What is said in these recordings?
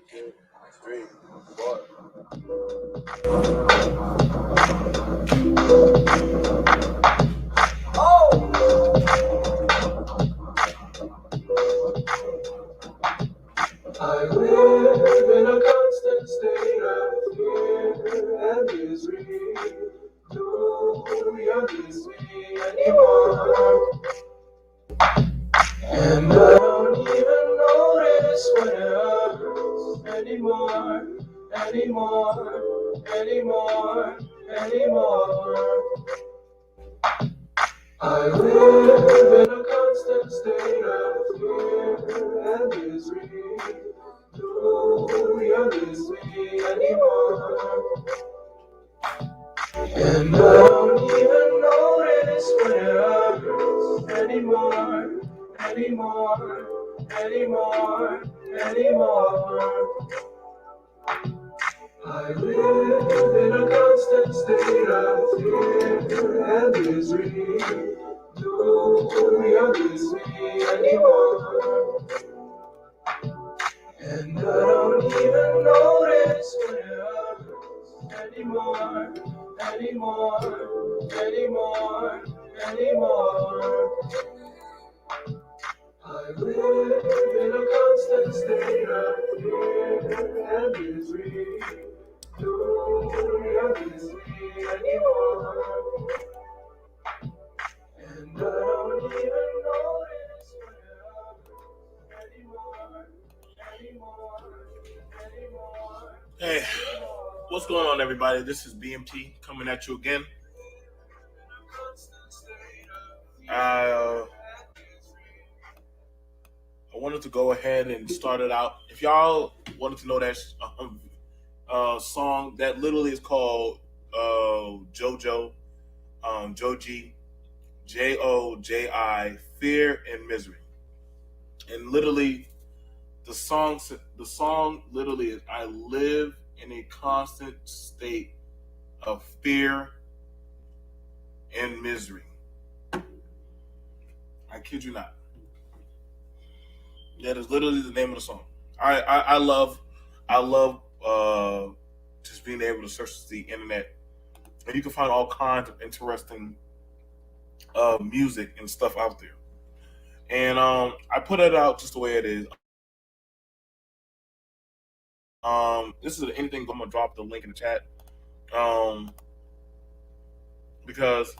Straight. What? I live in a constant state of fear and misery. Do you miss me anymore? And I don't even notice when it hurts anymore, anymore. I live in a constant state of fear and misery. Do you miss me anymore? And I don't even notice when it hurts anymore, anymore. I live in a constant state of fear and misery. Do you miss me anymore? And I don't even notice when it hurts anymore, anymore. I live in a constant state of fear and misery. Do you miss me anymore? And I don't even notice when it hurts anymore. Hey, what's going on, everybody? This is BMT coming at you again. I wanted to go ahead and start it out. If y'all wanted to know that song, that literally is called JoJo, Joji, Joji, Fear and Misery. And literally, the song literally is, I live in a constant state of fear and misery. I kid you not. That is literally the name of the song. I love just being able to search the internet, and you can find all kinds of interesting music and stuff out there. And I put it out just the way it is. This is anything. I'm gonna drop the link in the chat because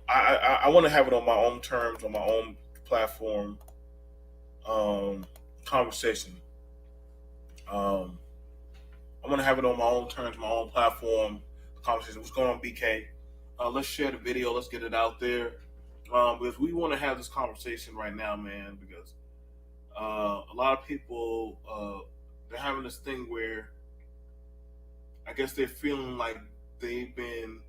I want to have it on my own terms, on my own platform. Conversation. I'm gonna have it on my own terms, my own platform. Conversation. What's going on, BK? Let's share the video. Let's get it out there because we want to have this conversation right now, man. Because a lot of people they're having this thing where I guess they're feeling like they've been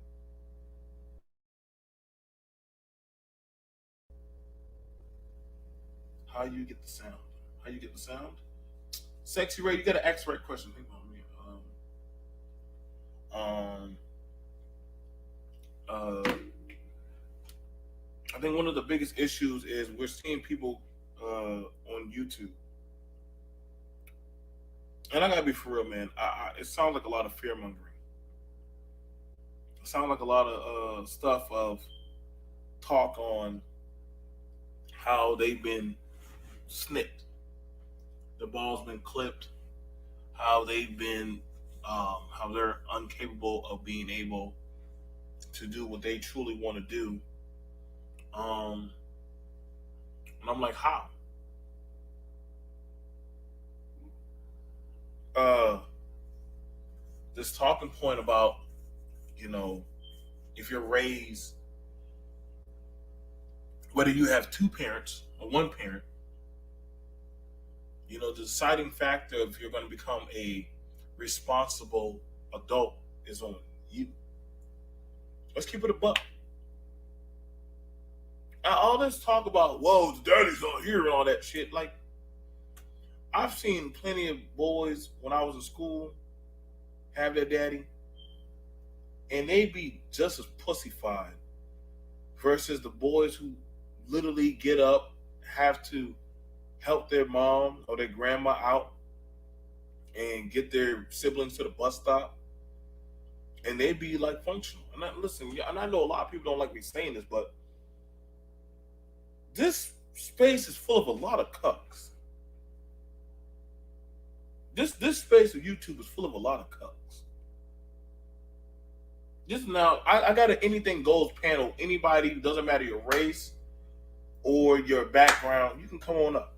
how you get the sound. How you get the sound? Sexy Ray, you got an X-ray question. Think on me. I think one of the biggest issues is we're seeing people on YouTube, and I gotta be for real, man. It sounds like a lot of fear mongering. It sounds like a lot of stuff of talk on how they've been snipped, the ball's been clipped, how they've been, how they're incapable of being able to do what they truly want to do. And I'm like, how? This talking point about, if you're raised, whether you have two parents or one parent, the deciding factor if you're going to become a responsible adult is on you. Let's keep it a buck. All this talk about, whoa, the daddy's not here and all that shit. Like, I've seen plenty of boys when I was in school have their daddy, and they be just as pussyfied versus the boys who literally get up, have to help their mom or their grandma out, and get their siblings to the bus stop, and they be like functional. And listen, and I know a lot of people don't like me saying this, but this space is full of a lot of cucks. This space of YouTube is full of a lot of cucks. Just now, I got an anything goes panel. Anybody, doesn't matter your race or your background, you can come on up.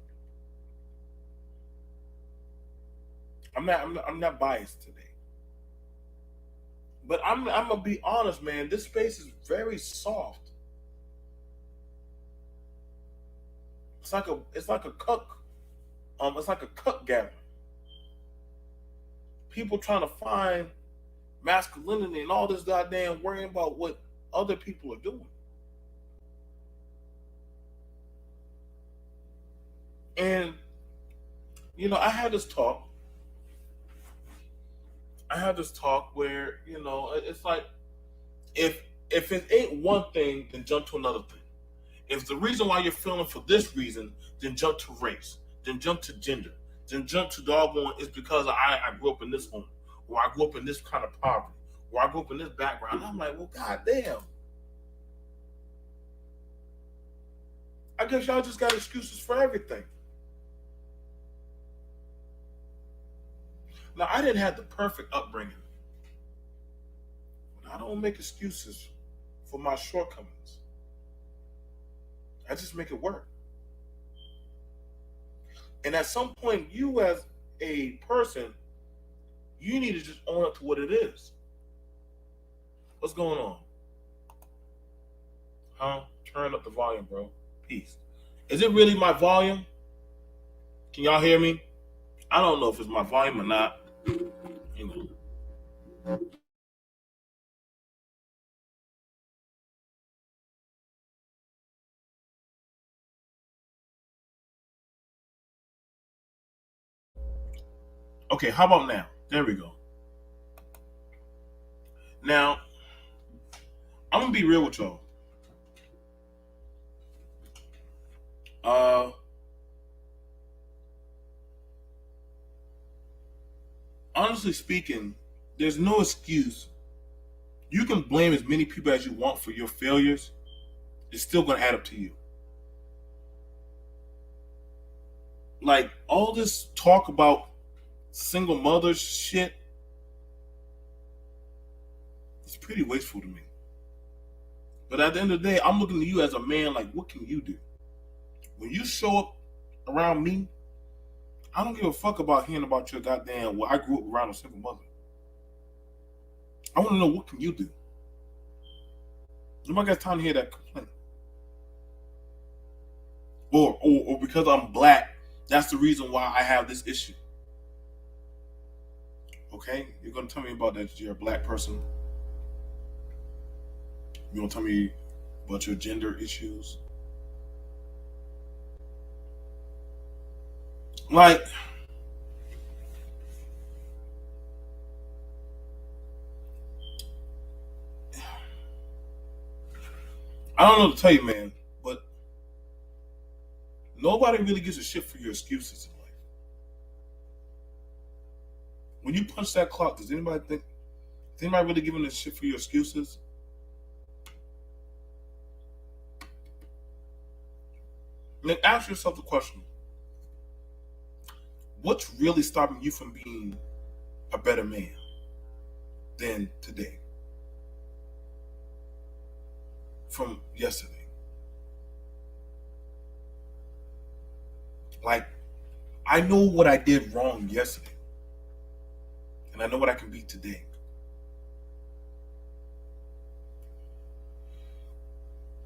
I'm not biased today, but I'm gonna be honest, man. This space is very soft. It's like a cuck. It's like a cuck gathering. People trying to find masculinity and all this goddamn worrying about what other people are doing. And I had this talk. I had this talk where it's like if it ain't one thing, then jump to another thing. If the reason why you're feeling for this reason, then jump to race, then jump to gender, then jump to doggone is because I grew up in this home, or I grew up in this kind of poverty, or I grew up in this background. And I'm like, well, goddamn. I guess y'all just got excuses for everything. Now, I didn't have the perfect upbringing, but I don't make excuses for my shortcomings. I just make it work. And at some point, you as a person, you need to just own up to what it is. What's going on? Huh? Turn up the volume, bro. Peace. Is it really my volume? Can y'all hear me? I don't know if it's my volume or not. You know. Okay, how about now? There we go. Now, I'm gonna be real with y'all. Uh, Honestly speaking, there's no excuse. You can blame as many people as you want for your failures. It's still gonna add up to you. Like all this talk about single mothers shit, it's pretty wasteful to me. But at the end of the day, I'm looking at you as a man. Like, what can you do? When you show up around me, I don't give a fuck about hearing about your goddamn. Well, I grew up around a single mother. I want to know what can you do. Nobody got time to hear that complaint. Or because I'm black, that's the reason why I have this issue. Okay, you're gonna tell me about that you're a black person. You're gonna tell me about your gender issues. Like, I don't know what to tell you, man, but nobody really gives a shit for your excuses in life. When you punch that clock, is anybody really giving a shit for your excuses? Then ask yourself the question: what's really stopping you from being a better man than today? From yesterday? Like, I know what I did wrong yesterday, and I know what I can be today.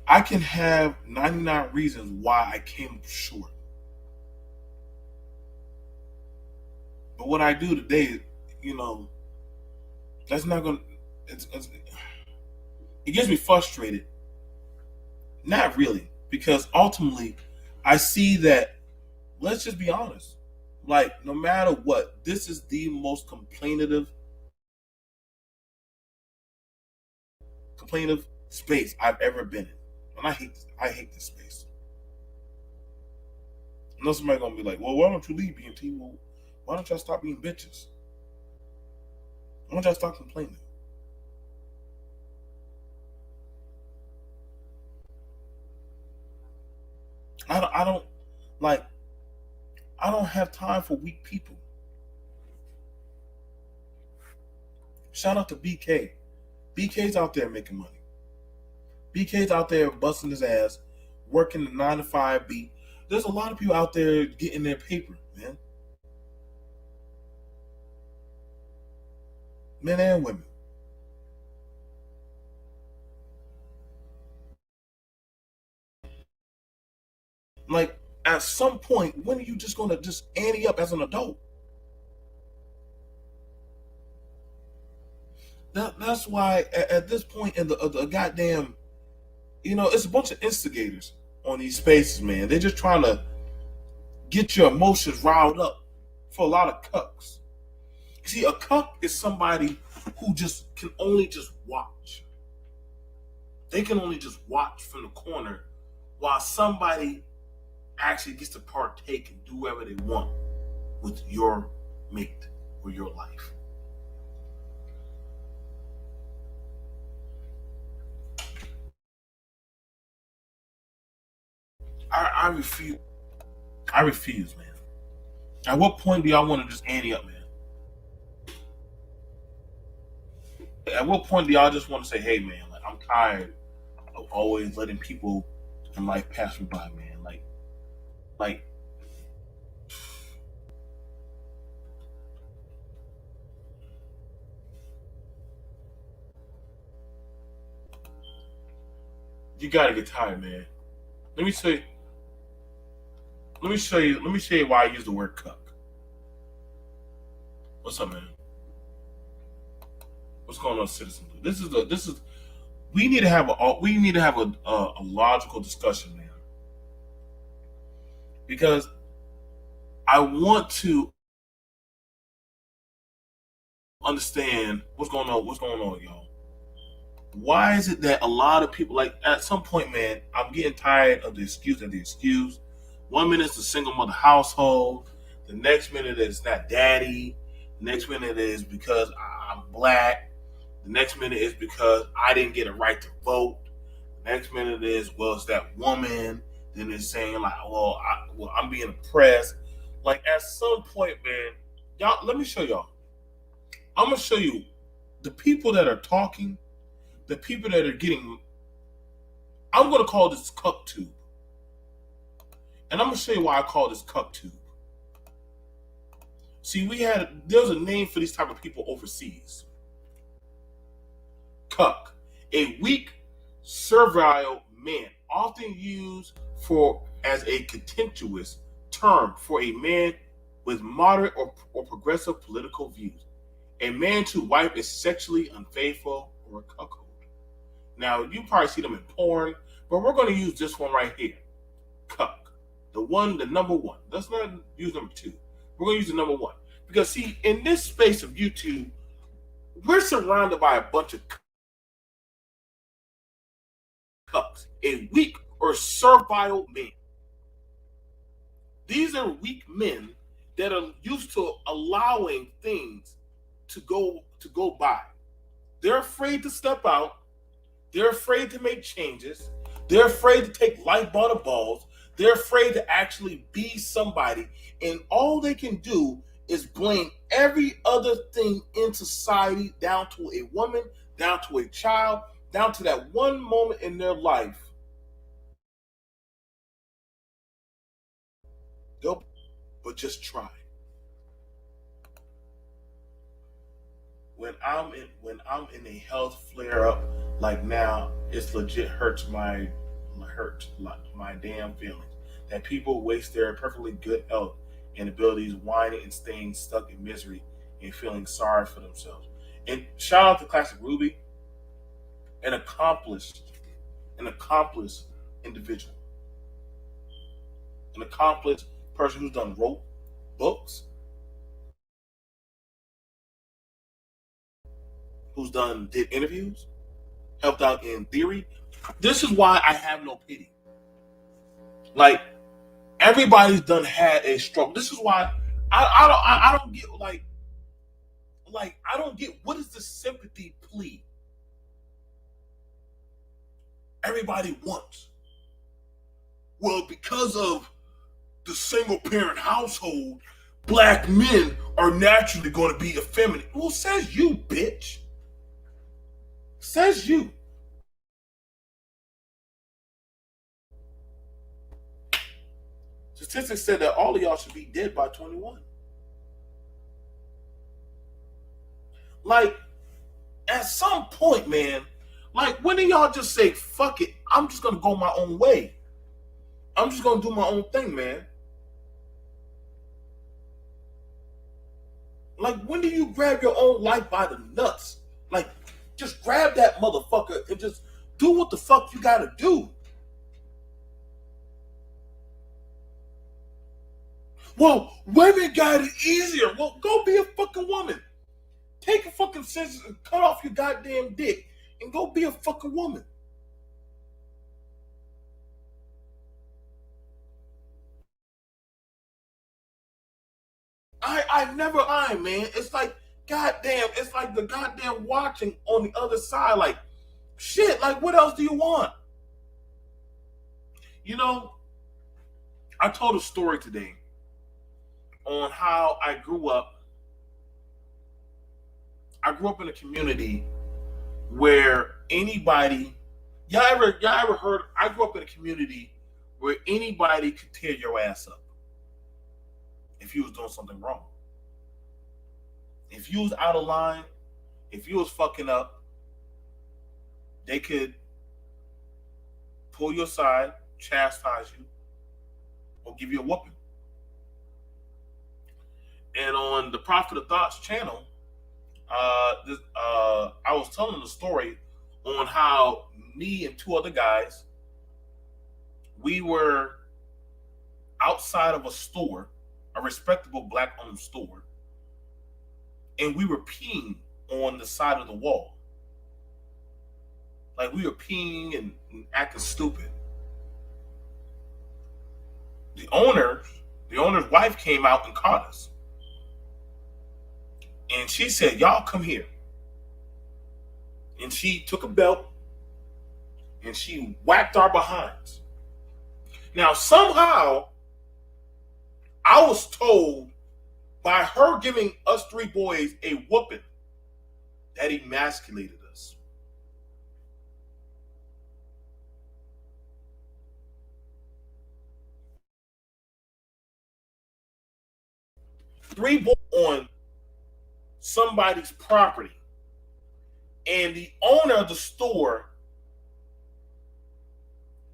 I can have 99 reasons why I came short. But what I do today, you know, that's not going to, it gets me frustrated. Not really, because ultimately I see that, let's just be honest, like no matter what, this is the most complainative space I've ever been in. And I hate this space. I know somebody gonna be like, well, why don't you leave BMT? Well, Why don't y'all stop being bitches? Why don't y'all stop complaining? I don't like. I don't have time for weak people. Shout out to BK. BK's out there making money. BK's out there busting his ass, working the 9 to 5 beat. There's a lot of people out there getting their paper, man. Men and women. Like, at some point, when are you just gonna just ante up as an adult? That's why at this point in the goddamn, it's a bunch of instigators on these spaces, man. They're just trying to get your emotions riled up for a lot of cucks. See, a cuck is somebody who just can only just watch. They can only just watch from the corner while somebody actually gets to partake and do whatever they want with your mate or your life. I refuse. I refuse, man. At what point do y'all want to just ante up, man? At what point do y'all just want to say, "Hey, man, like I'm tired of always letting people in life pass me by, man. Like you gotta get tired, man. Let me say, let me show you why I use the word cuck. What's up, man? What's going on, citizen? This is we need to have a logical discussion, man, because I want to understand what's going on, y'all. Why is it that a lot of people, like, at some point, man, I'm getting tired of the excuse and the excuse. 1 minute it's a single mother household, the next minute it's not daddy, the next minute is because I'm black, the next minute is because I didn't get a right to vote, the next minute is, well, it's that woman, then it's saying like, I'm being oppressed. Like, at some point, man, y'all, let me show y'all. I'm gonna show you the people that are talking, the people that are getting. I'm gonna call this cuck tube, and I'm gonna show you why I call this cuck tube. See, there's a name for these type of people overseas. Cuck, a weak, servile man, often used for as a contemptuous term for a man with moderate or progressive political views. A man to wife is sexually unfaithful or a cuckold. Now, you probably see them in porn, but we're going to use this one right here. Cuck. The number one. Let's not use number two. We're going to use the number one. Because, see, in this space of YouTube, we're surrounded by a bunch of cucks. A weak or servile man. These are weak men that are used to allowing things to go by. They're afraid to step out. They're afraid to make changes. They're afraid to take life by the balls. They're afraid to actually be somebody. And all they can do is blame every other thing in society, down to a woman, down to a child, down to that one moment in their life. They'll, but just try. When I'm in a health flare up, like now, it's legit hurts my damn feelings that people waste their perfectly good health and abilities whining and staying stuck in misery and feeling sorry for themselves. And shout out to Classic Ruby, an accomplished individual, an accomplished person who's wrote books, did interviews, helped out in theory. This is why I have no pity. Like, everybody's done had a struggle. This is why I don't get I don't get what is the sympathy plea everybody wants. Well, because of the single parent household, black men are naturally going to be effeminate. Well, says you, bitch. Says you. Statistics said that all of y'all should be dead by 21. Like, at some point, man, like, when do y'all just say, fuck it, I'm just going to go my own way? I'm just going to do my own thing, man. Like, when do you grab your own life by the nuts? Like, just grab that motherfucker and just do what the fuck you gotta do. Well, women got it easier. Well, go be a fucking woman. Take a fucking scissors and cut off your goddamn dick and go be a fucking woman. I never mind, man. It's like, goddamn, it's like the goddamn watching on the other side. Like, shit, like, what else do you want? You know, I told a story today on how I grew up. I grew up in a community where anybody, y'all ever heard? I grew up in a community where anybody could tear your ass up if you was doing something wrong. If you was out of line, if you was fucking up, they could pull you aside, chastise you, or give you a whooping. And on the Prophet of Thoughts channel, I was telling the story on how me and two other guys, we were outside of a store, a respectable black-owned store, and we were peeing on the side of the wall. Like, we were peeing and acting stupid. The owner's wife came out and caught us. And she said, y'all come here. And she took a belt and she whacked our behinds. Now, somehow, I was told by her giving us three boys a whooping that emasculated us. Three boys on somebody's property. And the owner of the store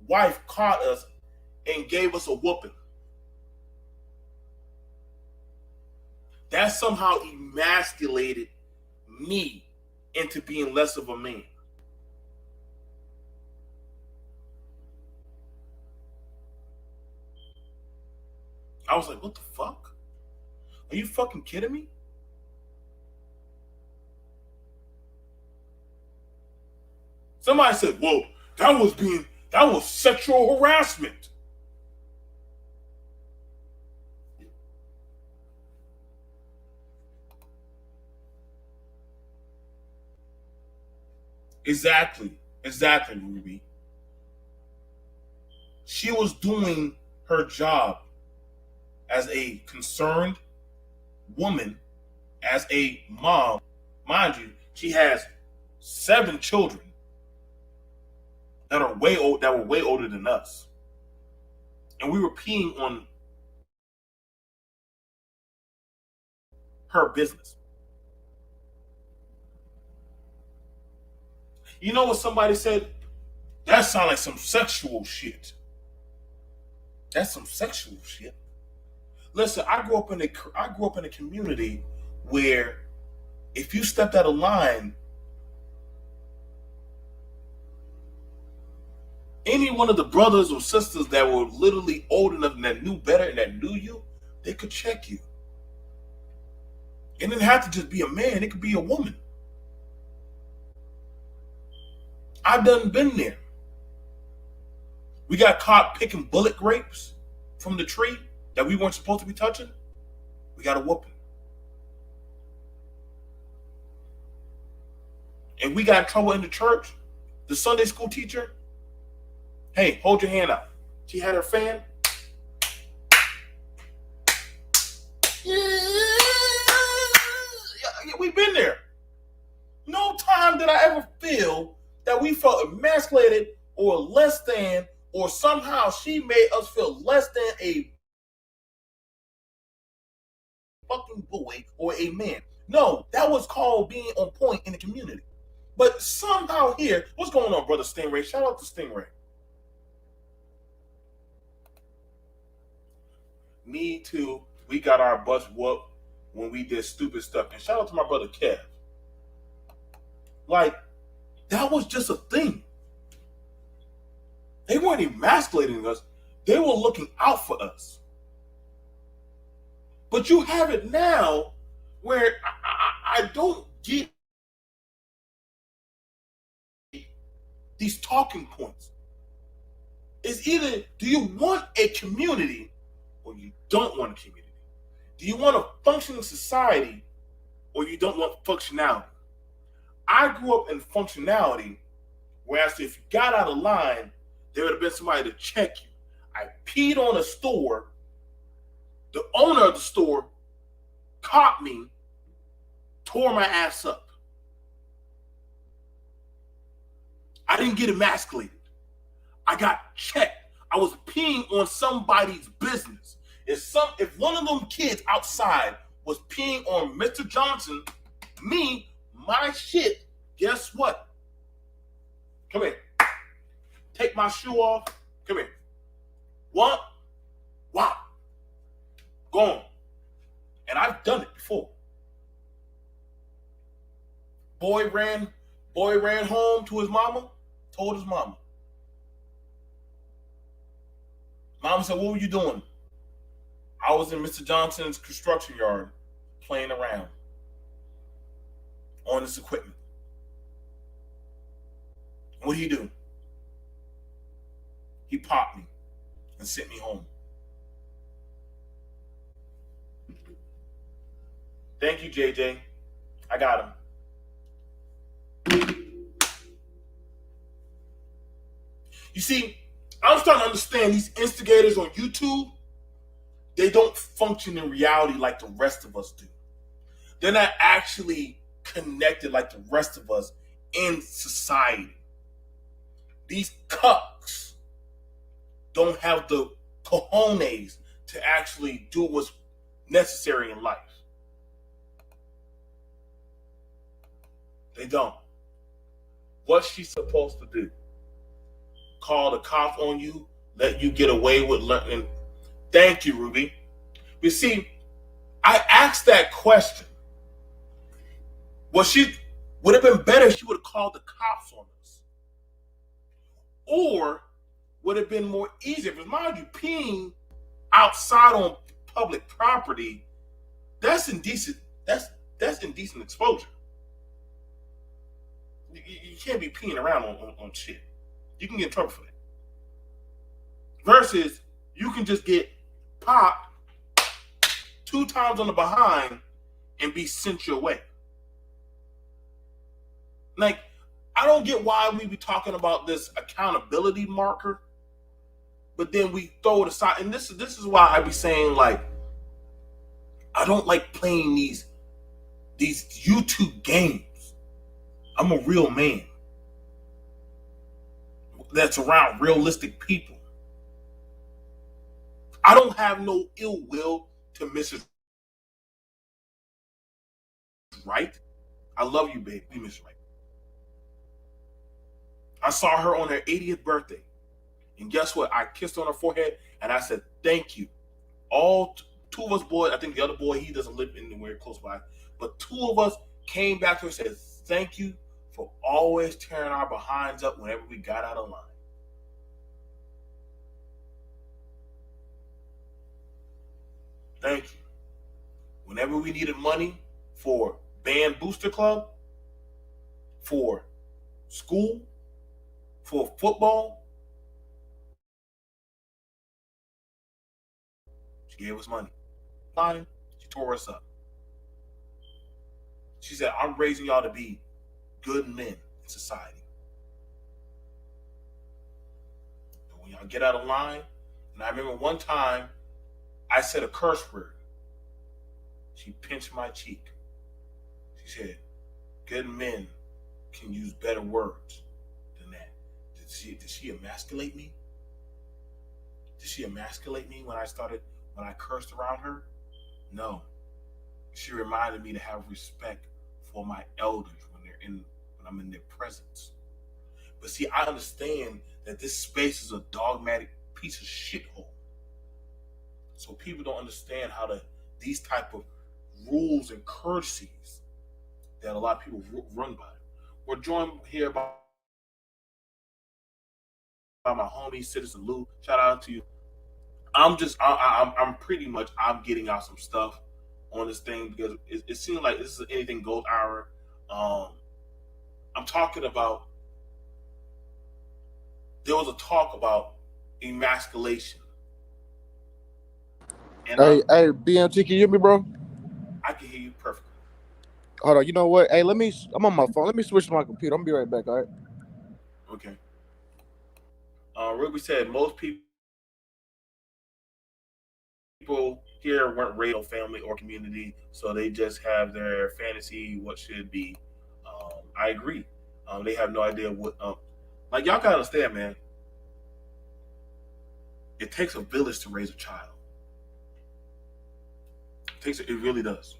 wife caught us and gave us a whooping. That somehow emasculated me into being less of a man. I was like, what the fuck? Are you fucking kidding me? Somebody said, well, that was sexual harassment. Exactly, Ruby. She was doing her job as a concerned woman, as a mom. Mind you, she has 7 children that were way older than us. And we were peeing on her business. You know what somebody said? That sounds like some sexual shit. That's some sexual shit. Listen, I grew up in a community where if you stepped out of line, any one of the brothers or sisters that were literally old enough and that knew better and that knew you, they could check you. It didn't have to just be a man, it could be a woman. I've done been there. We got caught picking bullet grapes from the tree that we weren't supposed to be touching. We got a whooping. And we got in trouble in the church. The Sunday school teacher, hey, hold your hand out. She had her fan. Yeah, we've been there. No time did I ever feel that we felt emasculated or less than, or somehow she made us feel less than a fucking boy or a man. No, that was called being on point in the community. But somehow here, what's going on, brother Stingray? Shout out to Stingray. Me too. We got our butts whooped when we did stupid stuff. And shout out to my brother Kev. Like, that was just a thing. They weren't emasculating us. They were looking out for us. But you have it now where I don't get these talking points. It's either, do you want a community or you don't want a community? Do you want a functioning society or you don't want functionality? I grew up in functionality where I said if you got out of line, there would have been somebody to check you. I peed on a store. The owner of the store caught me, tore my ass up. I didn't get emasculated. I got checked. I was peeing on somebody's business. If one of them kids outside was peeing on Mr. Johnson, my shit, guess what? Come here. Take my shoe off. Come here. What? Wow. Gone. And I've done it before. Boy ran home to his mama, told his mama. Mama said, what were you doing? I was in Mr. Johnson's construction yard playing around on this equipment. What did he do? He popped me and sent me home. Thank you, JJ. I got him. You see, I'm starting to understand these instigators on YouTube. They don't function in reality like the rest of us do. They're not actually connected like the rest of us in society. These cucks don't have the cojones to actually do what's necessary in life. They don't. What's she supposed to do? Call the cops on you? Let you get away with learning? Thank you, Ruby. You see, I asked that question. Well, she would have been better if she would have called the cops on us. Or would have been more easier. Because mind you, peeing outside on public property, that's indecent. That's indecent exposure. You can't be peeing around on shit. You can get in trouble for that. Versus, you can just get popped 2 times on the behind and be sent your way. Like, I don't get why we be talking about this accountability marker, but then we throw it aside. And this is why I be saying, like, I don't like playing these YouTube games. I'm a real man that's around realistic people. I don't have no ill will to Mrs. Right. I love you, baby, Miss Right. I saw her on her 80th birthday. And guess what? I kissed her on her forehead and I said, thank you. All 2 of us boys, I think the other boy, he doesn't live anywhere close by, but 2 of us came back to her and said, thank you for always tearing our behinds up whenever we got out of line. Thank you. Whenever we needed money for band booster club, for school, for football, she gave us money. She tore us up. She said, I'm raising y'all to be good men in society. But when y'all get out of line, and I remember one time I said a curse word. She pinched my cheek. She said, good men can use better words than that. Did she emasculate me? Did she emasculate me when I cursed around her? No. She reminded me to have respect for my elders when I'm in their presence. But see, I understand that this space is a dogmatic piece of shithole. So people don't understand how these type of rules and courtesies that a lot of people run by. We're joined here by my homie Citizen Lou. Shout out to you. I'm pretty much I'm getting out some stuff on this thing because it seems like this is an anything goes hour. I'm talking about there was a talk about emasculation. And Hey, BMT, can you hear me, bro? I can hear you perfectly. Hold on. You know what? Hey, I'm on my phone. Let me switch to my computer. I'm gonna be right back. All right. Okay. Ruby said most people here weren't raised in family or community, so they just have their fantasy what should be. I agree. They have no idea what. Like y'all gotta understand, man. It takes a village to raise a child. It really does.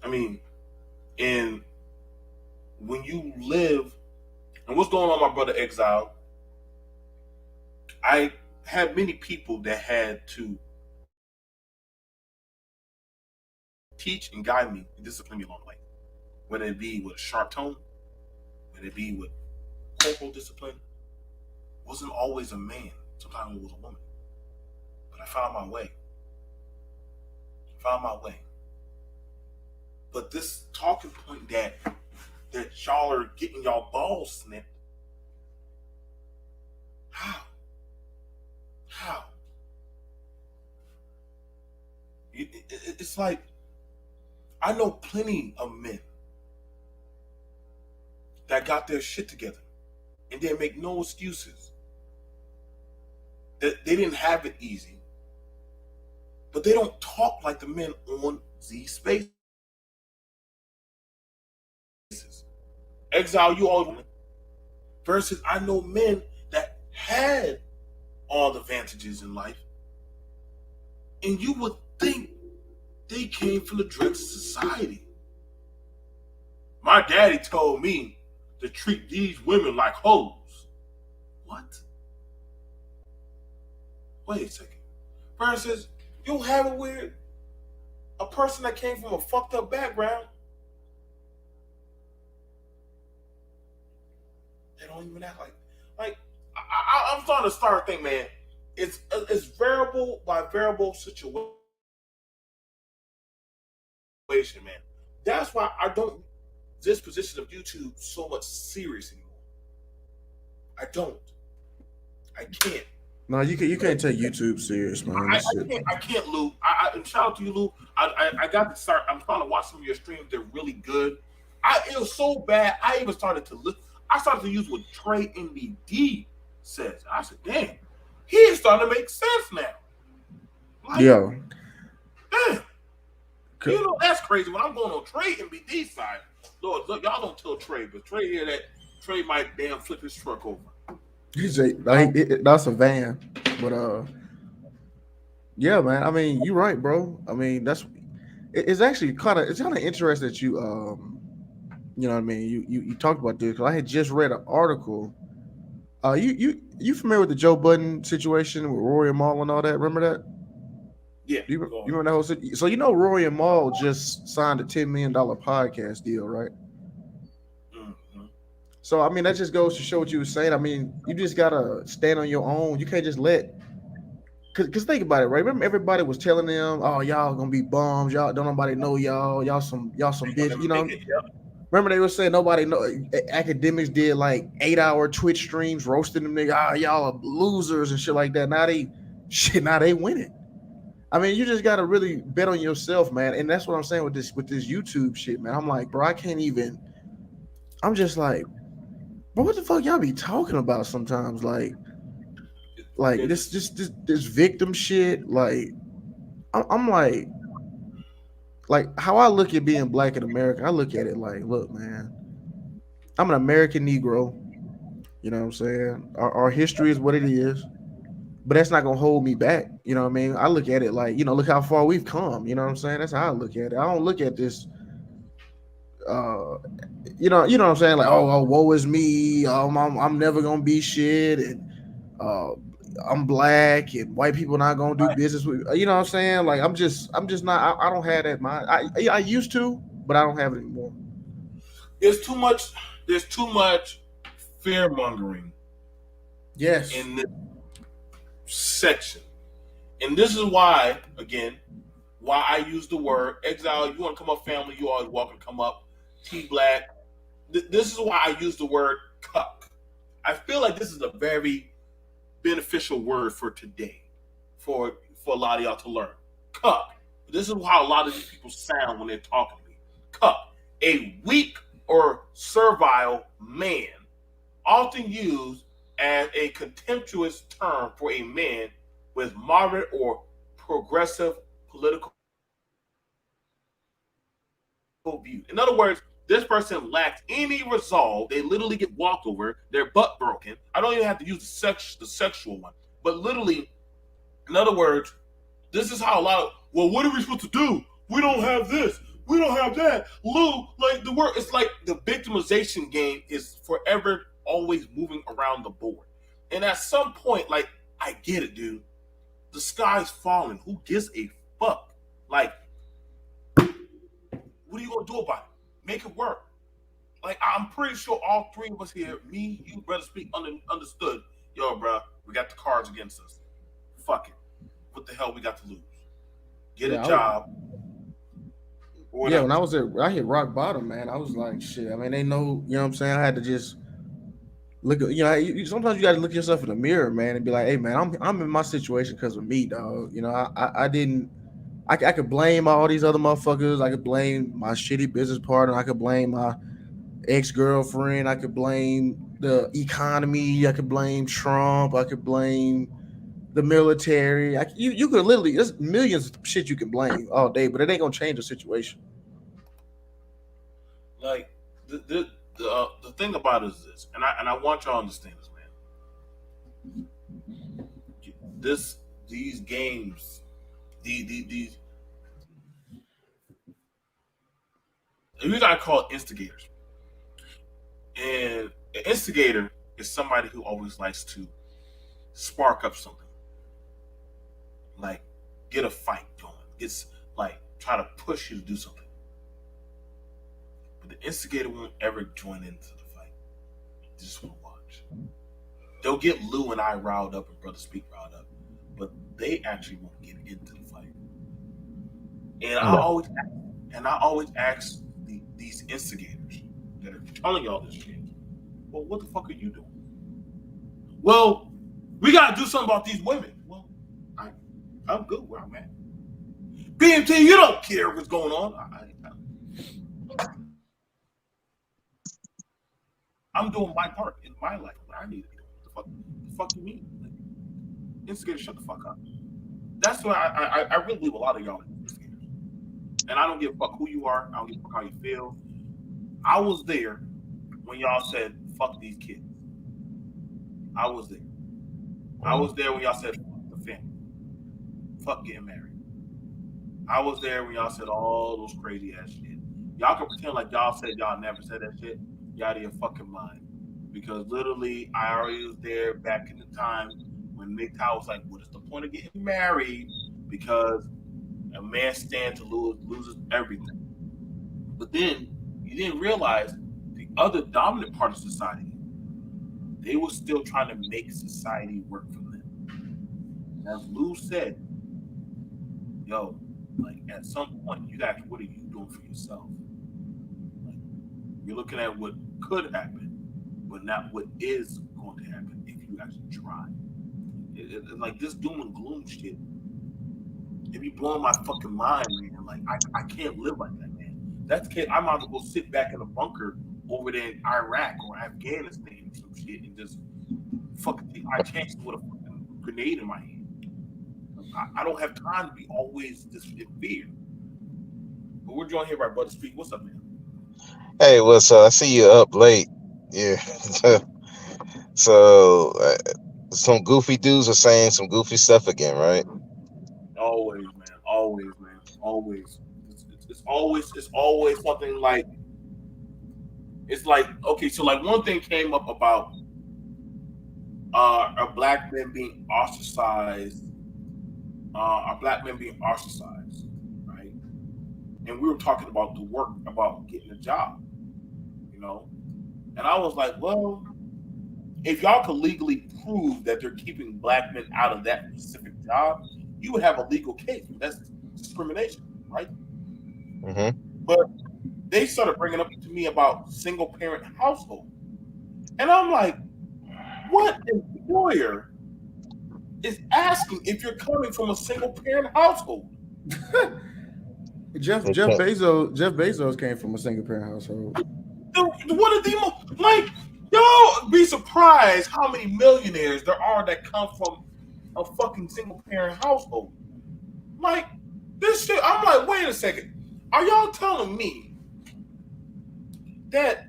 I mean, and when you live, and what's going on, my brother Exile? I had many people that had to teach and guide me and discipline me along the way. Whether it be with a sharp tone, whether it be with corporal discipline, it wasn't always a man. Sometimes it was a woman. But I found my way. But this talking point that y'all are getting y'all balls snipped, how? It's like I know plenty of men that got their shit together and they make no excuses. That they didn't have it easy. But they don't talk like the men on these spaces. Exile, you all versus I know men that had all the advantages in life, and you would think they came from the dregs of society. My daddy told me to treat these women like hoes. What? Wait a second. Versus you have it where a person that came from a fucked up background, they don't even act like I'm starting to start thinking, man, it's variable by variable situation, man. That's why I don't this position of YouTube so much serious anymore. I don't. I can't. No, you can't take YouTube serious, man. I can't, Lou. And shout out to you, Lou. I got to start. I'm trying to watch some of your streams. They're really good. It was so bad. I even started to look. I started to use what Trey MBD says. I said, damn, he is starting to make sense now. Like, yeah. Damn. You know, that's crazy. When I'm going on Trey MBD side, Lord, look, y'all don't tell Trey, but Trey here that Trey might damn flip his truck over. That's a van, but yeah, man. I mean, you're right, bro. I mean, it's actually kind of interesting that you you know what I mean. You talked about this because I had just read an article. You familiar with the Joe Budden situation with Rory and Mal and all that? Remember that? Yeah. You remember that whole situation? So you know, Rory and Mal just signed a $10 million podcast deal, right? So, I mean, that just goes to show what you were saying. I mean, you just got to stand on your own. You can't just because think about it, right? Remember everybody was telling them, oh, y'all going to be bums. Y'all, don't nobody know y'all. Y'all some bitch, you know? Remember they were saying nobody know. Academics did like 8-hour Twitch streams roasting them niggas. Y'all are losers and shit like that. Now they winning. I mean, you just gotta really bet on yourself, man. And that's what I'm saying with this YouTube shit, man. I'm like, bro, I can't even. I'm just like, bro, what the fuck y'all be talking about sometimes? Like It's this victim shit. Like, I'm like how I look at being black in America. I look at it like, look, man, I'm an American Negro. You know what I'm saying? Our history is what it is, but that's not gonna hold me back. You know what I mean? I look at it like, look how far we've come. You know what I'm saying? That's how I look at it. I don't look at this uh what I'm saying? Like, oh, woe is me. I'm never gonna be shit, and uh, I'm black, and white people not gonna do business with. You know what I'm saying? Like, I'm just not. I don't have that mind. I used to, but I don't have it anymore. there's too much. There's too much fear mongering Yes. in this section, and this is why, again, why I use the word exile. You want to come up, family? You always welcome to come up. T Black. This is why I use the word cuck. I feel like this is a very beneficial word for today, for a lot of y'all to learn. Cuck. This is how a lot of these people sound when they're talking to me. Cuck. A weak or servile man, often used as a contemptuous term for a man with moderate or progressive political view. In other words, this person lacks any resolve. They literally get walked over, their butt broken. I don't even have to use the sexual one, but literally, in other words, this is how a lot of, well, what are we supposed to do? We don't have this. We don't have that. Lou, like the word, it's like the victimization game is forever always moving around the board. And at some point, like, I get it, dude. The sky's falling. Who gives a fuck? Like, what are you gonna do about it? Make it work. Like, I'm pretty sure all three of us here, me, you, brother, speak understood. Yo, bro, we got the cards against us. Fuck it. What the hell we got to lose? Get a Yeah. job or Yeah. whatever. When I hit rock bottom, man, I was like, shit. I mean, they know. You know what I'm saying? I had to just look at. Sometimes you got to look yourself in the mirror, man, and be like, hey, man, I'm in my situation because of me, dog. I didn't. I could blame all these other motherfuckers. I could blame my shitty business partner. I could blame my ex girlfriend. I could blame the economy. I could blame Trump. I could blame the military. You could literally, there's millions of shit you can blame all day, but it ain't gonna change the situation. Like, the thing about it is this, and I want y'all to understand this, man. This these games, these you gotta call it instigators. And an instigator is somebody who always likes to spark up something, like get a fight going, gets like try to push you to do something. But the instigator won't ever join into the fight. They just want to watch. They'll get Lou and I riled up and Brother Speak riled up, but they actually won't get into the fight. And I Yeah. always I always ask these instigators that are telling y'all this shit. Well, what the fuck are you doing? Well, we gotta do something about these women. Well, I'm good where I'm at. BMT, you don't care what's going on. I'm doing my part in my life. What I need to be doing. The fuck you mean? Like, instigators, shut the fuck up. That's why I really believe a lot of y'all are instigators. And I don't give a fuck who you are. I don't give a fuck how you feel. I was there when y'all said fuck these kids. I was there. I was there when y'all said fuck the family. Fuck getting married. I was there when y'all said all those crazy ass shit. Y'all can pretend like y'all said y'all never said that shit. Y'all out of your fucking mind. Because literally, I already was there back in the time when MGTOW was like, what is the point of getting married? Because a man stands to loses everything. But then you didn't realize the other dominant part of society, they were still trying to make society work for them. And as Lou said, yo, like at some point you guys, what are you doing for yourself? Like, you're looking at what could happen, but not what is going to happen if you actually try. Like this doom and gloom shit it be blowing my fucking mind, man. Like I can't live like that, man. That's kid. I might as well go sit back in a bunker over there in Iraq or Afghanistan or some shit and just fucking take my chances with a fucking grenade in my hand. I don't have time to be always just in fear. But we're joined here by Brother Street. What's up, man? Hey, what's up? I see you up late. Yeah. so some goofy dudes are saying some goofy stuff again, right? Always, man. Always, man. Always. It's always something like it's like okay. So like one thing came up about a black men being ostracized, a black men being ostracized, right? And we were talking about the work, about getting a job, you know. And I was like, well, if y'all could legally prove that they're keeping black men out of that specific job, you would have a legal case. That's discrimination, right? Mm-hmm. But they started bringing up to me about single parent household, and I'm like, what employer is asking if you're coming from a single parent household? They can't. Jeff Bezos came from a single parent household. What are the like? Y'all be surprised how many millionaires there are that come from a fucking single parent household. Like this shit, I'm like, wait a second. Are y'all telling me that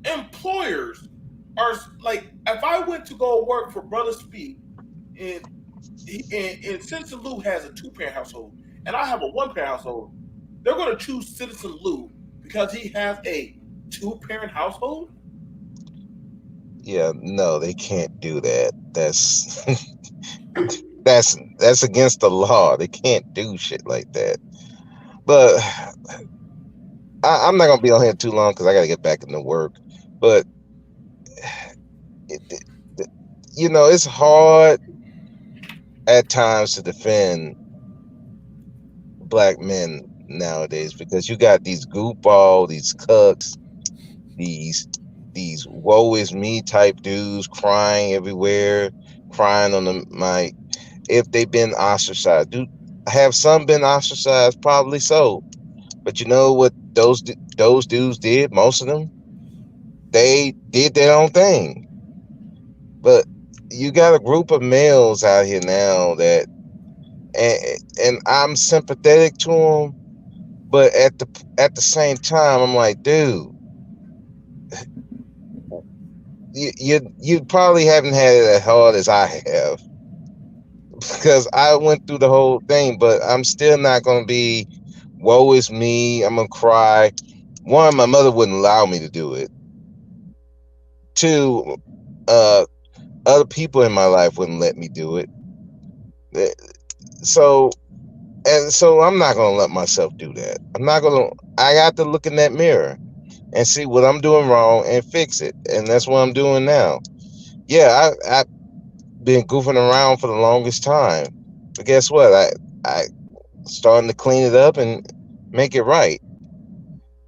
employers are like, if I went to go work for Brother Speed and and Citizen Lou has a two-parent household and I have a one-parent household, they're going to choose Citizen Lou because he has a two-parent household? Yeah, no, they can't do that. That's that's against the law. They can't do shit like that. But I'm not gonna be on here too long because I gotta get back into work. But it, it, it's hard at times to defend black men nowadays because you got these goofball, these cucks, these these woe is me type dudes crying everywhere, crying on the mic. If they've been ostracized, have some been ostracized? Probably so. But you know what those dudes did? Most of them, they did their own thing. But you got a group of males out here now that, and, and I'm sympathetic to them, but at the same time, I'm like, dude, you probably haven't had it as hard as I have because I went through the whole thing, but I'm still not gonna be woe is me. I'm gonna cry. One, my mother wouldn't allow me to do it. Two, uh, other people in my life wouldn't let me do it. Eh, So so I'm not gonna let myself do that. I'm not gonna. I got to look in that mirror and see what I'm doing wrong and fix it, and that's what I'm doing now. Yeah, I've been goofing around for the longest time, but guess what? I starting to clean it up and make it right.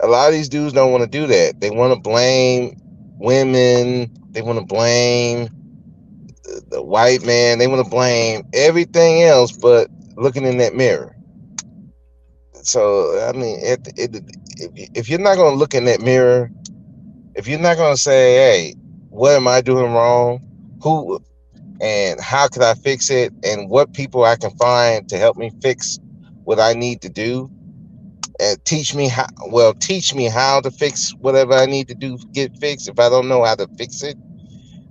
A lot of these dudes don't want to do that. They want to blame women. They want to blame the white man. They want to blame everything else but looking in that mirror. So I mean, if you're not going to look in that mirror, if you're not going to say, "Hey, what am I doing wrong? Who and how could I fix it? And what people I can find to help me fix what I need to do?" And teach me how to fix whatever I need to do get fixed. If I don't know how to fix it,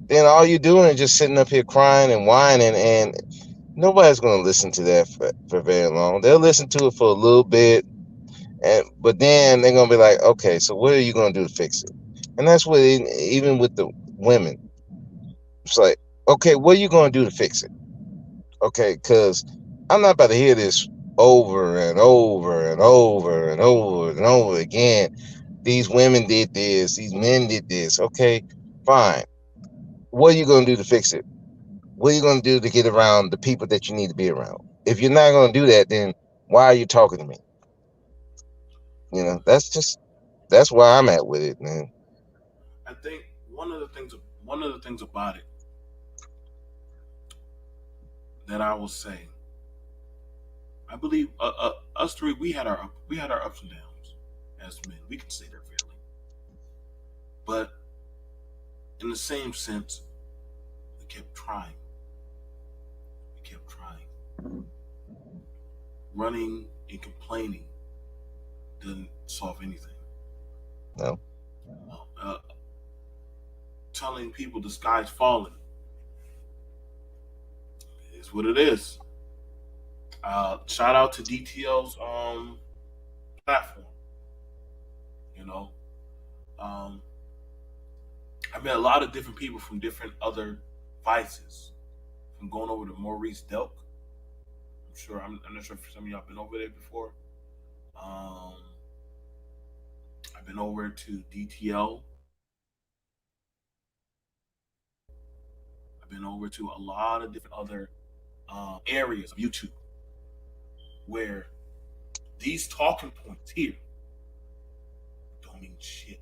then all you're doing is just sitting up here crying and whining, and nobody's going to listen to that for very long. They'll listen to it for a little bit, and but then they're going to be like, okay, so what are you going to do to fix it? And that's what even with the women, it's like, okay, what are you going to do to fix it? Okay, because I'm not about to hear this over and over and over and over and over again. These women did this, these men did this. Okay, fine. What are you going to do to fix it? What are you going to do to get around the people that you need to be around? If you're not going to do that, then why are you talking to me? That's where I'm at with it, man. I think one of the things about it that I will say, I believe us three we had our ups and downs as men. We can say that fairly, but in the same sense, we kept trying. We kept trying. Running and complaining didn't solve anything. No. Uh, Telling people the sky's falling is what it is. Shout out to DTL's platform. You know, um, I met a lot of different people from different other vices. From going over to Maurice Delk. I'm not sure if some of y'all been over there before. Um, I've been over to DTL. I've been over to a lot of different other areas of YouTube where these talking points here don't mean shit.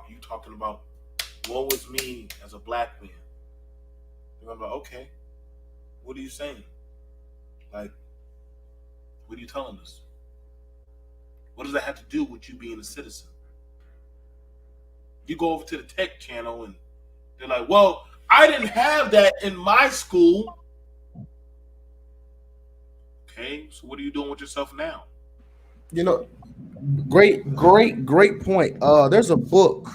You talking about what was me as a black man. And I'm like, okay, what are you saying? Like, what are you telling us? What does that have to do with you being a citizen? You go over to the tech channel and they're like, well, I didn't have that in my school. Okay, so what are you doing with yourself now? You know, great point. There's a book.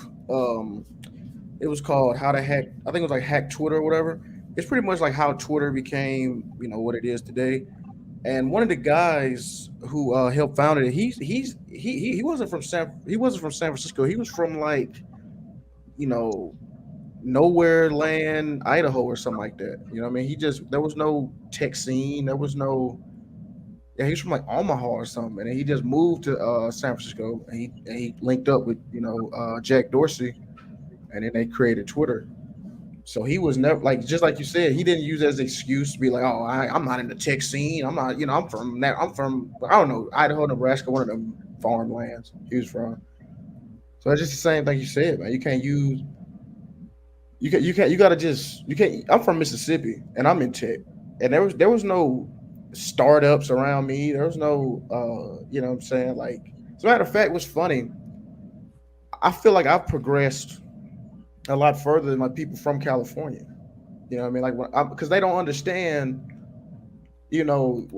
It was called How to Hack. I think it was like Hack Twitter or whatever. It's pretty much like how Twitter became, what it is today. And one of the guys who helped founded it, he wasn't from San Francisco. He was from like, you know, nowhere land, Idaho or something like that. You know what I mean? There was no tech scene. There was no. Yeah, he's from like Omaha or something, and he just moved to San Francisco, and he linked up with Jack Dorsey, and then they created Twitter. So he was never like, just like you said, he didn't use it as an excuse to be like, oh, I'm not in the tech scene. I'm not, I'm from I don't know, Idaho, Nebraska, one of them farmlands he was from. So it's just the same thing you said, man. You can't use you gotta just you can't. I'm from Mississippi and I'm in tech, and there was no startups around me. There was no what I'm saying. Like, as a matter of fact, what's funny, I feel like I've progressed a lot further than like people from California. You know what I mean? Like, because they don't understand,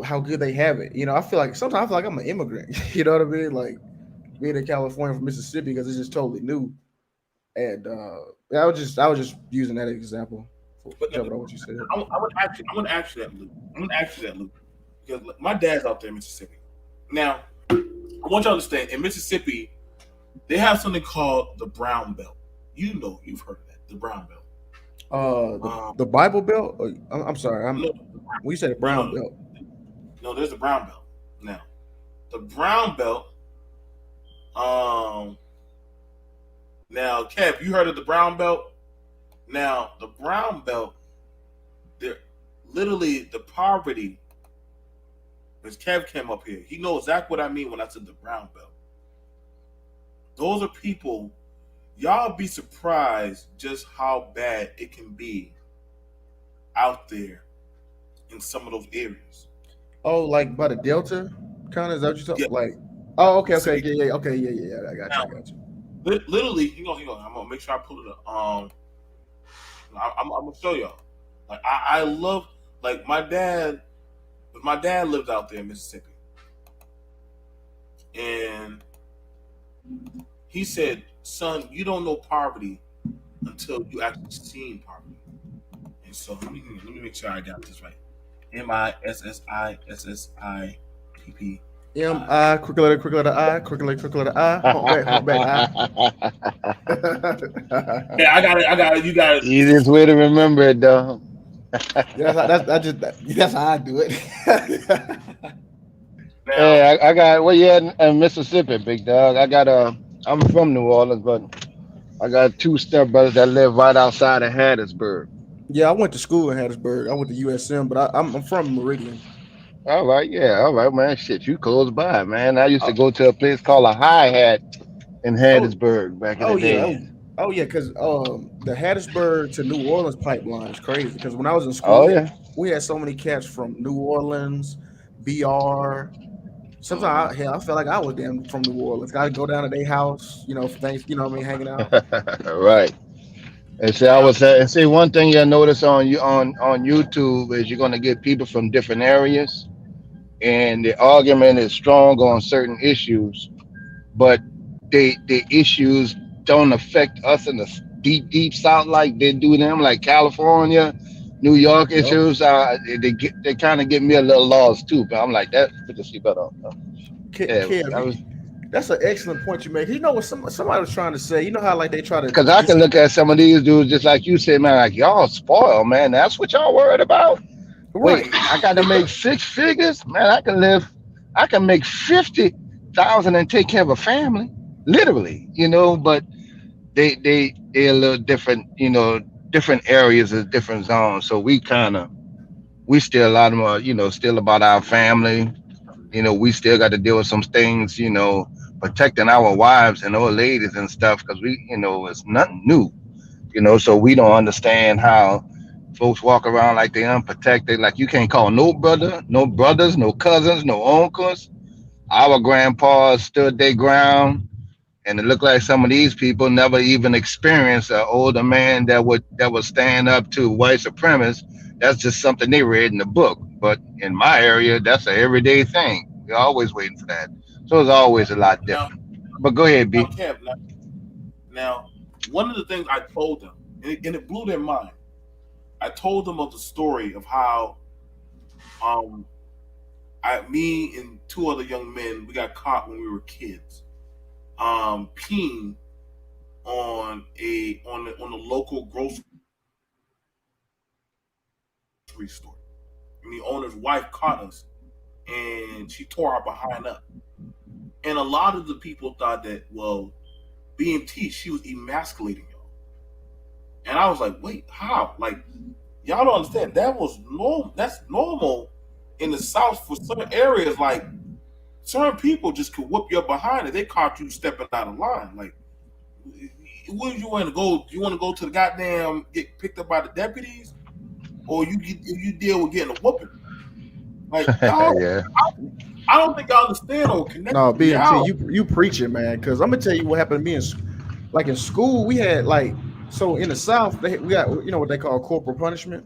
how good they have it. I feel like sometimes I feel like I'm an immigrant. You know what I mean? Like being in California from Mississippi because it's just totally new. And I was just using that example for But jumping on what you said. I want to ask you that, Luke. I'm going to ask you that, Luke, because look, my dad's out there in Mississippi. Now, I want you to understand, in Mississippi, they have something called the Brown Belt. You've heard of that, the Brown Belt. The Bible Belt. I'm sorry. No, When you say the no, Brown no, Belt. no. There's the Brown Belt. Now, the Brown Belt. Um, Now, Kev, you heard of the Brown Belt? Now, the Brown Belt, they're literally the poverty. As Kev came up here, he knows exactly what I mean when I said the Brown Belt. Those are people. Y'all be surprised just how bad it can be out there in some of those areas. Oh, like by the Delta, kind of. Is that what you're Yeah, talking? Like, oh, okay, okay, Mississippi. yeah, yeah, okay, yeah, yeah, yeah. I got you, I Now, got you. literally, hang on. I'm gonna make sure I pull it up. I'm gonna show y'all. Like I love like my dad lived out there in Mississippi, and he said, "Son, you don't know poverty until you actually seen poverty." And so let me make sure I got this right. M MISSISSIPPI. I quick letter I quick letter I hump back I. Yeah, I got it. You got it. Easiest way to remember it, though. Yeah, that's how I do it. Now, Hey, I got where you at in Mississippi, big dog. I'm from New Orleans, but I got two stepbrothers that live right outside of Hattiesburg. Yeah, I went to school in Hattiesburg. I went to USM, but I'm from Meridian. All right, yeah, all right, man. Shit, you close by, man. I used to Oh, go to a place called a Hi Hat in oh, Hattiesburg back in the oh yeah, days. Oh yeah, because the Hattiesburg to New Orleans pipeline is crazy. Because when I was in school, Oh yeah. we had so many cats from New Orleans, BR. Mhm. Sometimes, hell, I felt like I was damn from New Orleans. I would go down to their house, for things, what I mean, hanging out. Right. And see, I Now, was and see one thing you'll notice on you on YouTube is you're gonna get people from different areas, and the argument is strong on certain issues, but the issues don't affect us in the deep south like they do them, like California, New York Yep. issues. They kind of get me a little lost too. But I'm like that. Put the seatbelt on. Yeah, Kev, I was that's an excellent point you make. You know what somebody was trying to say. You know how like they try to because I just can look at some of these dudes just like you said, man. Like y'all spoiled, man. That's what y'all worried about. Wait, right. I got to make six figures, man. I can live. I can make 50,000 and take care of a family, literally. But they're a little different, different areas of different zones. So we still a lot of them are, still about our family. We still got to deal with some things, protecting our wives and old ladies and stuff because it's nothing new. So we don't understand how folks walk around like they unprotected, like you can't call no brother, no brothers, no cousins, no uncles. Our grandpas stood their ground, and it looked like some of these people never even experienced an older man that would stand up to white supremacists. That's just something they read in the book. But in my area, that's an everyday thing. We're always waiting for that. So it's always a lot now, different. But go ahead, now, B. Kev. Now, one of the things I told them, and it blew their mind. I told them of the story of how, um, me and two other young men, we got caught when we were kids, peeing on the local grocery store, and the owner's wife caught us, and she tore our behind up. And a lot of the people thought that, well, BMT, she was emasculating y'all. And I was like, wait, how? Like, y'all don't understand. That was normal. That's normal in the South for certain areas. Like, certain people just could whoop your behind if they caught you stepping out of line. Like, where you want to go? You want to go to the goddamn get picked up by the deputies, or you deal with getting a whooping? Like, y'all, Yeah. I don't think y'all understand or connect No, with BMT, y'all. you preaching, man. Because I'm gonna tell you what happened to me like in school. We had like so in the South, we got what they call corporal punishment,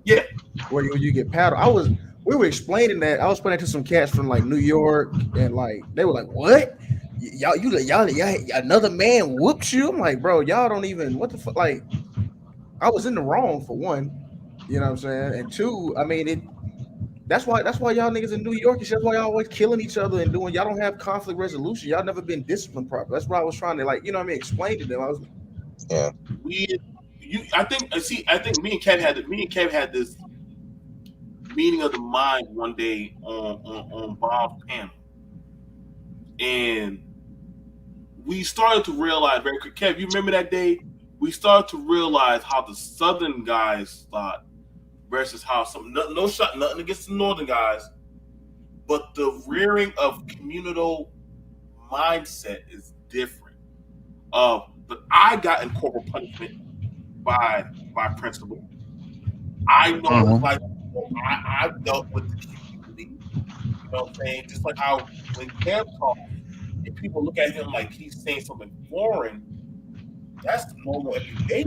Yeah, where you get paddled. We were explaining that. I was explaining to some cats from like New York, and like they were like, "What? Y'all, another man whoops you?" I'm like, "Bro, y'all don't even what the fuck?" Like, I was in the wrong for one. You know what I'm saying? And two, I mean it. That's why y'all niggas in New York. That's why y'all always killing each other and doing. Y'all don't have conflict resolution. Y'all never been disciplined properly. That's what I was trying to like. What I mean? Explain to them. I was Yeah. we, I think. See, I think me and Kev had this meeting of the mind one day on Bob's panel, and we started to realize very quick. Kev, you remember that day? We started to realize how the Southern guys thought versus how some no shot nothing against the Northern guys, but the rearing of communal mindset is different. But I got in corporal punishment by principle. I know what it's Hmm. like. I've dealt with the community. You know what I'm saying? Just like how when Kev talks and people look at him like he's saying something foreign, that's the normal everyday.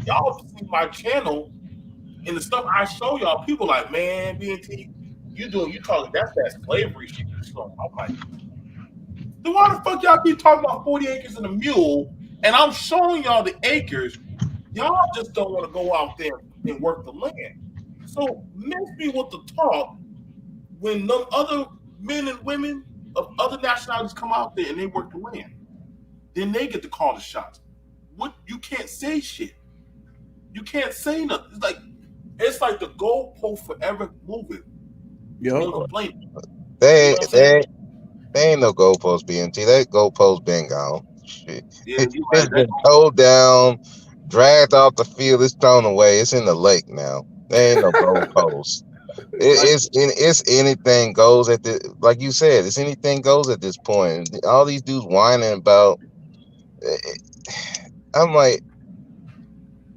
Y'all see my channel and the stuff I show y'all, people like, man, BNT, you talking that's that slavery shit you showing. I'm like, then why the fuck y'all keep talking about 40 acres and a mule? And I'm showing y'all the acres. Y'all just don't want to go out there and work the land. So mix me with the talk when them other men and women of other nationalities come out there and they work the land. Then they get to call the shots. What you can't say shit. You can't say nothing. It's like the goalpost forever moving yep. on the plane. You They know what I'm saying? they they ain't no goalpost BMT. That goalpost been gone. Shit. Yeah, you're It's right. That been towed down, dragged off the field. It's thrown away. It's in the lake now. There ain't no goalpost. like It's anything goes at the like you said. It's anything goes at this point. All these dudes whining about. I'm like,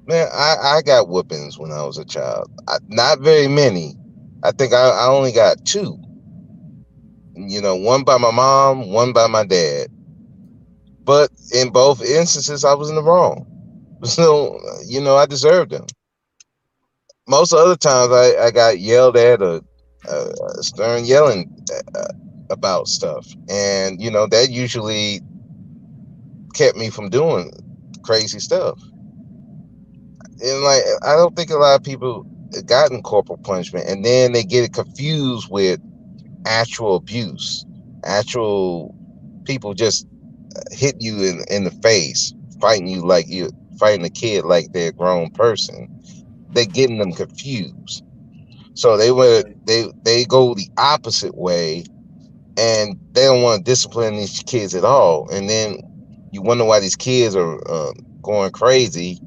man, I got whoopings when I was a child. Not very many. I think I only got two. One by my mom, one by my dad. But in both instances, I was in the wrong. So, I deserved them. Most other times, I got yelled at or stern yelling about stuff. And, that usually kept me from doing crazy stuff. And, like, I don't think a lot of people gotten corporal punishment. And then they get it confused with actual abuse, actual people just hitting you in the face, fighting you like you fighting a kid like they're a grown person. They're getting them confused. So they go the opposite way, and they don't want to discipline these kids at all. And then you wonder why these kids are going crazy,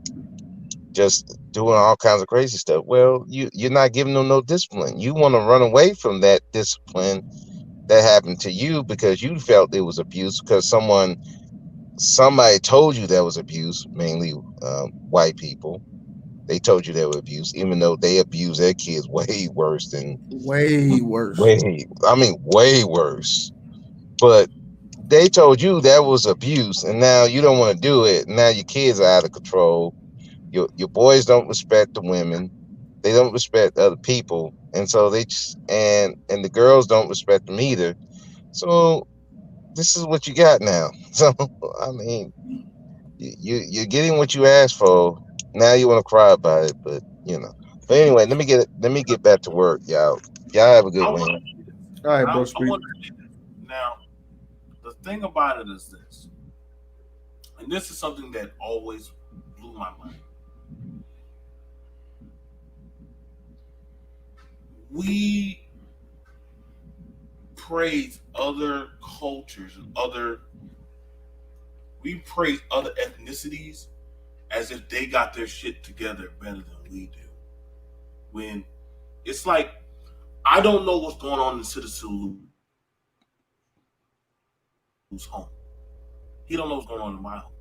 just doing all kinds of crazy stuff. Well, you're not giving them no discipline. You want to run away from that discipline that happened to you because you felt it was abuse because somebody told you that was abuse, mainly white people. They told you they were abuse, even though they abuse their kids way worse than Way worse. way worse. But they told you that was abuse, and now you don't want to do it. Now your kids are out of control. Your boys don't respect the women. They don't respect other people, and so they just and the girls don't respect them either. So this is what you got now. So I mean, you're getting what you asked for. Now you want to cry about it, but But anyway, let me get back to work, y'all. Y'all have a good I one. want to say this. All right, bro. I Speak. want to say this. Now, the thing about it is this, and this is something that always blew my mind. We praise other cultures and we praise other ethnicities as if they got their shit together better than we do. When it's like I don't know what's going on in Citizen Lou's home. He don't know what's going on in my home.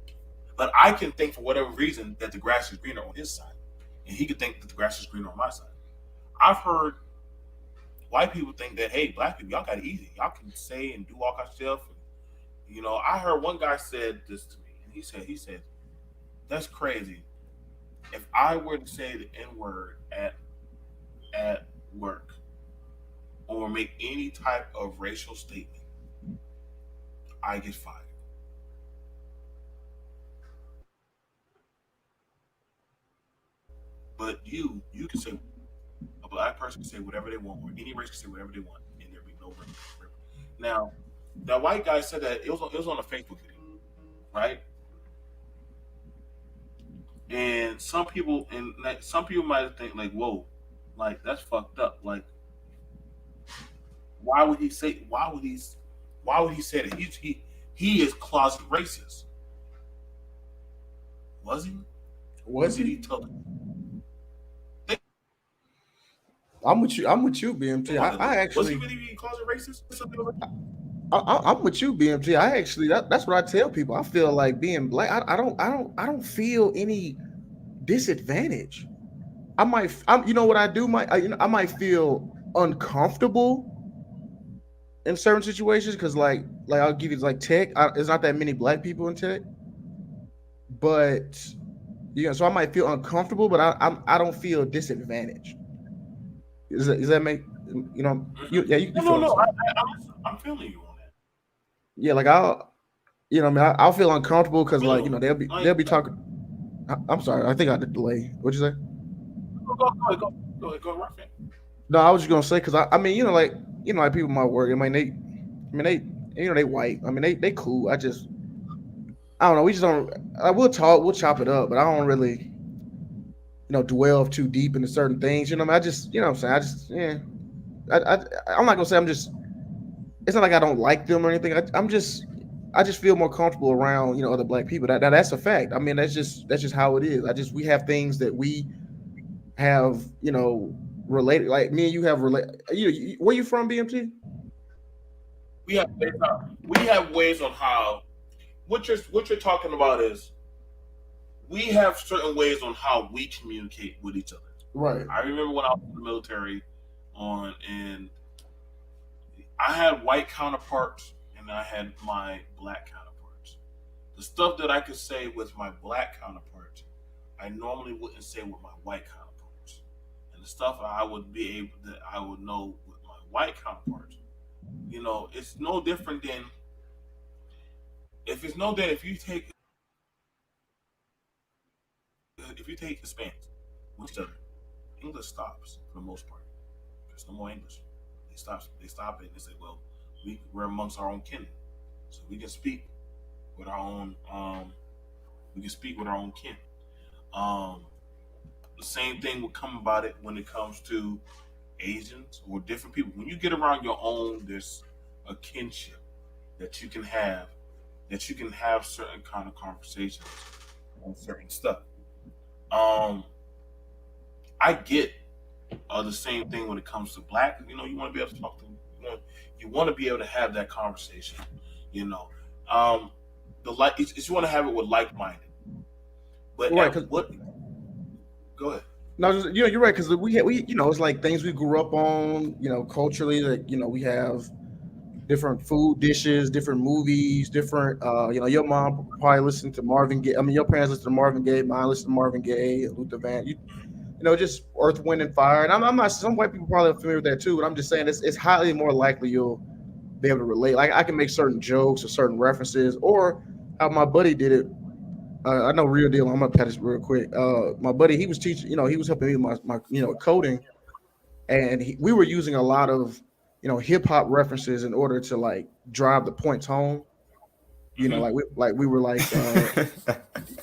But I can think for whatever reason that the grass is greener on his side. And he could think that the grass is greener on my side. I've heard white people think that, hey, black people, y'all got it easy. Y'all can say and do all kinds of stuff. I heard one guy said this to me, and he said, that's crazy. If I were to say the N word at work or make any type of racial statement, I get fired. But you can say a black person can say whatever they want, or any race can say whatever they want, and there be no repercussions. Now, that white guy said that it was on a Facebook video, right? And some people might think like, whoa, like that's fucked up. Like, why would he say? Why would he say that? He is closet racist. Was he? Or Was did he? he tell? Think about it. I'm with you. I'm with you, BMT. Was he I really being actually, closet racist? I'm with you, BMT. I actually, that's what I tell people. I feel like being black. I don't feel any disadvantage. You know what I do? I might feel uncomfortable in certain situations because, like I'll give you like tech. There's not that many black people in tech, but so I might feel uncomfortable, but I don't feel disadvantaged. Does that make Mm-hmm. yeah, you No, feel no, what I'm no. saying? I'm feeling you on that. Yeah, like I mean, I'll feel uncomfortable I'm because feeling like you on they'll that. be talking. I'm sorry, I think I had a delay. What'd you say? Go, rough it. No, I was just gonna say because I mean like people in my work. I mean they white. I mean they cool. I don't know. We just don't. We'll talk. We'll chop it up, but I don't really dwell too deep into certain things. You know what I mean? I just what I'm saying. I just yeah. I, I I'm not gonna say I'm just. It's not like I don't like them or anything. I just feel more comfortable around other black people. That's a fact. I mean that's just how it is. We have things that we have related. Like me and you have related. Where you from, BMT? We have ways on how what you're talking about is we have certain ways on how we communicate with each other. Right. I remember when I was in the military, and I had white counterparts and I had my black counterparts. The stuff that I could say with my black counterparts, I normally wouldn't say with my white counterparts. And the stuff I would know with my white counterparts, it's no different than if you take Hispanics with each other, English stops for the most part. There's no more English. They stop it and they say, well, we're amongst our own kin. So we can speak with our own kin. Um, the same thing would come about it when it comes to Asians or different people. When you get around your own, there's a kinship that you can have, certain kind of conversations on certain stuff. Um, I get the same thing when it comes to black. You want to be able to talk to them. You want to be able to have that conversation. You know, um, you want to have it with like minded. But Right. what? Go ahead. No, you're right because we it's like things we grew up on. Culturally, like we have different food dishes, different movies, different. Your mom probably listened to Marvin Gaye. I mean, your parents listened to Marvin Gaye. Mine listened to Marvin Gaye, Luther Van. Just Earth, Wind, and Fire. And I'm not. Some white people probably are familiar with that too. But I'm just saying it's highly more likely you'll be able to relate. Like I can make certain jokes or certain references, or how my buddy did it. I know real deal. I'm gonna pat this real quick. My buddy, he was teaching. He was helping me with my coding, and we were using a lot of hip hop references in order to like drive the points home. Hmm. We were like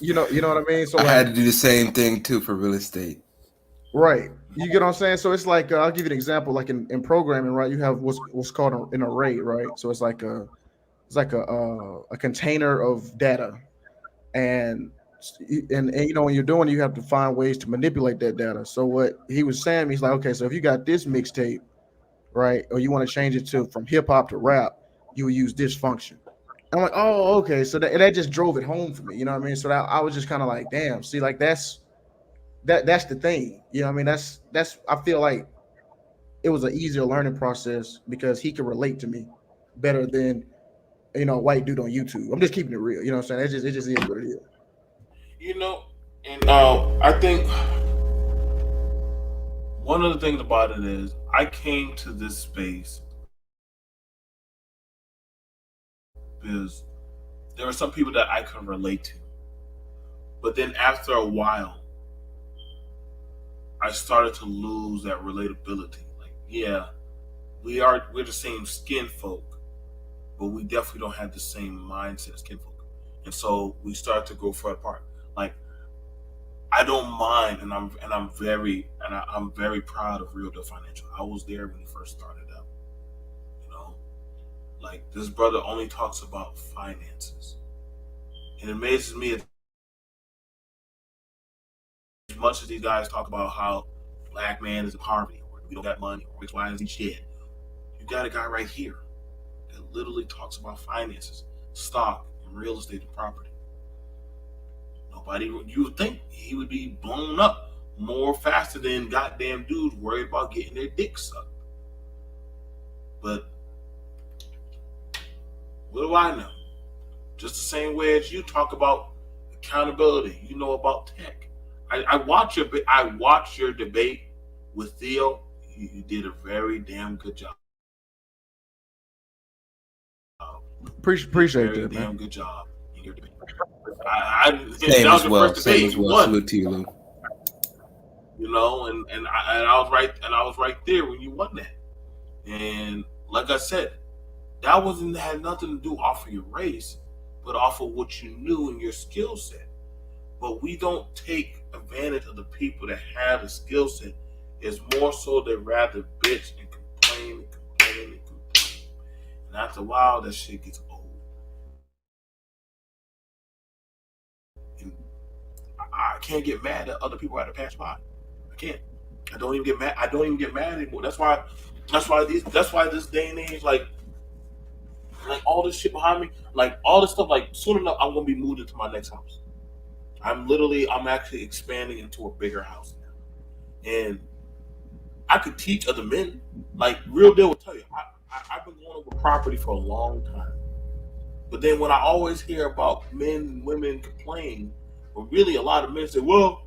you know what I mean. So I like had to do the same thing too for real estate. right, you get what I'm saying. So it's like I'll give you an example. Like in programming, right? You have what's called an array, right? So it's like a container of data, and when you're doing it, you have to find ways to manipulate that data. So what he was saying, he's like, okay, so if you got this mixtape, right, or you want to change it to from hip hop to rap, you would use this function. I'm like, oh, okay. So that just drove it home for me. You know what I mean? So that I was just kind of like, damn. See, like that's the thing. You know what I mean? That's I feel like it was an easier learning process because he could relate to me better than a white dude on YouTube. I'm just keeping it real. You know what I'm saying? It just is what it is. You know, and I think one of the things about it is I came to this space because there were some people that I could relate to. But then after a while, I started to lose that relatability. Like, yeah, we're the same skin folk, but we definitely don't have the same mindset as skin folk. And so we start to go further apart. Like, I don't mind, and I'm very proud of Real Deal Financial. I was there when he first started out. You know, like this brother only talks about finances. It amazes me as much as these guys talk about how black man is in poverty or we don't got money or X, Y, and Z shit. You got a guy right here that literally talks about finances, stock, and real estate and property. You would think he would be blown up more faster than goddamn dudes worried about getting their dick sucked. But what do I know? Just the same way as you talk about accountability, you know about tech. I watch your debate with Theo. You did a very damn good job. Appreciate Very that, damn man. good job in your debate. Same That was as your well. first Same debate. as You well. won. Salute to you, Lou. And I was right. And I was right there when you won that. And like I said, that had nothing to do off of your race, but off of what you knew and your skill set. But we don't take advantage of the people that have a skill set. It's more so they rather bitch and complain and complain and complain. And after a while, that shit gets old. And I can't get mad that other people had to pass by. I can't. I don't even get mad. I don't even get mad anymore. That's why. That's why this day and age, like all this shit behind me, like all this stuff. Like soon enough, I'm gonna be moved into my next house. I'm actually expanding into a bigger house now, and I could teach other men. Like real deal will tell you, I've been going over property for a long time. But then when I always hear about men and women complain, but really a lot of men say, "Well,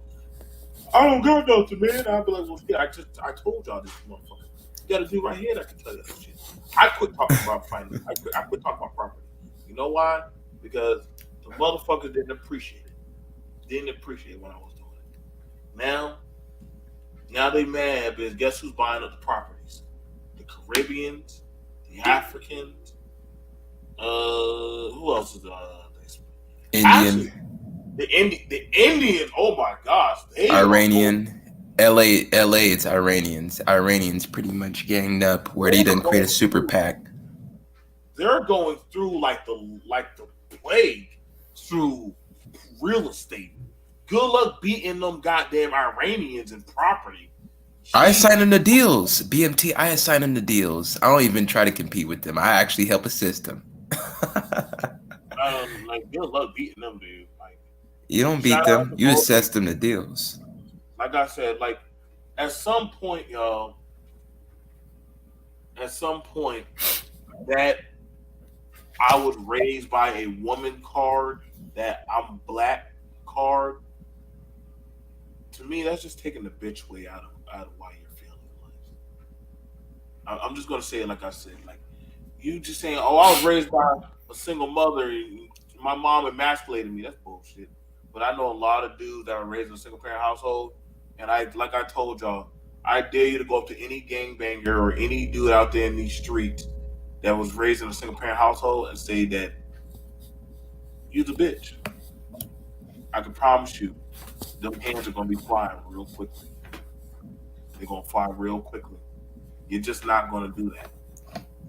I don't got nothing, man." I'll be like, "Well, shit, I told y'all this, motherfucker. You got to do right here that can tell you that shit." I quit talking about finance. I quit talking about property. You know why? Because the motherfuckers didn't appreciate it. Didn't appreciate it when I was doing it. Now, now they mad because guess who's buying up the properties? The Caribbeans, the Africans. Who else is Indian, actually the Indian? Oh my gosh, they are going. Iranian, LA. It's Iranians. Iranians pretty much ganged up where they They're done create a going super through. PAC. They're going through like the plague through real estate. Good luck beating them goddamn Iranians in property. I assign them Jesus. the deals. BMT, I assign them the deals. I don't even try to compete with them. I actually help assist them. Like good luck beating them, dude. Like You don't beat shout out them. to You both of assess you. them the deals. Like I said, like at some point, y'all, at some point that I was raised by a woman card, that I'm black card, to me that's just taking the bitch way out of why you're feeling life. I'm just gonna say it like I said, like you just saying, "Oh, I was raised by a single mother. And my mom emasculated me." That's bullshit. But I know a lot of dudes that are raised in a single parent household, and like I told y'all, I dare you to go up to any gangbanger or any dude out there in these streets that was raised in a single parent household and say that you're the bitch. I can promise you, them hands are gonna be flying real quickly. They're gonna fly real quickly. You're just not gonna do that.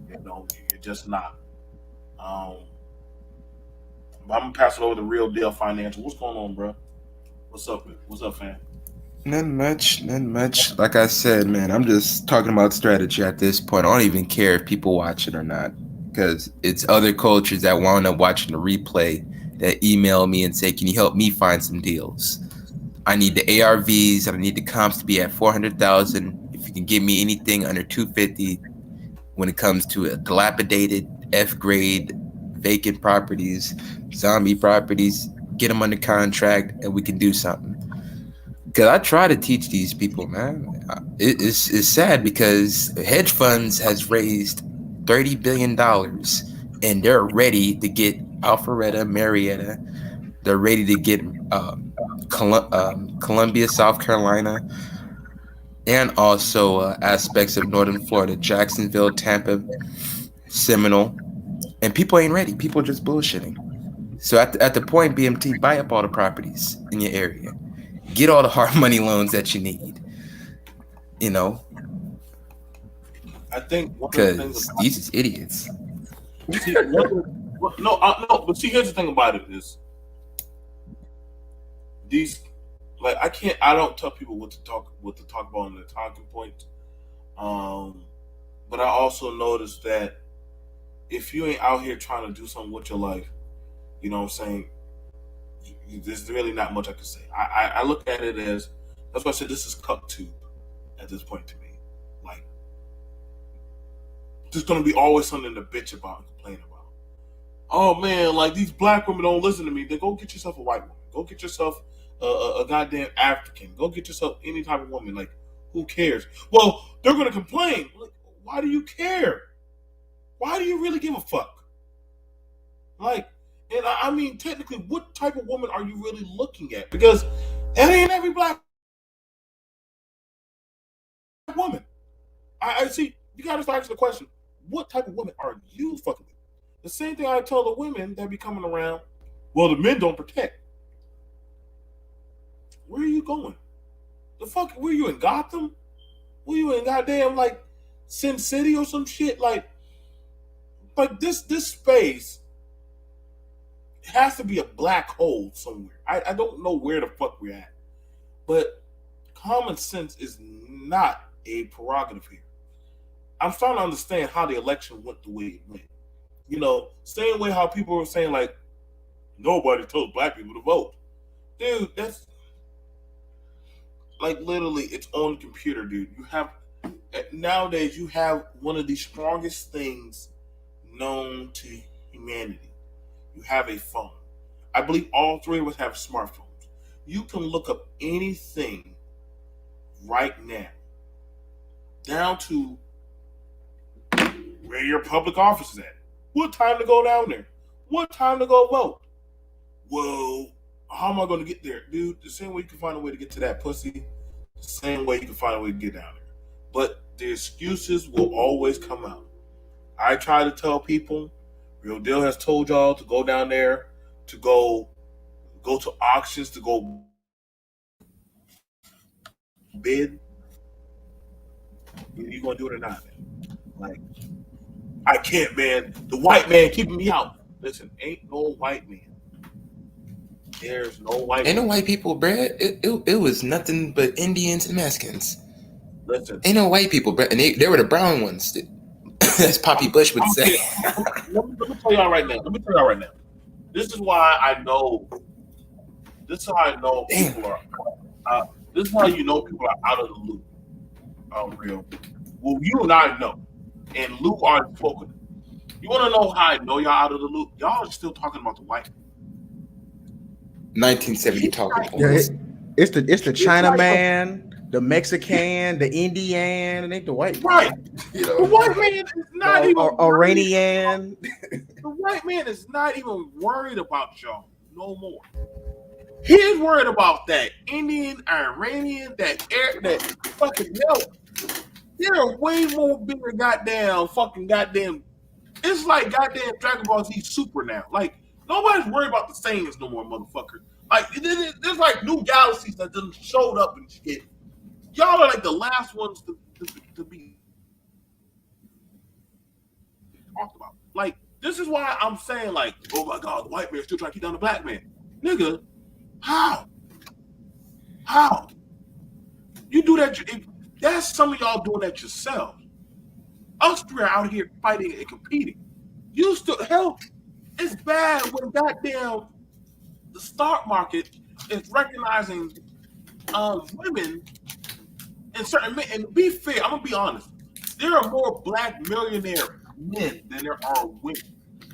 You know, you're just not. Um, but I'm gonna pass it over to Real Deal Financial. What's going on, bro? What's up? What's up, fam? Nothing much, nothing much. Like I said, man, I'm just talking about strategy at this point. I don't even care if people watch it or not, because it's other cultures that wound up watching the replay that email me and say, "Can you help me find some deals? I need the ARVs and I need the comps to be at 400,000. If you can give me anything under 250 when it comes to a dilapidated F grade vacant properties, zombie properties, get them under contract and we can do something." Because I try to teach these people, man. It's sad because hedge funds has raised $30 billion and they're ready to get Alpharetta, Marietta. They're ready to get Columbia, South Carolina, and also aspects of Northern Florida, Jacksonville, Tampa, Seminole. And people ain't ready. People are just bullshitting. So at the point, BMT, buy up all the properties in your area. Get all the hard money loans that you need, you know, I think one of the things because about these is idiots. see no, no, but see, here's the thing about it is these like I don't tell people what to talk about in their talking points. Um, but I also noticed that if you ain't out here trying to do something with your life, you know what I'm saying, there's really not much I can say. I look at it as that's why I said this is cuck tube at this point to me. Like there's gonna be always something to bitch about and complain about. Oh man, like these black women don't listen to me. Then go get yourself a white woman. Go get yourself a goddamn African. Go get yourself any type of woman. Like who cares? Well, they're gonna complain. Like, why do you care? Why do you really give a fuck? Like, and I mean, technically, what type of woman are you really looking at? Because that ain't every black woman. I see. You gotta start asking the question: what type of woman are you fucking with? The same thing I tell the women that be coming around. Well, the men don't protect. Where are you going? The fuck? Were you in Gotham? Were you in goddamn like Sin City or some shit? Like this space has to be a black hole somewhere. I don't know where the fuck we're at, but common sense is not a prerogative here. I'm starting to understand how the election went the way it went. You know, same way how people were saying like nobody told black people to vote. dude. That's like literally, it's on the computer, dude. You have nowadays you have one of the strongest things known to humanity. You have a phone. I believe all three of us have smartphones. You can look up anything right now, down to where your public office is at. What time to go down there? What time to go vote? Well, how am I going to get there, dude? The same way you can find a way to get to that pussy, the same way you can find a way to get down there. But the excuses will always come out. I try to tell people, Real Deal has told y'all to go down there, to go to auctions, to go bid. You gonna do it or not, man? Like, I can't, man. The white man keeping me out. Listen, ain't no white man. There's no white Ain't no man. white people, bruh. It was nothing but Indians and Mexicans. Listen, Ain't no white people, bruh. And they were the brown ones. As Poppy Bush would say. let me tell y'all right now. Let me tell y'all right now. This is why I know. This is how I know Damn. people are. This is how you know people are out of the loop. Real. Well, you and I know, and Luke already spoken. You want to know how I know y'all out of the loop? Y'all are still talking about the white. 1970 talking Yeah, points. it's the China man, the Mexican, the Indian, and ain't the white man. Right. You The know, white man is not even Iranian. The white man is not even worried about y'all no more. He's worried about that Indian, Iranian, that fucking milk. They're way more bigger goddamn. It's like goddamn Dragon Ball Z Super now. Like nobody's worried about the Saiyans no more, motherfucker. Like there's like new galaxies that just showed up and shit. Y'all are like the last ones to be talked about. Like this is why I'm saying like, oh my god, the white man's still trying to keep down the black man, nigga. How? How? You do that? That's some of y'all doing that yourselves. Us three are out here fighting and competing. You still hell. It's bad when goddamn the stock market is recognizing women and certain men. And to be fair, I'm gonna be honest. There are more black millionaire men than there are women.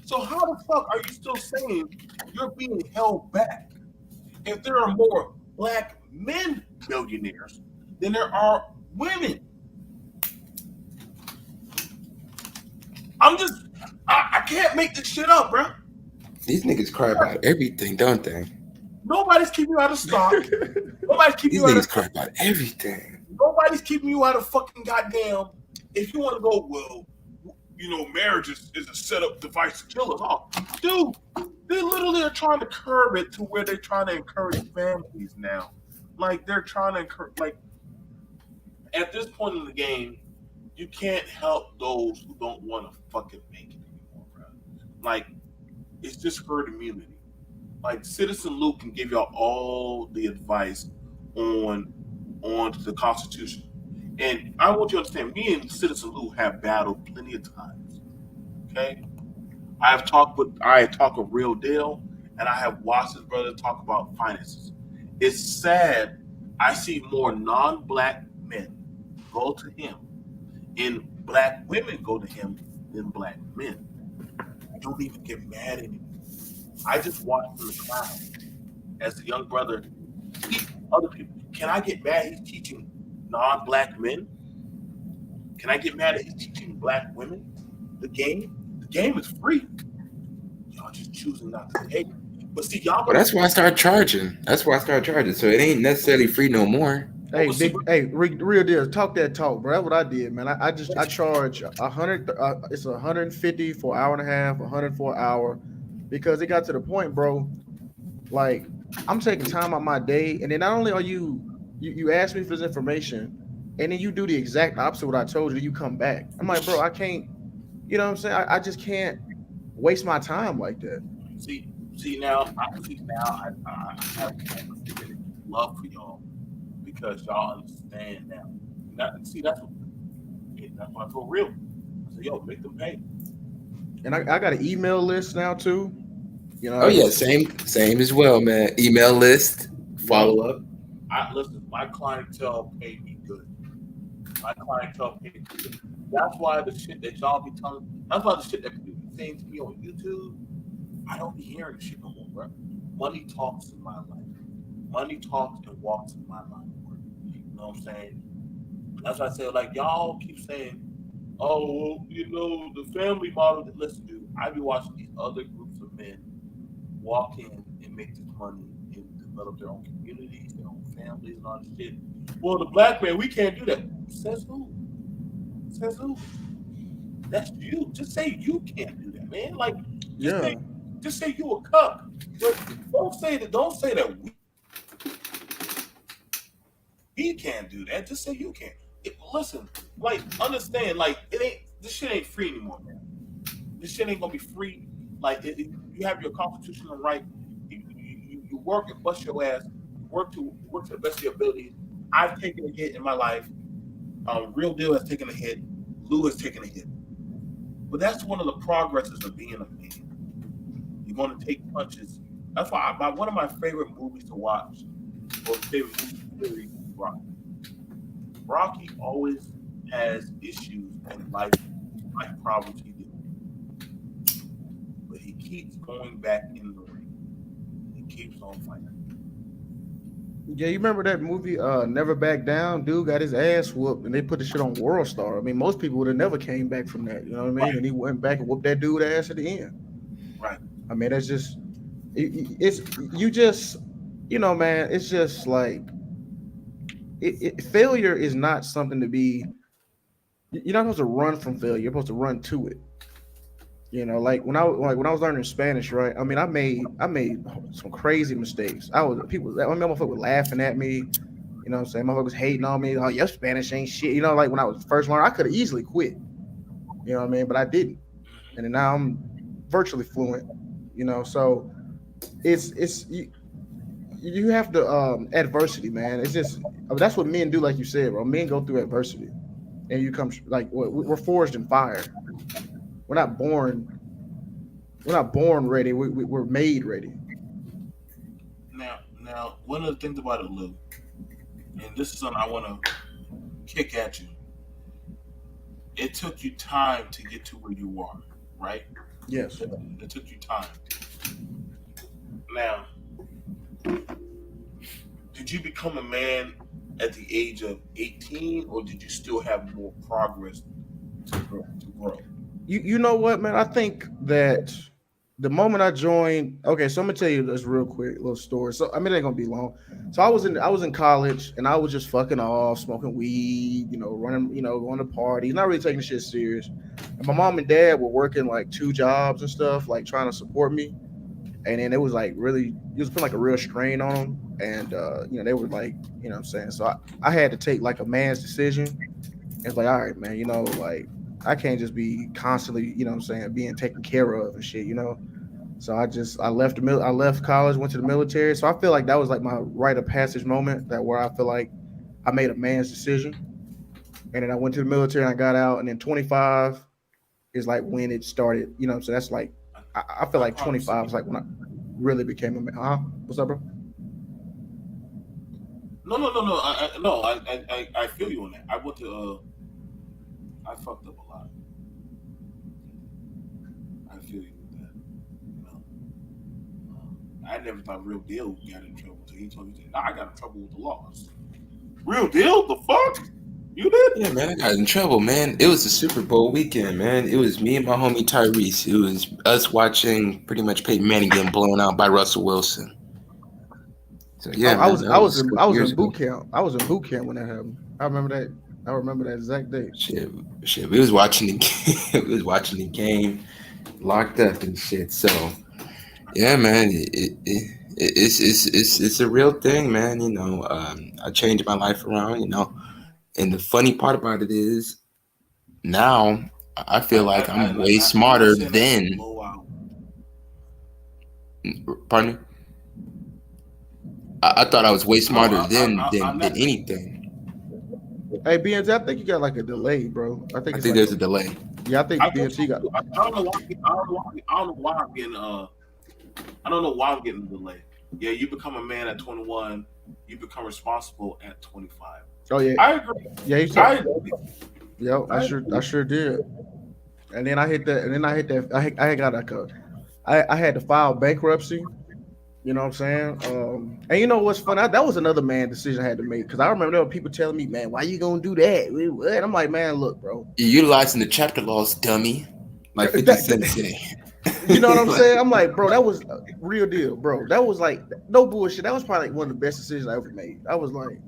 So how the fuck are you still saying you're being held back if there are more black men millionaires than there are women? I can't make this shit up, bro. These niggas cry about everything, don't they? Nobody's keeping you out of stock. Nobody's keeping These you out of niggas cry about everything. Nobody's keeping you out of fucking goddamn. If you want to go, well, you know, marriage is a setup device to kill us all. Dude, they literally are trying to curb it to where they're trying to encourage families now. Like, they're trying to encourage, like, at this point in the game, you can't help those who don't want to fucking make it anymore, bro. Like, it's just herd immunity. Like, Citizen Luke can give y'all all the advice on the Constitution. And I want you to understand, me and Citizen Lou have battled plenty of times. Okay? I have talked a real deal, and I have watched his brother talk about finances. It's sad I see more non-black men go to him and black women go to him than black men. I don't even get mad anymore. I just watch from the crowd as the young brother teach other people. Can I get mad he's teaching non-black men? Can I get mad that he's teaching black women the game? The game is free. Y'all just choosing not to pay. But see, y'all. Well, that's why I started charging. So it ain't necessarily free no more. Hey, real deal. Talk that talk, bro. That's what I did, man. I charge 100. It's 150 for an hour and a half, 100 for an hour, because it got to the point, bro. Like I'm taking time out my day, and then not only are you ask me for this information, and then you do the exact opposite of what I told you. You come back. I'm like, bro, I can't. You know what I'm saying? I just can't waste my time like that. See now. I have love for y'all because y'all understand now. That's why I told real. I said, yo, make them pay. And I got an email list now too. You know, Oh I yeah, just same as well, man. Email list, Yep. follow up. I listen. My clientele pay me good. My clientele pay me good. That's why the shit that y'all be telling. That's why the shit that people be saying to me on YouTube. I don't be hearing the shit no more, bro. Money talks in my life. Money talks and walks in my life, bro. You know what I'm saying? That's why I say, like, y'all keep saying, oh, well, the family model. Listen, dude, I be watching these other groups of men walk in and make this money and develop their own communities, their own families, and all this shit. Well, the black man, we can't do that. Says who? Says who? That's you. Just say you can't do that, man. Like, just say, yeah. just say you a cuck. But don't say that. Don't say that we can't do that. Just say you can. Listen, like, understand, like, it ain't. This shit ain't free anymore, man. This shit ain't gonna be free. Like, you have your constitutional right. You work and bust your ass. You work to the best of your abilities. I've taken a hit in my life. Real deal has taken a hit. Lou has taken a hit. But that's one of the progresses of being a man. You're going to take punches. That's why one of my favorite movies to watch, or favorite movie series, is Rocky. Rocky always has issues and life problems he deals with, but he keeps going back in the ring. He keeps on fighting. Yeah, you remember that movie, Never Back Down? Dude got his ass whooped, and they put the shit on World Star. I mean, most people would have never came back from that. You know what I mean? Right, And he went back and whooped that dude ass at the end. right. I mean, that's just it's you just man. It's just like failure is not something to be. You're not supposed to run from failure. You're supposed to run to it. Like when I was learning Spanish, right? I mean, I made some crazy mistakes. I mean, motherfuckers were laughing at me. You know what I'm saying? Motherfuckers hating on me. Oh, your Spanish ain't shit. Like when I was first learning, I could have easily quit. You know what I mean? But I didn't. And then now I'm virtually fluent. So you have to adversity, man. It's just that's what men do, like you said, bro. Men go through adversity, and you come like we're forged in fire. We're not born. We're not born ready. We're made ready. Now, one of the things about it, Lou, and this is something I want to kick at you. It took you time to get to where you are, right? Yes. It took you time. Now, did you become a man at the age of 18, or did you still have more progress to grow? You know what, man? I think that the moment I joined, okay, so I'm gonna tell you this real quick little story. So I mean, it ain't gonna be long. So I was in college and I was just fucking off, smoking weed, running, going to parties, not really taking shit serious. And my mom and dad were working like two jobs and stuff, like trying to support me. And then it was like really, it was putting like a real strain on them. And they were like, what I'm saying. So I had to take like a man's decision. It's like, all right, man, like I can't just be constantly, what I'm saying, being taken care of and shit. So I left I left college, went to the military. So I feel like that was like my rite of passage moment, that where I feel like I made a man's decision. And then I went to the military and I got out. And then 25 is like when it started, So that's like I feel I like promise 25 is you. like when I really became a man. Huh? What's up, bro? No, no, no, no. No. I feel you on that. I went to. I fucked up a lot. I feel you with that. You know, I never thought Real Deal got in trouble until he told me that. Nah, I got in trouble with the laws. Real Deal? The fuck? You did? Yeah, man, I got in trouble, man. It was the Super Bowl weekend, man. It was me and my homie Tyrese. It was us watching pretty much Peyton Manning getting blown out by Russell Wilson. So Oh, yeah, I man, was that I was was a in I couple was years in ago. boot camp. I was in boot camp when that happened. I remember that. I remember that exact date. Shit, shit. We was watching the game. We was watching the game, locked up and shit. So yeah, man, it's a real thing, man. I changed my life around. And the funny part about it is now I feel like I'm way I'm not smarter saying that to than. blow out. Pardon me. I thought I was way No, smarter I'm than not. anything. Hey, BNT, I think you got like a delay, bro. I think I it's think like there's a a delay. yeah. I I think think BNT so got. too. I don't know why. I don't know why I'm getting. I don't know why I'm getting the delay. Yeah, you become a man at 21. You become responsible at 25. Oh yeah, I agree. yeah. He's I up. agree. Yep, I I agree. sure did. And then I hit that. And then I hit that. I got like a. I had to file bankruptcy. You know what I'm saying? And you know what's funny? That was another man decision I had to make because I remember there were people telling me, "Man, why you gonna do that?" And I'm like, "Man, look, bro. You're utilizing the chapter laws, dummy. Like 50 Cent say. You know what I'm Like, saying? I'm like, bro, that was a real deal, bro. That was like no bullshit. That was probably like one of the best decisions I ever made. I was like,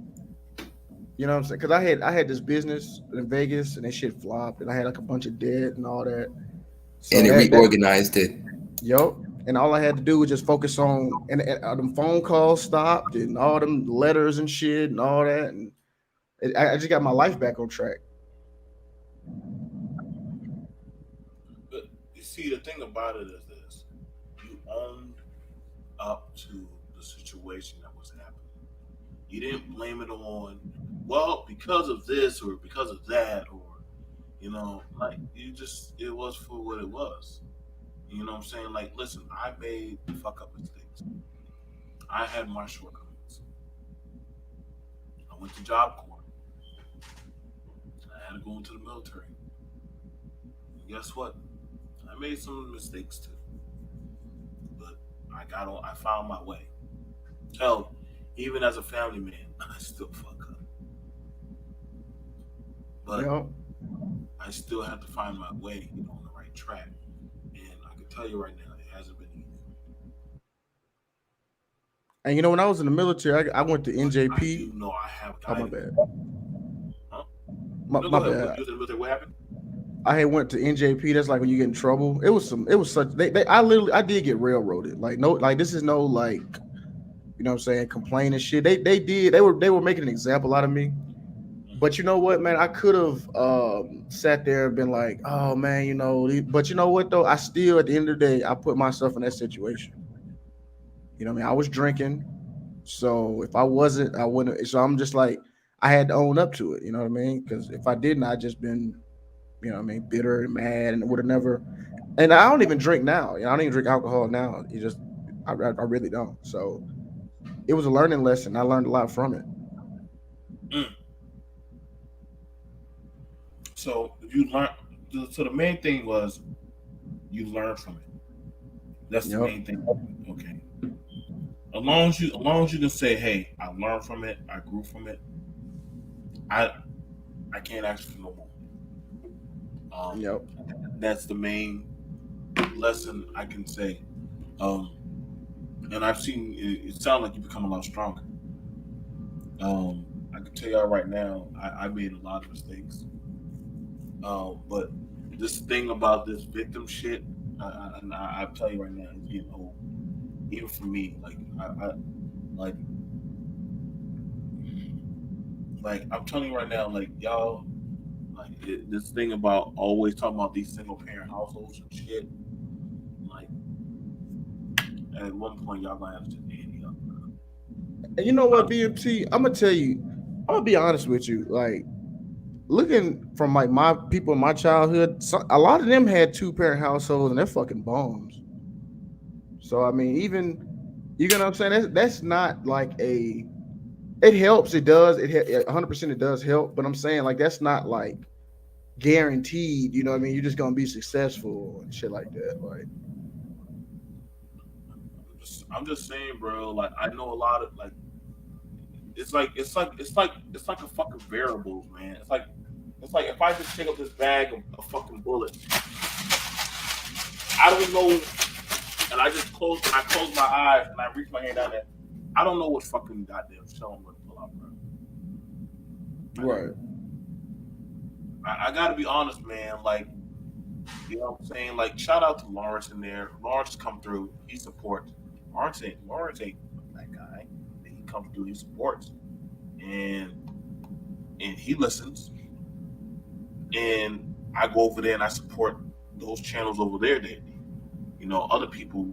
you know what I'm saying? Because I had this business in Vegas and that shit flopped, and I had like a bunch of debt and all that. So and it that reorganized it. yup. And all I had to do was just focus on and them phone calls stopped and all them letters and shit and all that, and I just got my life back on track. But you see, the thing about it is this: you owned up to the situation that was happening. You didn't blame it on, well, because of this or because of that, or like you just it was for what it was. You know what I'm saying? Like, listen, I made fuck up mistakes. I had my shortcomings. I went to job corps. I had to go into the military. And guess what? I made some mistakes too, but I got on. I found my way. Hell, even as a family man, I still fuck up. You But know. I still have to find my way, on the right track. And I can tell you right now, it hasn't been easy. And when I was in the military, I went to But I NJP. do know I have Oh my guidance. bad. Huh? My, No, my go ahead. What bad. you was in the military? What happened? I had went to NJP. That's like when you get in trouble. It was such. I did get railroaded. Like no, like this is no like what I'm saying, complaining shit. They were making an example out of me. But you know what, man? I could have sat there and been like, oh man, But you know what though? I still at the end of the day, I put myself in that situation. You know what I mean? I was drinking, so if I wasn't, I wouldn't. So I'm just like, I had to own up to it. You know what I mean? Because if I didn't, I'd just been, bitter and mad, and would have never. And I don't even drink now. I don't even drink alcohol now. I really don't. So it was a learning lesson. I learned a lot from it. Mm. So you learn. So the main thing was you learn from it. That's the Yep. main thing. Okay. As long as you can say, "Hey, I learned from it. I grew from it." I I can't ask for no more. Um, Yep. that's the main lesson I can say. Um, and I've seen it sound like you become a lot stronger. I can tell y'all right now, I made a lot of mistakes. But this thing about this victim shit, I tell you right now, it's getting old. Even for me, like, like I'm telling you right now, like y'all, like this thing about always talking about these single parent households and shit. Like at one point, y'all gonna have to ante up. And you know I, what, BMT? I'm gonna tell you. I'm gonna be honest with you. Like looking from like my people in my childhood, a lot of them had two parent households and they're fucking bombs. So I mean, even you know what I'm saying? That's not like a. It helps. It does. 100%. It does help. But I'm saying like that's not like guaranteed. You know what I mean? You're just gonna be successful and shit like that. Like I'm just saying, bro. Like I know a lot of like it's like a fucking variables, man. It's like if I just pick up this bag of fucking bullets, I don't know, and I close my eyes and I reach my hand down there. I don't know what fucking goddamn shell I'm gonna pull out, bro. I don't. right. I gotta be honest, man. Like you know what I'm saying. Like shout out to Lawrence in there. Lawrence come through. He supports. Lawrence ain't that guy. He comes through. He supports and he listens and I go over there and I support those channels over there. That other people,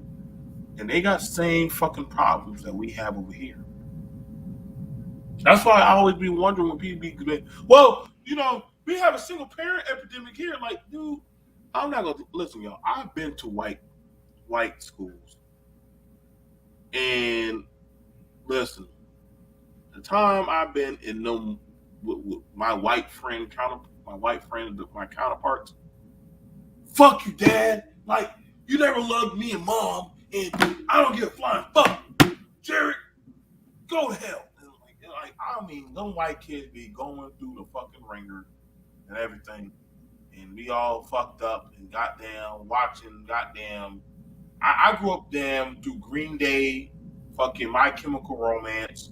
and they got same fucking problems that we have over here. That's why I always be wondering when people be, well, we have a single parent epidemic here. Like, dude, I'm not gonna listen, y'all. I've been to white schools. And listen, the time I've been in them with my white friend my counterparts. Fuck you, dad. Like you never loved me and mom, and I don't give a flying fuck. Jared, go to hell. I mean, them white kids be going through the fucking ringer and everything, and we all fucked up and goddamn watching goddamn. I grew up damn through Green Day, fucking My Chemical Romance,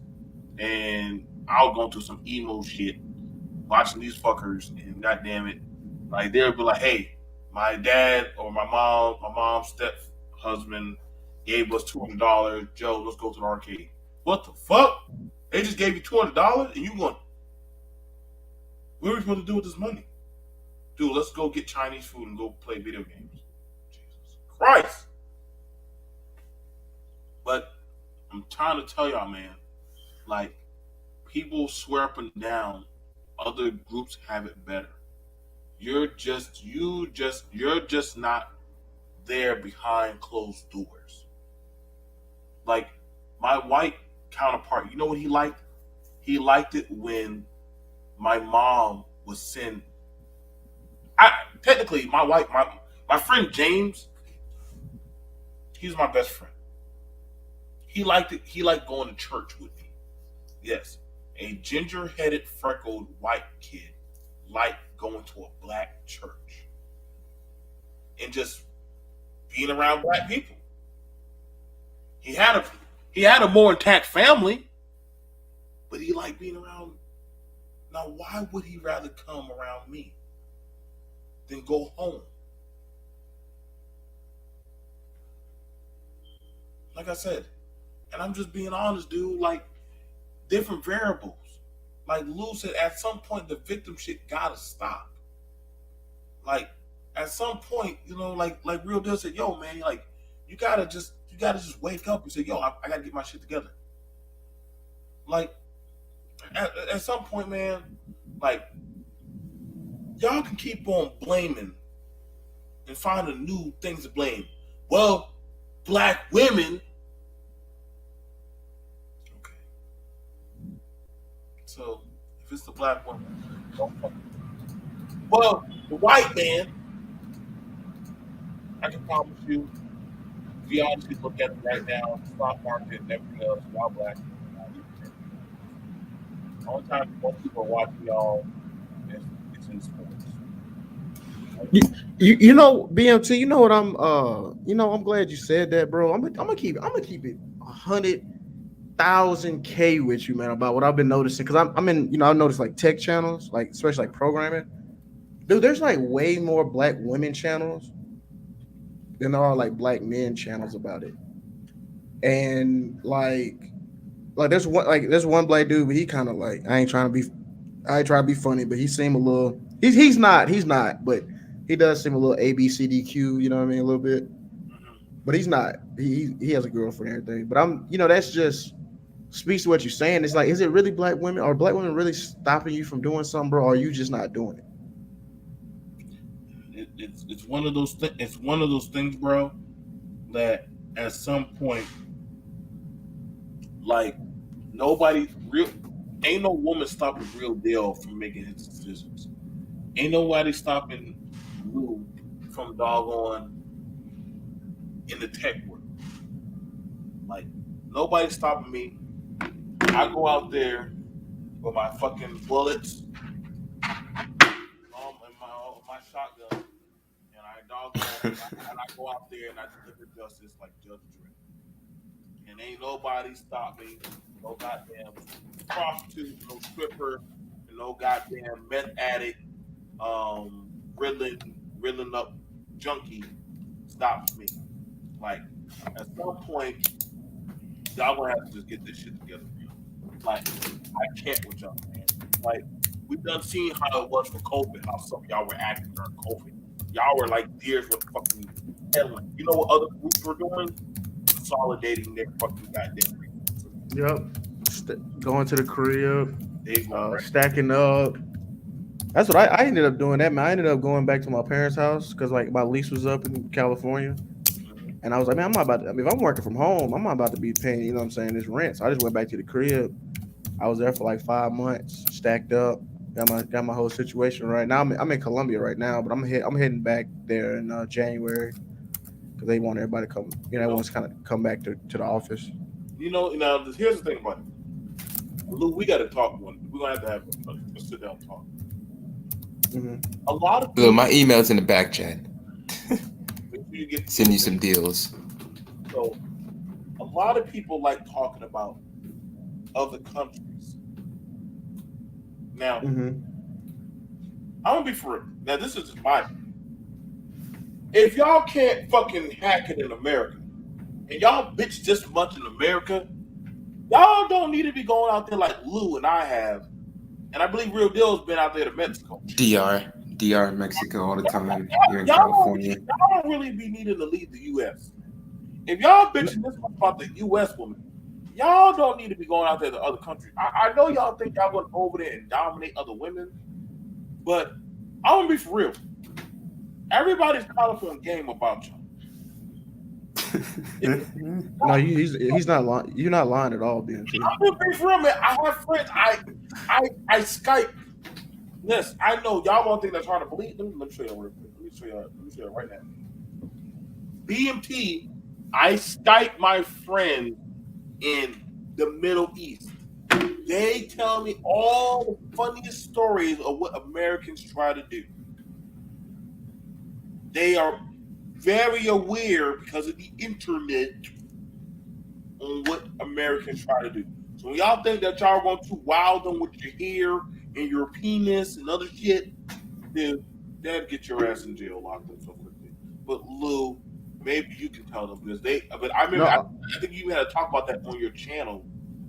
and I was going through some emo shit watching these fuckers, and goddamn it, like they'll be like, "Hey, my dad or my mom's step husband gave us $200. Joe, let's go to the arcade." What the fuck? They just gave you $200, and you going? What are we supposed to do with this money, dude? Let's go get Chinese food and go play video games. Jesus Christ! But I'm trying to tell y'all, man, like people swear up and down other groups have it better. You're just not there behind closed doors. Like my white counterpart, you know what he liked? He liked it when my mom would send. Technically my friend James, he's my best friend. He liked it. He liked going to church with me. Yes, a ginger-headed, freckled white kid liked going to a black church and just being around black people. He had a more intact family, but he liked being around. Now, why would he rather come around me than go home? Like I said, and I'm just being honest, dude. Like different variables. Like Lou said, at some point the victim shit gotta stop. Like at some point, like Real Deal said, yo, man, like you gotta just wake up and say, yo, I gotta get my shit together. Like at some point, man, like y'all can keep on blaming and finding new things to blame. Well, black women. Okay. So if it's the black woman, don't fuck. Well, the white man, I can promise you, if you honestly look at it right now, the stock market and everything else, y'all black people. The only time most people are watching y'all is in sports. BMT, you know what I'm glad you said that, bro. I'm gonna keep it 100,000K with you, man, about what I've been noticing. Cause I'm in, I noticed like tech channels, like especially like programming. Dude, there's like way more black women channels than there are like black men channels about it. And there's one black dude, but he kind of like I ain't trying to be funny, but he seemed a little he's not, but he does seem a little ABCDQ, you know what I mean, a little bit. But he's not. He has a girlfriend and everything. But that's just speaks to what you're saying. It's like, is it really black women? Are black women really stopping you from doing something, bro? Or are you just not doing it? It's one of those things. It's one of those things, bro, that at some point, like ain't no woman stopping Real Deal from making his decisions. Ain't nobody stopping Lou from doggone in the tech world. Like nobody's stopping me. I go out there with my fucking bullets, and my shotgun, and I doggone and I go out there and I deliver justice like Judge Dredd. And ain't nobody stop me. No goddamn prostitute, no stripper, no goddamn meth addict, riddling up junkie stops me. Like at some point, y'all gonna have to just get this shit together. Like I can't with y'all, man. Like we done seen how it was for COVID, how some of y'all were acting during COVID. Y'all were like deers with fucking headline. You know what other groups were doing? Consolidating their fucking goddamn resources. Yep. Going to the crib, Right. stacking up. That's what I ended up doing. That, man. I ended up going back to my parents' house because like my lease was up in California, And I was like, man, I'm not about to, I mean, if I'm working from home, I'm not about to be paying, you know what I'm saying, this rent. So I just went back to the crib. I was there for like 5 months, stacked up, got my whole situation right now. I'm in Colombia right now, but I'm heading back there in January because they want everybody to come. You know, You know, everyone's kind of come back to the office. now here's the thing about it. Lou, we got to talk one. We're gonna have to have a sit down talk. Hmm. A lot of Look, people, my email's in the back chat. make sure you get Send you some deals. so. A lot of people like talking about other countries. Now, Hmm. I'm gonna be for real. Now, this is just my. If y'all can't fucking hack it in America, and y'all bitch this much in America, y'all don't need to be going out there like Lou and I have. And I believe Real Deal's been out there to Mexico. DR, Mexico all the time. You're in Y'all California. don't really be needing to leave the U.S. If y'all bitching this much about the U.S. woman, y'all don't need to be going out there to other countries. I know y'all think y'all going over there and dominate other women, but I'm gonna be for real. Everybody's California game about y'all. No, he's not lying. You're not lying at all, BNT. I'm gonna be for real, man. I have friends. I Skype. Yes, I know y'all gonna think that's hard to believe. Let me show you real quick. Let me show you right now. BMT. I Skype my friend in the Middle East. They tell me all the funniest stories of what Americans try to do. They are very aware because of the internet on what Americans try to do. So when y'all think that y'all going to wow them with your hair and your penis and other shit, then that'd get your ass in jail locked up so quickly. But Lou, maybe you can tell them because they. But I remember, No, I think you had to talk about that on your channel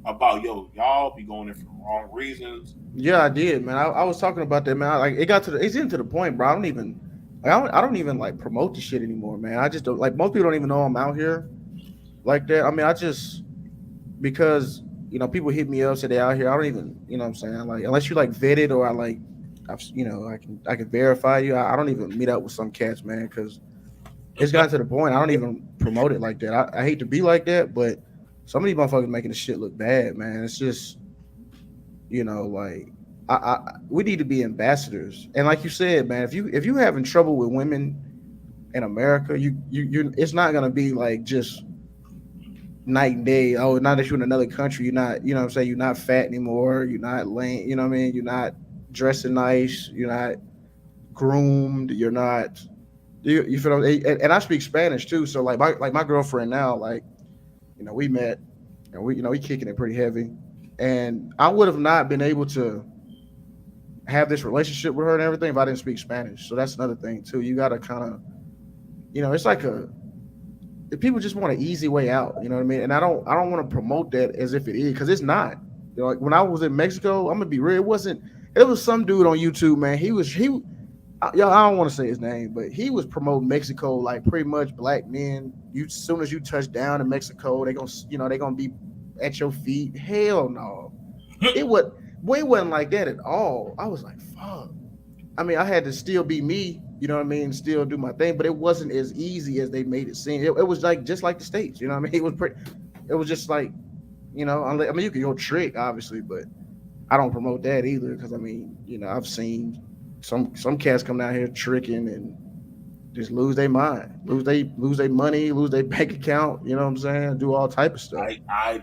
about y'all be going there for the wrong reasons. yeah, I did, man. I was talking about that, man. Like it's getting to the point, bro. I don't even like promote the shit anymore, man. I just don't like most people don't even know I'm out here like that. I mean, I just because people hit me up say they out here. I don't even what I'm saying, like unless you like vetted or I can verify you. I don't even meet up with some cats, man, because it's gotten to the point I don't even promote it like that. I hate to be like that, but some of these motherfuckers making the shit look bad, man. It's just like we need to be ambassadors. And like you said, man, if you having trouble with women in America, you it's not gonna be like just night and day. Oh, now that you're in another country, you're not, what I'm saying, you're not fat anymore, you're not lame, you know what I mean? You're not dressing nice, you're not groomed, you're not you feel and I speak Spanish too. So like my girlfriend now, like, we met and we kicking it pretty heavy. And I would have not been able to have this relationship with her and everything if I didn't speak Spanish. So that's another thing too. You gotta kind of, it's like people just want an easy way out. You know what I mean? And I don't want to promote that as if it is because it's not. Like when I was in Mexico, I'm gonna be real. It wasn't. It was some dude on YouTube, man. Y'all, I don't want to say his name, but he was promoting Mexico like pretty much black men. As soon as you touch down in Mexico, they gonna be at your feet. Hell no. It was Way wasn't like that at all. I was like, fuck. I mean, I had to still be me, you know what I mean, still do my thing, but it wasn't as easy as they made it seem. It was like just like the States, you know what I mean? It was just like, I mean, you can go trick, obviously, but I don't promote that either because I mean, I've seen some cats come down here tricking and just lose their mind, lose their money, lose their bank account, you know what I'm saying? Do all type of stuff. I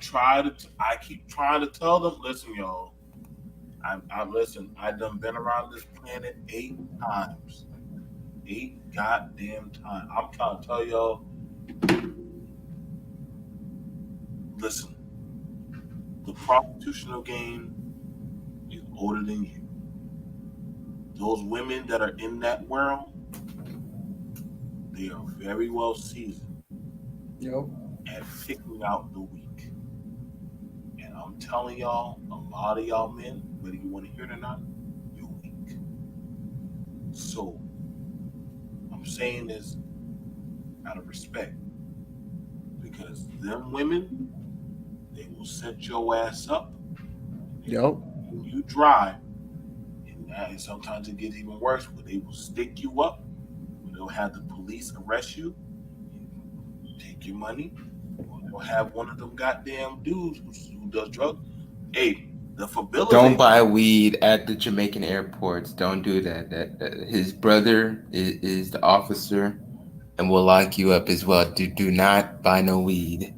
keep trying to tell them, listen, y'all. I listen. I done been around this planet 8 times, 8 goddamn times. I'm trying to tell y'all. Listen, the prostitutional game is older than you. Those women that are in that world, they are very well seasoned Yep. at picking out the weak. And I'm telling y'all, a lot of y'all men, whether you want to hear it or not, you're weak. So I'm saying this out of respect because them women, they will set your ass up. Yep. When you drive, and sometimes it gets even worse, where they will stick you up, where they'll have the police arrest you, take your money, or have one of them goddamn dudes who does drugs. Hey, the Fabillas Don't ain't. buy weed at the Jamaican airports. Don't do that. His brother is the officer and will lock you up as well. Do not buy no weed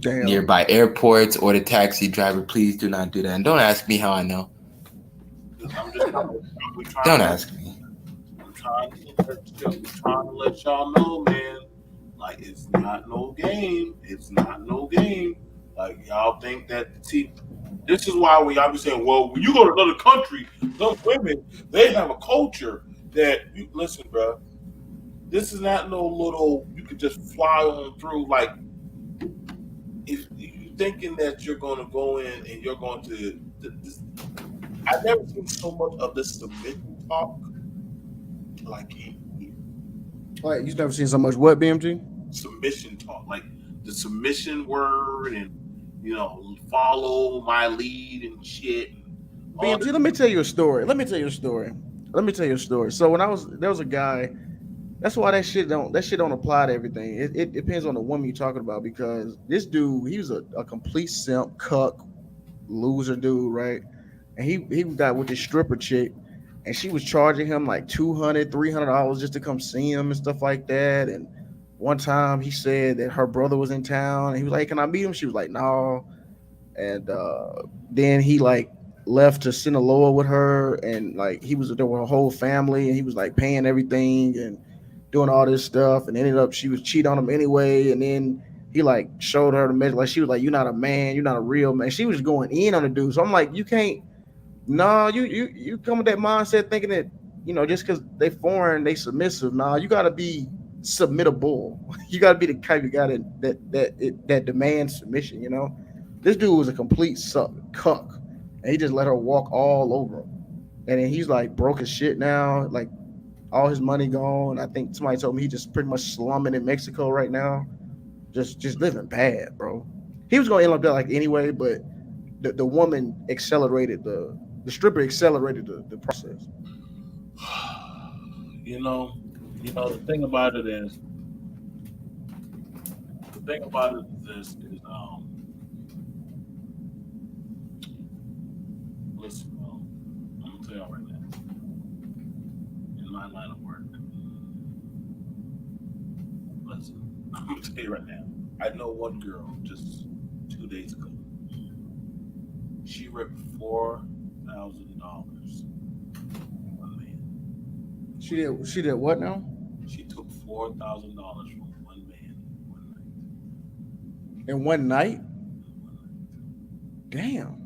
Damn. nearby airports or the taxi driver. Please do not do that. And don't ask me how I know. I'm just trying. We trying Don't to. ask me. I'm trying to let y'all. We trying to let y'all know, man. Like it's not no game. It's not no game. Like y'all think that. See, this is why when y'all be saying, well, when you go to another country, some women they have a culture that you listen, bro. This is not no little. You could just fly on through. Like if you thinking that you're going to go in and you're going to. This, I've never seen so much of this submission talk like in here. Like you never seen so much what, BMG? Submission talk, like the submission word, and follow my lead and shit. And all BMG, let me tell you a story. So when there was a guy. That's why that shit don't apply to everything. It depends on the woman you're talking about because this dude, he was a complete simp, cuck, loser dude, right? And he got with this stripper chick, and she was charging him like $200, $300 just to come see him and stuff like that. And one time he said that her brother was in town, and he was like, "Can I meet him?" She was like, "No." And then he like left to Sinaloa with her, and like he was there with her whole family, and he was like paying everything and doing all this stuff, and ended up she was cheating on him anyway, and then he like showed her the message, like she was like, "You're not a man, you're not a real man." She was going in on the dude, so I'm like, you can't. No, you come with that mindset thinking that just because they foreign they submissive. Nah, you gotta be submittable. You gotta be the type of guy that demands submission. This dude was a complete cuck, and he just let her walk all over him. And then he's like broke as shit now, like all his money gone. I think somebody told me he just pretty much slumming in Mexico right now, just living bad, bro. He was gonna end up there like anyway, but the woman accelerated the stripper accelerated the process. you know, the thing about it is, this is listen, I'm gonna tell y'all right now. In my line of work, listen, I'm gonna tell you right now. I know one girl just 2 days ago. She ripped $4,000 from one man. She did what now? She took $4,000 from one man one In one night? night. Damn.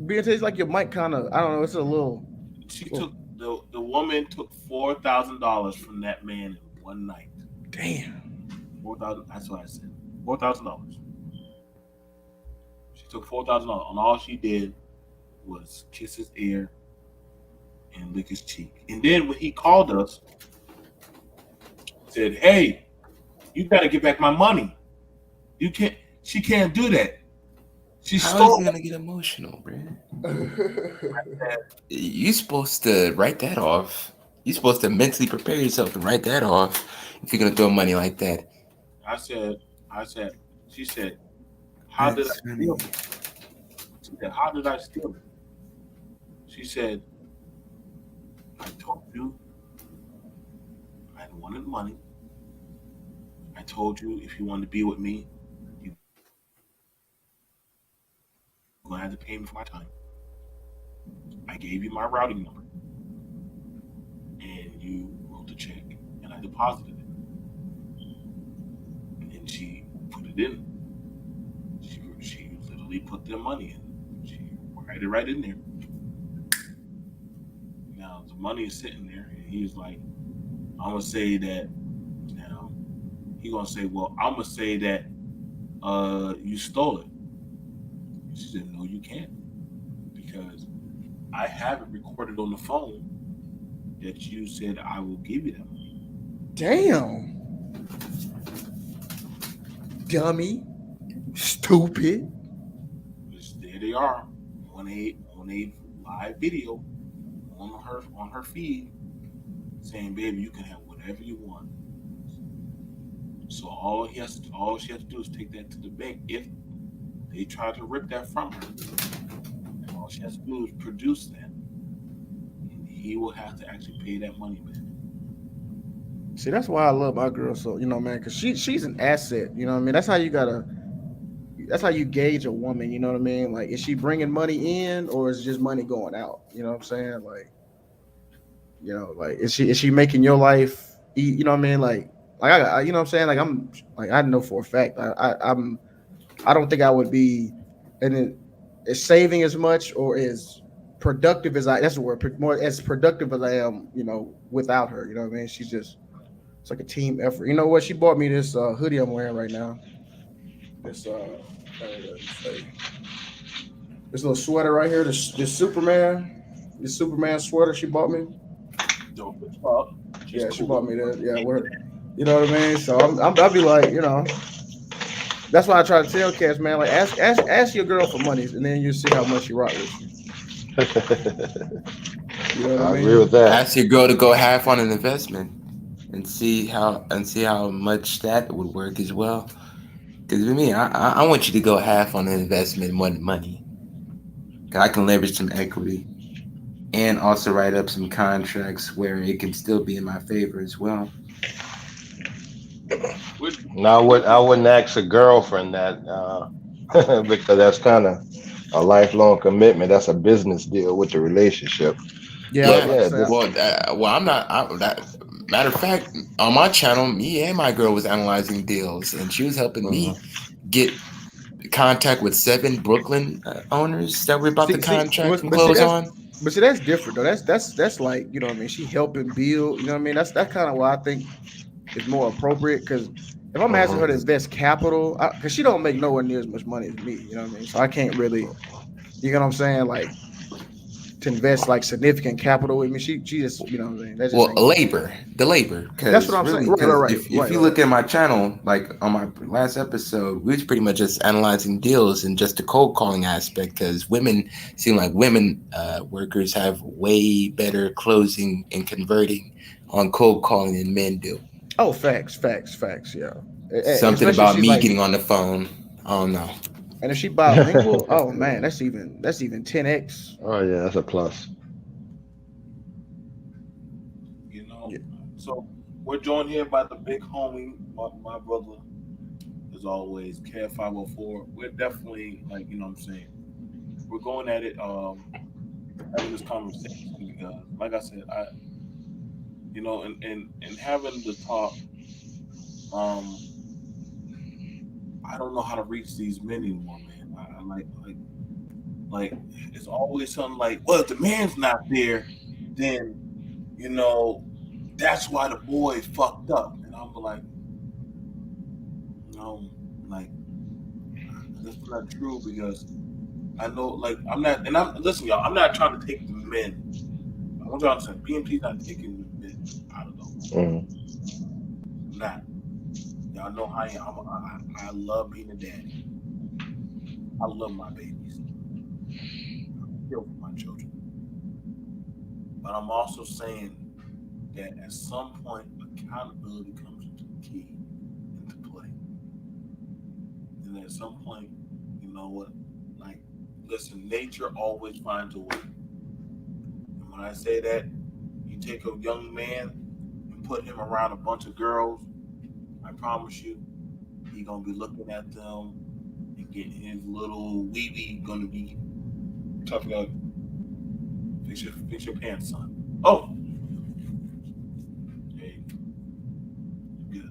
Being tastes like your mic kind of, I don't know, it's a little. She little took the woman took $4,000 from that man in one night. Damn. 4,000. That's what I said. $4,000. She took $4,000, and all she did was kiss his ear and lick his cheek. And then when he called us, said, "Hey, you got to get back my money. You can't. She can't do that. She How is stole." he gonna get emotional, bro? You supposed to write that off. You're supposed to mentally prepare yourself to write that off if you're gonna throw money like that. I said, I said. She said, "How did I That's funny. steal it?" She said, "How did I steal it?" She said, "I told you I wanted money. I told you if you wanted to be with me, you're gonna have to pay me for my time. I gave you my routing number, and you wrote the check, and I deposited it, and she put it in. She literally put their money in. She write it right in there. Now the money is sitting there, and he's like, I'm gonna say that now." He gonna say, "Well, I'm gonna say that you stole it." She said, "No, you can't, because I have it recorded on the phone that you said I will give you that money." Damn. Dummy. Stupid. Which there they are on a live video on her feed saying, "Baby, you can have whatever you want. So all she has to do is take that to the bank. If they try to rip that from her, all she has to do is produce that, and he will have to actually pay that money back. See, that's why I love my girl. So man, because she's an asset. You know what I mean? That's how you gotta. That's how you gauge a woman. You know what I mean? Like, is she bringing money in or is just money going out? You know what I'm saying? Like, like is she making your life? You know what I mean? Like you know what I'm saying? Like I know for a fact I don't think I would be and it, as saving as much or as productive as that's the word, more as productive as I am, without her. You know what I mean? She's just it's like a team effort. You know what? She bought me this hoodie I'm wearing right now. This let me say this little sweater right here. This Superman sweater she bought me. Dope as fuck. She's Yeah, she cool. bought me that. Yeah, with her. You know what I mean? So I'll be like, that's why I try to tell cats, man, like ask your girl for money, and then you see how much she rock with you. You know what I I agree with mean? that. Ask your girl to go half on an investment and see how much that would work as well. Because with me, I want you to go half on an investment more than money. 'Cause I can leverage some equity and also write up some contracts where it can still be in my favor as well. We're, Now, I wouldn't ask a girlfriend that because that's kind of a lifelong commitment. That's a business deal with the relationship. Yeah, I was But Yeah, about to yeah, say. this. I'm not. Matter of fact, on my channel, me and my girl was analyzing deals, and she was helping me Mhm. get contact with 7 Brooklyn owners that we're about to contract and But see close that's on. that's different though. That's like what I mean. She helping build. You know what I mean? That's kind of why I think is more appropriate because if I'm asking her to Mhm. invest capital, because she don't make nowhere near as much money as me. You know what I mean? So I can't really. You know what I'm saying? Like to invest like significant capital with me. She just you know what I'm saying. That just Well, ain't. the labor, That's what because I'm saying. really, Right, right, because right, if right, you right. look at my channel, like on my last episode, we was pretty much just analyzing deals and just the cold calling aspect. Because women seem like women workers have way better closing and converting on cold calling than men do. Oh, facts, facts, facts. Yeah, Something especially if about she's me like, getting on the phone. I don't know. and if she bilingual, oh man, that's even 10x. Oh yeah, that's a plus. you know. Yeah, So we're joined here by the big homie, my brother, as always, Kev 504. We're definitely like what I'm saying. We're going at it, having this conversation because, like I said, and having the talk, um, I don't know how to reach these men anymore, man. I like it's always something like, well, if the man's not there, then you know that's why the boy fucked up, and I'm like, no, like that's not true because I know, like I'm not, and I'm listen, y'all. I'm not trying to take the men. I want y'all to understand, BMT's not taking the men out of the home. Mhm. I'm not. Y'all know how I am. I love being a daddy. I love my babies. I feel for my children. But I'm also saying that at some point accountability comes into key into play. And at some point, you know what? Like, listen, nature always finds a way. And when I say that, you take a young man and put him around a bunch of girls, I promise you, he gonna be looking at them and getting his little wee wee gonna be talking about fix your pants, son. Oh, hey, you good,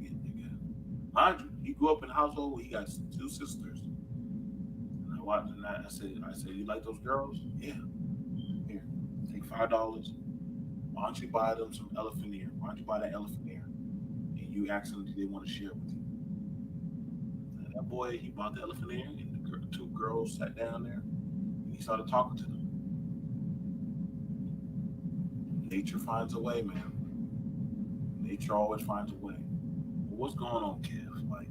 you good. Mind you, he grew up in a household where he got 2 sisters. And I watched and I said, you like those girls? Yeah. Here, take $5. Why don't you buy them some elephant ear? Why don't you buy that elephant ear? And you ask them, do they want to share with you? And that boy, he bought the elephant ear, and the 2 girls sat down there, and he started talking to them. Nature finds a way, man. Nature always finds a way. But what's going on, Kev? Like,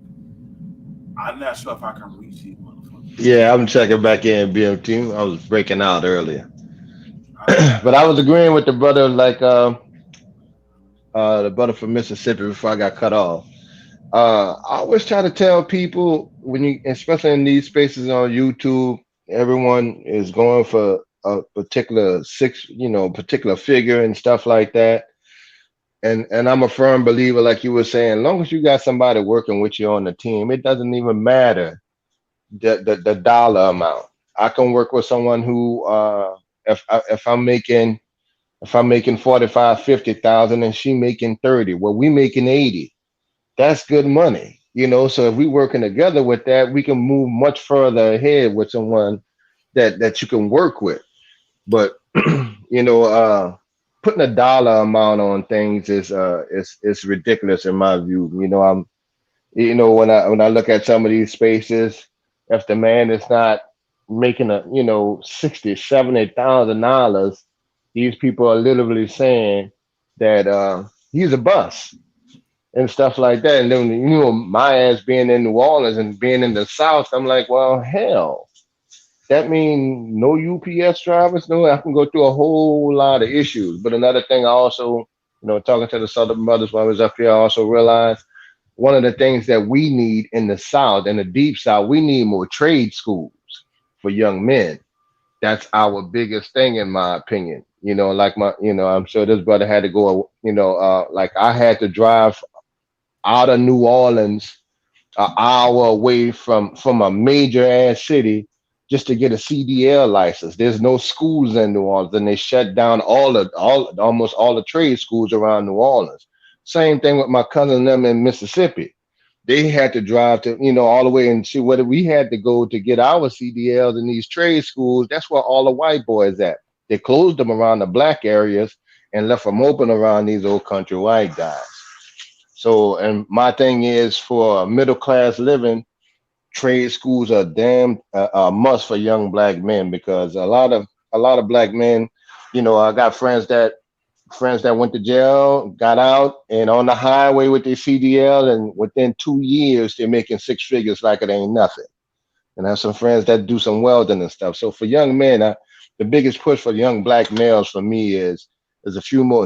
I'm not sure if I can reach these motherfuckers. Yeah, I'm checking back in BMT. I was breaking out earlier, I, but I was agreeing with the brother. Like, the brother from Mississippi before I got cut off. I always try to tell people when you, especially in these spaces on YouTube, everyone is going for a particular particular figure and stuff like that. And I'm a firm believer, like you were saying, as long as you got somebody working with you on the team, it doesn't even matter the dollar amount. I can work with someone who, if I'm making 45, 50,000 and she making 30, well, we making 80. That's good money, So if we working together with that, we can move much further ahead with someone that you can work with. But you know, putting a dollar amount on things is ridiculous in my view. When I look at some of these spaces, if the man is not making a 60, $70,000, these people are literally saying that he's a bust and stuff like that. And then my ass being in New Orleans and being in the South, I'm like, well, hell, that means no UPS drivers. No, I can go through a whole lot of issues. But another thing, I also, talking to the Southern brothers when I was up here, I also realized one of the things that we need in the South, in the deep South, we need more trade schools for young men. That's our biggest thing, in my opinion. I'm sure this brother had to go, like I had to drive out of New Orleans, an hour away from a major ass city just to get a CDL license. There's no schools in New Orleans, and they shut down almost all the trade schools around New Orleans. Same thing with my cousin and them in Mississippi. They had to drive to all the way and see whether we had to go to get our CDLs in these trade schools. That's where all the white boys at. They closed them around the black areas and left them open around these old country white guys. So, and my thing is for middle class living, trade schools are damn a must for young black men because a lot of black men, I got friends that went to jail, got out, and on the highway with their CDL, and within 2 years they're making six figures like it ain't nothing. And I have some friends that do some welding and stuff. So for young men, the biggest push for young black males for me is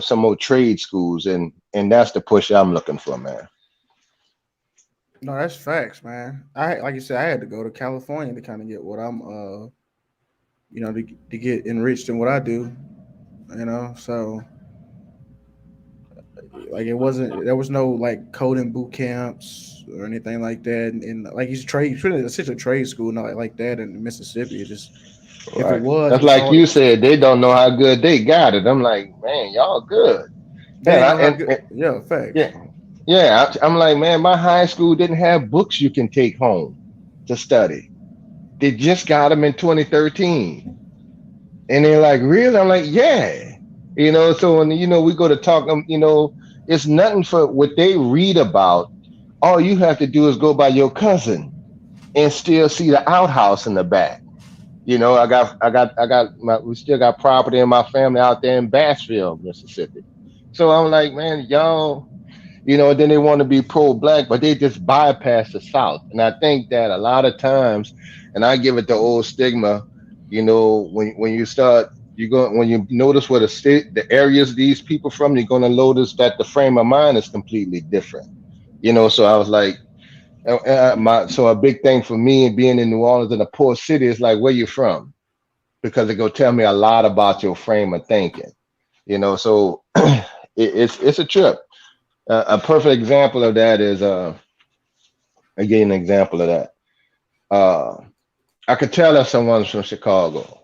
some more trade schools, and that's the push I'm looking for, man. No, that's facts, man. I like you said, I had to go to California to kind of get what I'm to get enriched in what I do. So like it wasn't there was no like coding boot camps or anything like that, and like it's really essentially a trade school, not like that in Mississippi. It just if it Right. was, That's it's like all you said, they don't know how good they got it. I'm like, man, y'all good. they Man, didn't know how good. Yeah, facts. yeah, yeah. I'm like, man, my high school didn't have books you can take home to study. They just got them in 2013. And they're like, really? I'm like, yeah. So when we go to talk, it's nothing for what they read about. All you have to do is go by your cousin and still see the outhouse in the back. We still got property in my family out there in Bassville, Mississippi. So I'm like, man, y'all, then they want to be pro-black, but they just bypass the South. And I think that a lot of times, and I give it the old stigma, when you start, when you notice where the areas these people from, you're going to notice that the frame of mind is completely different. So I was like, so a big thing for me and being in New Orleans in a poor city is like, where you from? Because it go tell me a lot about your frame of thinking. So it's a trip. A perfect example of that is again an example of that. Uh, I could tell if someone's from Chicago.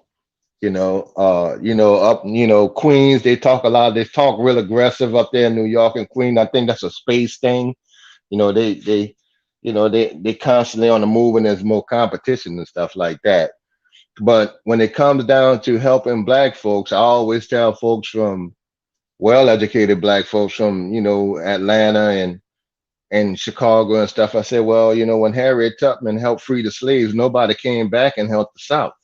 Up Queens. They talk a lot. They talk real aggressive up there in New York and Queens. I think that's a space thing. They constantly on the move and there's more competition and stuff like that. But when it comes down to helping black folks, I always tell folks from well-educated black folks from Atlanta and Chicago and stuff. I said, well, when Harriet Tubman helped free the slaves, nobody came back and helped the South,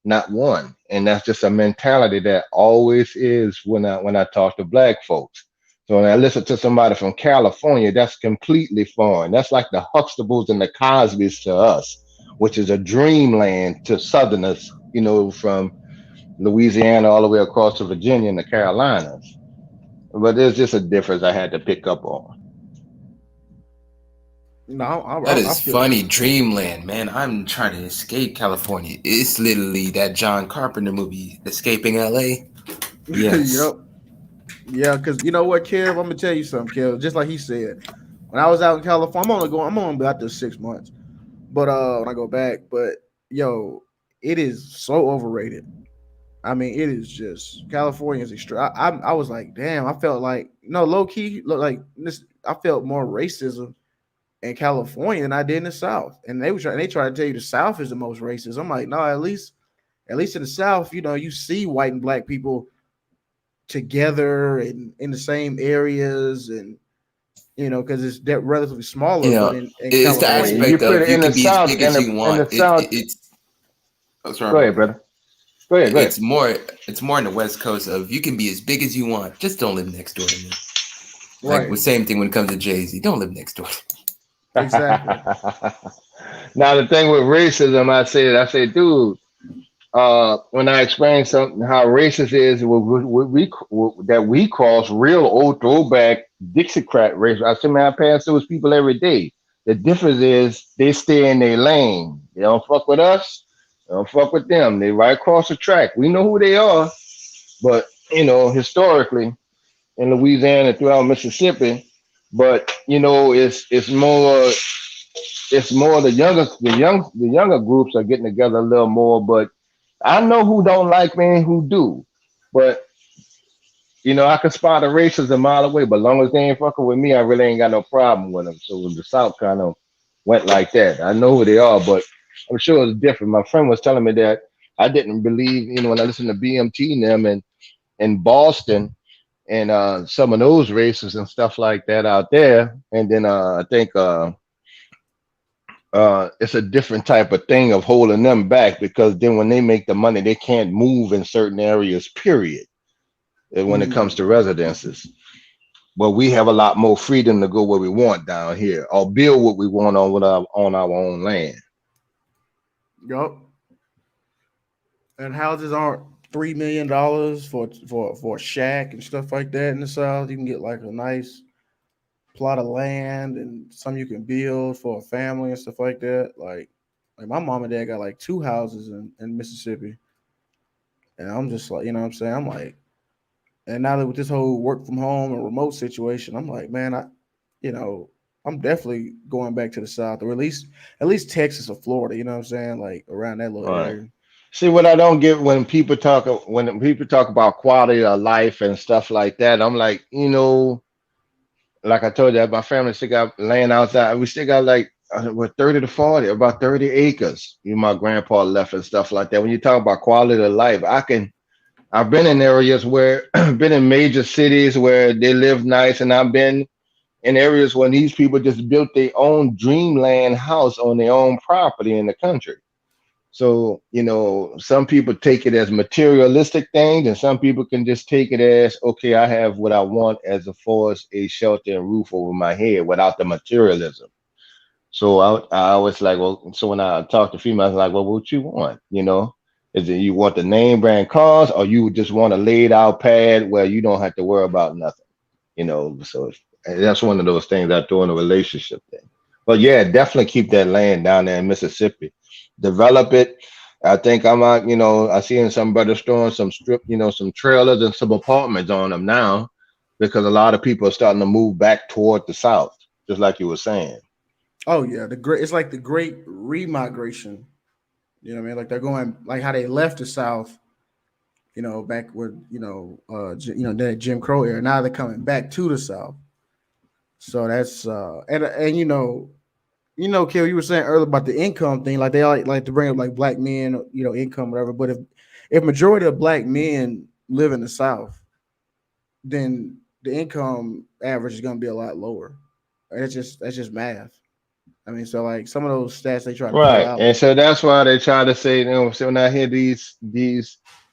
not one. And that's just a mentality that always is when I talk to black folks. So when I listen to somebody from California, that's completely foreign. That's like the Huxtables and the Cosbys to us, which is a dreamland to Southerners, from Louisiana all the way across to Virginia and the Carolinas. but there's just a difference I had to pick up on. No, That I is feel funny. Dreamland, man. I'm trying to escape California. It's literally that John Carpenter movie, Escaping LA. Yes. yep. Yeah, because you know what, Kev, I'm gonna tell you something, Kev. Just like he said, when I was out in California, I'm only be out there 6 months. But when I go back, but yo, it is so overrated. I mean, it is just California is extreme. I was like, damn, I felt like low key, look like this. I felt more racism in California than I did in the South. And they try to tell you the South is the most racist. I'm like, no, at least in the South, you see white and black people together and in the same areas, and because it's that relatively You smaller. But know, in it's the Yeah, California, you aspect put of it you in the can be as South, big as you in want. the South. It's oh sorry, Go my ahead, bad. brother. Go ahead, go ahead. It's more in the West Coast of you can be as big as you want. Just don't live next door to me. Like the right? same thing when it comes to Jay-Z. Don't live next door. Exactly. Now the thing with racism, I say, dude, when I explain something how racist is, that we cross real old throwback Dixiecrat race. I say, man, I pass those people every day. The difference is they stay in their lane. They don't fuck with us. They don't fuck with them. They right across the track. We know who they are, but historically in Louisiana throughout Mississippi, but it's more the younger groups are getting together a little more, but I know who don't like me and who do. But I can spot a racist a mile away, but as long as they ain't fucking with me, I really ain't got no problem with them. So the South kind of went like that. I know who they are, but I'm sure it's different. My friend was telling me that I didn't believe, when I listened to BMT and them and in Boston and some of those races and stuff like that out there. And then I think it's a different type of thing of holding them back because then when they make the money, they can't move in certain areas, period, when it comes Mm, to residences. But we have a lot more freedom to go where we want down here or build what we want on our own land. yup. And houses aren't $3 million for a shack and stuff like that in the South. You can get like a nice plot of land and some you can build for a family and stuff like that. Like my mom and dad got like two houses in Mississippi. And I'm just like, what I'm saying? I'm like, and now that with this whole work from home and remote situation, I'm like, man, you know, I'm definitely going back to the South, or at least Texas or Florida, you know what I'm saying? Like around that little All right. area. See what I don't get when people talk about quality of life and stuff like that. I'm like, like I told you, my family still got land outside. We still got like what 30 to 40, about 30 acres. My grandpa left and stuff like that. When you talk about quality of life, I've been in areas where been in major cities where they live nice, and I've been in areas where these people just built their own dreamland house on their own property in the country. So, some people take it as materialistic things, and some people can just take it as, okay, I have what I want as far as a shelter and roof over my head without the materialism. So I always like, well, so when I talk to females, like, well, what you want? Is it you want the name brand cars, or you just want a laid out pad where you don't have to worry about nothing? So that's one of those things I throw in a relationship thing. But yeah, definitely keep that land down there in Mississippi, develop it. I think I'm out. I see in some better stores some some trailers and some apartments on them now, because a lot of people are starting to move back toward the south, just like you were saying. Oh yeah, it's like the great remigration. You know what I mean? Like they're going like how they left the South, back with that Jim Crow era. Now they're coming back to the South. So that's and Kill, you were saying earlier about the income thing. Like they like to bring up like black men, income, whatever. But if majority of black men live in the South, then the income average is going to be a lot lower. That's just math. I mean, so like some of those stats they try to pull Right. out. And so that's why they try to say, so when I hear these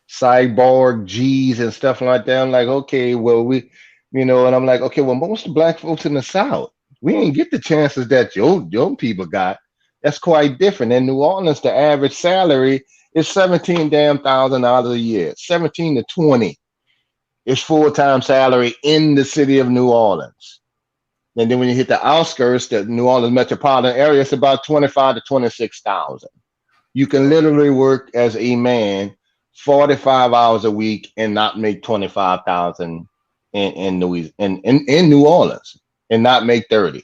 cyborg G's and stuff like that, I'm like, okay, well, and I'm like, okay, well, most of the black folks in the South, we ain't get the chances that your people got. That's quite different. In New Orleans, the average salary is 17 damn $1,000 a year, 17 to 20. It's full-time salary in the city of New Orleans. And then when you hit the outskirts, the New Orleans metropolitan area, it's about 25 to 26,000. You can Yep. literally work as a man 45 hours a week and not make 25,000 in New Orleans and not make 30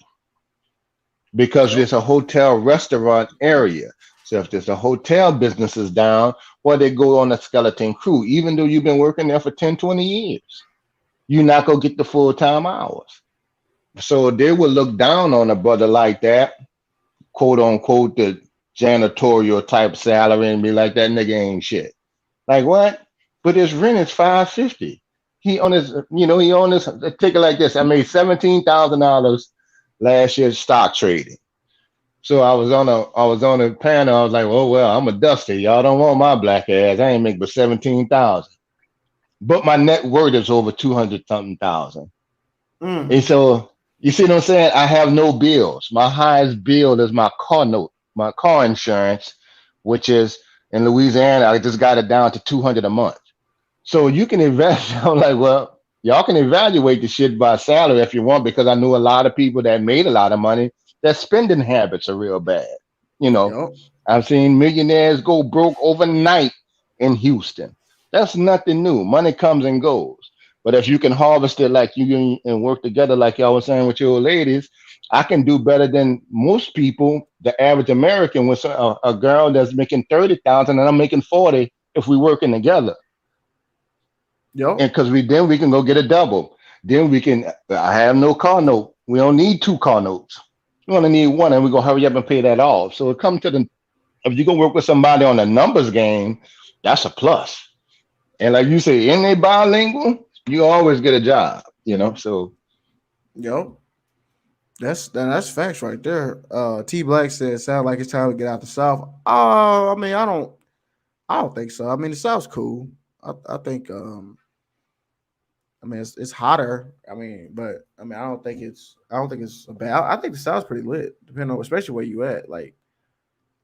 because Yep. there's a hotel restaurant area. So if there's a hotel business is down, well, they go on a skeleton crew, even though you've been working there for 10, 20 years. You're not gonna get the full-time hours. So they will look down on a brother like that, quote unquote, the janitorial type salary and be like, that nigga ain't shit. Like what? But his rent is 550. He on his take it like this. I made $17,000 last year stock trading. So I was on a panel. I was like, oh well, I'm a dusty. Y'all don't want my black ass. I ain't make but 17,000. But my net worth is over 200 something thousand. And Mm. so you see what I'm saying? I have no bills. My highest bill is my car note, my car insurance, which is in Louisiana. I just got it down to 200 a month. So you can evaluate. I'm like, well, y'all can evaluate the shit by salary if you want, because I knew a lot of people that made a lot of money. Their spending habits are real bad. You know, Yup. I've seen millionaires go broke overnight in Houston. That's nothing new. Money comes and goes. But if you can harvest it like you and work together, like y'all was saying with your old ladies, I can do better than most people. The average American with a girl that's making 30,000 and I'm making 40 if we working together, Yup. and because we can go get a double. Then we can. I have no car note. We don't need two car notes. We only need one, and we gonna hurry up and pay that off. So it comes to the if you gonna work with somebody on a numbers game, that's a plus. And like you say, in they bilingual, you always get a job. So Yup. That's facts right there. T Black said, "Sound like it's time to get out the South." I mean, I don't think so. I mean, the South's cool. I think I mean, it's hotter. I mean, but I mean, I don't think it's a bad. I think the South's pretty lit, depending on especially where you at. Like,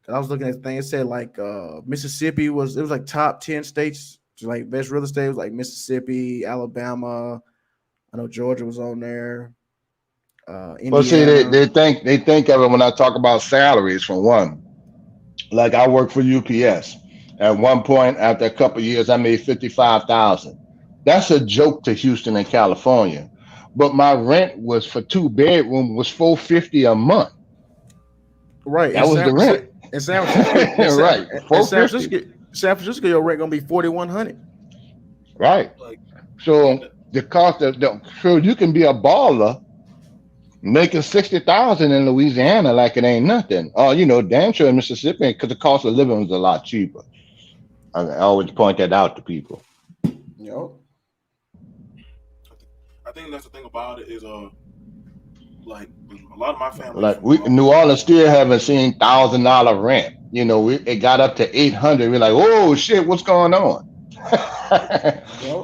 'cause I was looking at the thing. It said like Mississippi was like top 10 states, like best real estate was like Mississippi, Alabama. I know Georgia was on there. well, see, they, Indiana. they think they think of it when I talk about salaries. For one, like I work for UPS. At one point, after a couple of years, I made 55,000. That's a joke to Houston and California. But my rent was for two bedroom was 450 a month. Right That was the rent. In San Francisco, Right, in 450. San Francisco, your rent gonna be 4,100. Right. Like, So and the cost of so you can be a baller making 60,000 in Louisiana like it ain't nothing. Oh, damn sure in Mississippi because the cost of living was a lot cheaper. I always point that out to people. Yo, I think that's the thing about it is like a lot of my family Like from we New Orleans still haven't seen $1,000 rent. It got up to 800. We're like, oh shit, what's going on?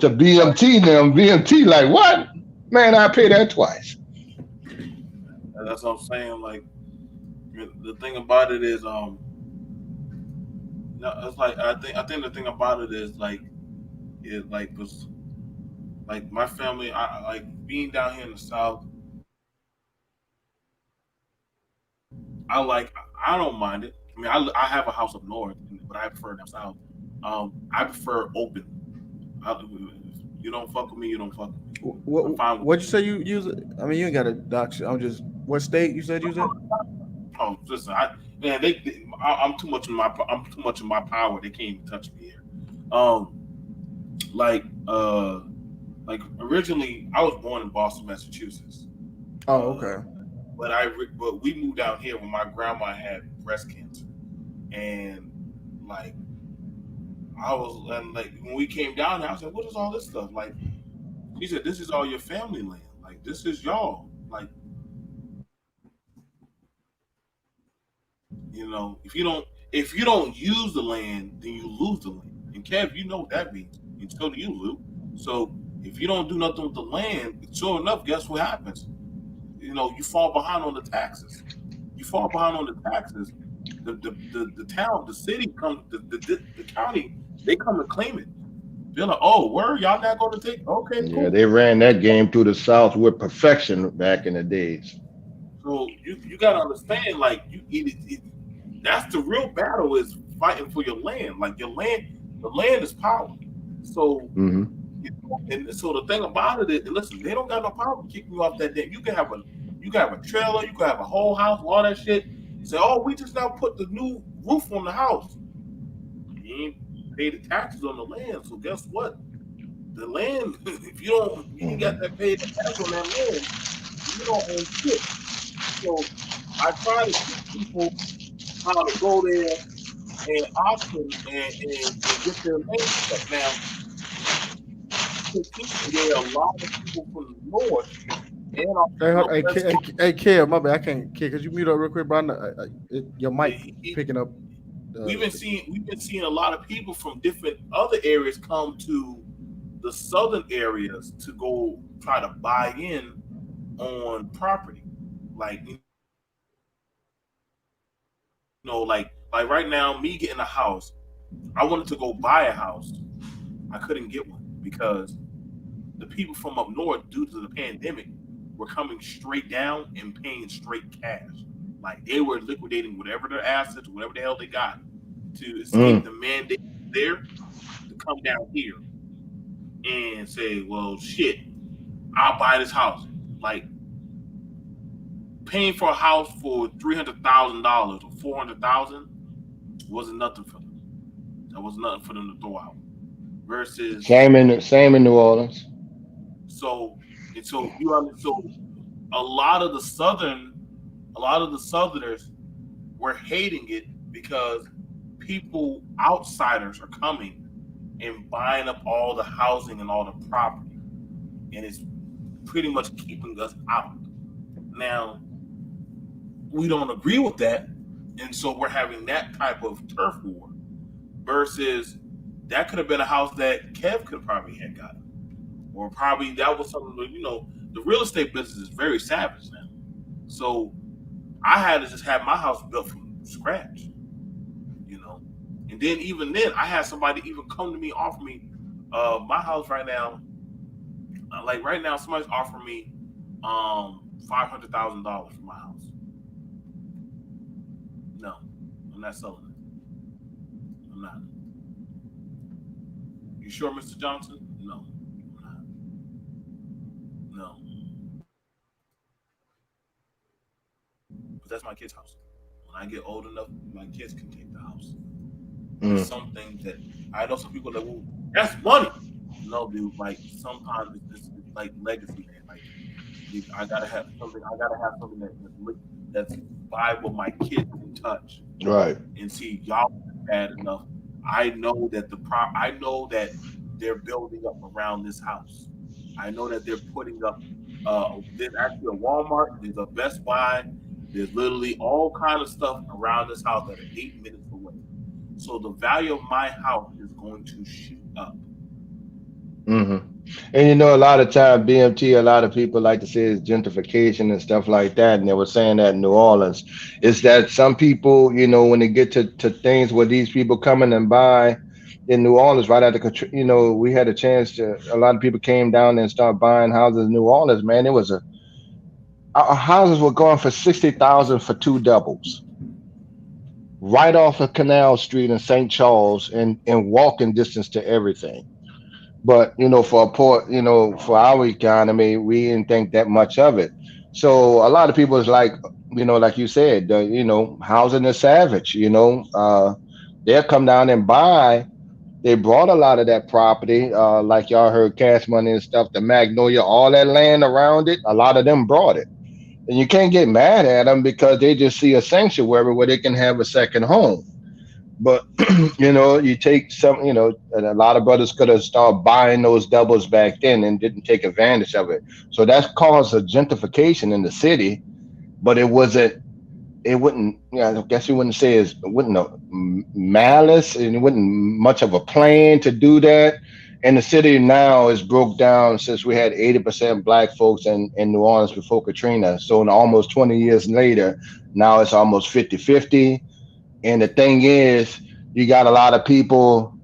To yo, BMT now, BMT like what? Man, I pay that twice. and that's what I'm saying. Like the thing about it is no, it's like I think the thing about it is like was like my family. I like being down here in the South. I like I don't mind it. I mean, I have a house up north, but I prefer down south. I prefer open. I, if you don't fuck with me, you don't fuck with me. I'm fine with what'd that. you say you use it? I mean, you ain't got a dox. I'm just what state you said you was at? Oh, listen, man, I'm too much in my power. They can't even touch me here. Um, like like originally, I was born in Boston, Massachusetts. Oh, Uh, okay. but we moved down here when my grandma had breast cancer, and like I was and like when we came down there, I said, "What is all this stuff?" Like she said, "This is all your family land. Like this is y'all. Like if you don't use the land, then you lose the land. And Kev, you know what that means. And so do you, Lou. So if you don't do nothing with the land, sure enough, guess what happens? You fall behind on the taxes. You fall behind on the taxes. The town, the city comes, the county, they come and claim it. They're like, oh, where y'all not going to take? Okay, Yeah, cool. they ran that game through the South with perfection back in the days. So you got to understand, like that's the real battle is fighting for your land. Like your land, the land is power. So Hmm. and so the thing about it is, listen, they don't got no problem kicking you off that day. You can have a trailer, you can have a whole house, all that shit. Say, oh, we just now put the new roof on the house. You ain't pay the taxes on the land, so guess what? The land, if you ain't got Hmm. that paid tax on that land, you don't own shit. So I try to teach people how to go there and auction and get their land stuff. Now, there are a lot of people from the north and also Hey, from the hey, west. Kev, my bad. I can't. Kev, could you mute up real quick, bro? Your mic picking up. We've been seeing a lot of people from different other areas come to the southern areas to go try to buy in on property. Like like right now, me getting a house, I wanted to go buy a house. I couldn't get one because the people from up north, due to the pandemic, were coming straight down and paying straight cash. Like they were liquidating whatever their assets, whatever the hell they got, to escape Mm. the mandate there to come down here and say, "Well, shit, I'll buy this house." Like paying for a house for $300,000 or 400,000 wasn't nothing for them. That was nothing for them to throw out. Versus Same in New Orleans. so and so you so a lot of the southern a lot of the southerners were hating it because people outsiders are coming and buying up all the housing and all the property, and it's pretty much keeping us out. Now we don't agree with that, and so we're having that type of turf war. Versus that could have been a house that Kev could probably had gotten, or probably that was something that, the real estate business is very savage now. So I had to just have my house built from scratch, you know. And then even then, I had somebody even come to me offer me my house right now. Like right now, somebody's offering me $500,000 for my house. No, I'm not selling it. I'm not. You sure, Mr. Johnson? No, I'm not. No, but that's my kid's house. When I get old enough, my kids can take the house. There's Mm. some things that I know some people that will. That's money. No, dude. Like sometimes it's like legacy, man. Like I gotta have something. I gotta have something that's viable. My kids can touch Right. and see. Y'all bad enough. I know that I know that they're building up around this house. I know that they're putting up. There's actually a Walmart. There's a Best Buy. There's literally all kind of stuff around this house that are 8 minutes away. So the value of my house is going to shoot up. Hmm. And you know, a lot of time BMT, a lot of people like to say is gentrification and stuff like that. And they were saying that in New Orleans is that some people, you know, when they get to things where these people come in and buy in New Orleans right after, you know, we had a chance to, a lot of people came down and started buying houses in New Orleans, man. It was our houses were going for 60,000 for two doubles right off of Canal Street in St. Charles and walking distance to everything. But you know, for a poor, you know, for our economy, we didn't think that much of it. So a lot of people is like, you know, like you said, you know, housing is savage. You know, they'll come down and buy. They brought a lot of that property, like y'all heard Cash Money and stuff, the Magnolia, all that land around it. A lot of them brought it, and you can't get mad at them because they just see a sanctuary where they can have a second home. But you know, you take some, you know, and a lot of brothers could have started buying those doubles back then and didn't take advantage of it. So that's caused a gentrification in the city, but it wasn't. It wouldn't. Yeah, I guess you wouldn't say it wouldn't malice, and it wasn't much of a plan to do that. And the city now is broke down since we had 80% black folks in New Orleans before Katrina. So in almost 20 years later, now it's almost 50-50. And the thing is, you got a lot of people.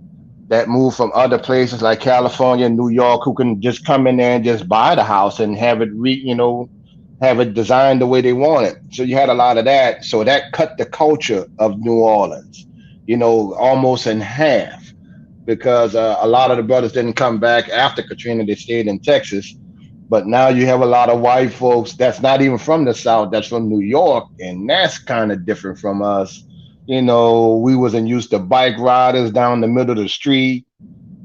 that move from other places like California, New York, who can just come in there and just buy the house and have it have it designed the way they want it. So you had a lot of that. So that cut the culture of New Orleans, almost in half because a lot of the brothers didn't come back after Katrina. They stayed in Texas. But now you have a lot of white folks that's not even from the South, that's from New York, and that's kind of different from us. We wasn't used to bike riders down the middle of the street,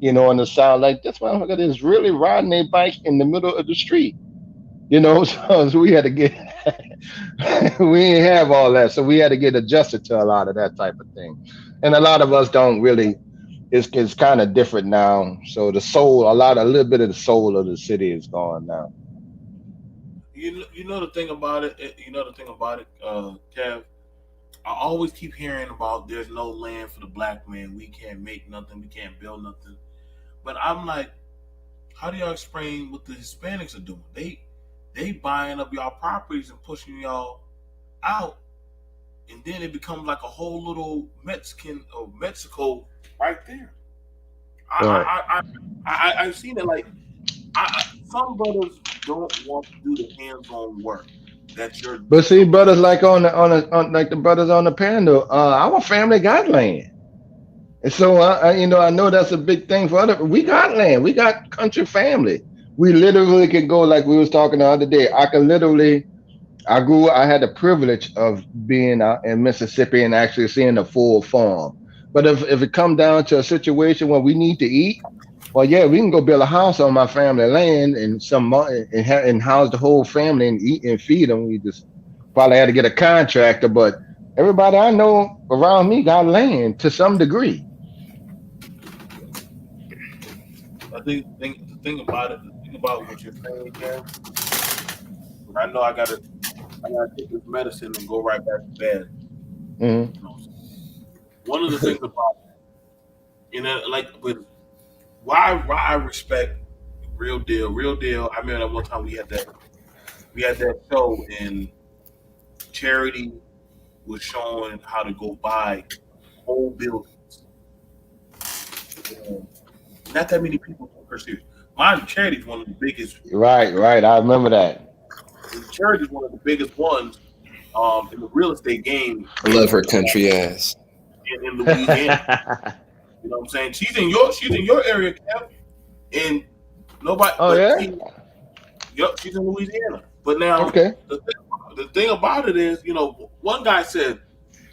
in the South. Like this motherfucker is really riding a bike in the middle of the street. So we had to get we didn't have all that. So we had to get adjusted to a lot of that type of thing. And a lot of us don't really it's kind of different now. So the soul, a little bit of the soul of the city is gone now. You know the thing about it. You know the thing about it, Kev. I always keep hearing about there's no land for the black man. We can't make nothing. We can't build nothing. But I'm like, how do y'all explain what the Hispanics are doing? They buying up y'all properties and pushing y'all out, and then it becomes like a whole little Mexican or Mexico right there. Right. I've seen it. Like some brothers don't want to do the hands-on work that you're But see, you're brothers like like the brothers on the panel, our family got land. And so I know that's a big thing for other. We got land. We got country family. We literally can go like we was talking the other day. I had the privilege of being out in Mississippi and actually seeing the full farm. But if it come down to a situation where we need to eat, well, yeah, we can go build a house on my family land and and house the whole family and eat and feed them. We just probably had to get a contractor, but everybody I know around me got land to some degree. the thing about it, the thing about what you're saying, Kev. I know I gotta take this medicine and go right back to bed. Hmm. You know, one of the things about like with why I respect real deal. I remember that one time we had that show and Charity was showing how to go buy whole buildings. And not that many people took her serious. Mind you, Charity is one of the biggest. Right, right. I remember that. Charity is one of the biggest ones in the real estate game I love her country ass. in Louisiana. You know what I'm saying? She's in your area, Kev, and nobody. Oh But yeah. see, yep, she's in Louisiana. But now Okay. the thing about it is, one guy said,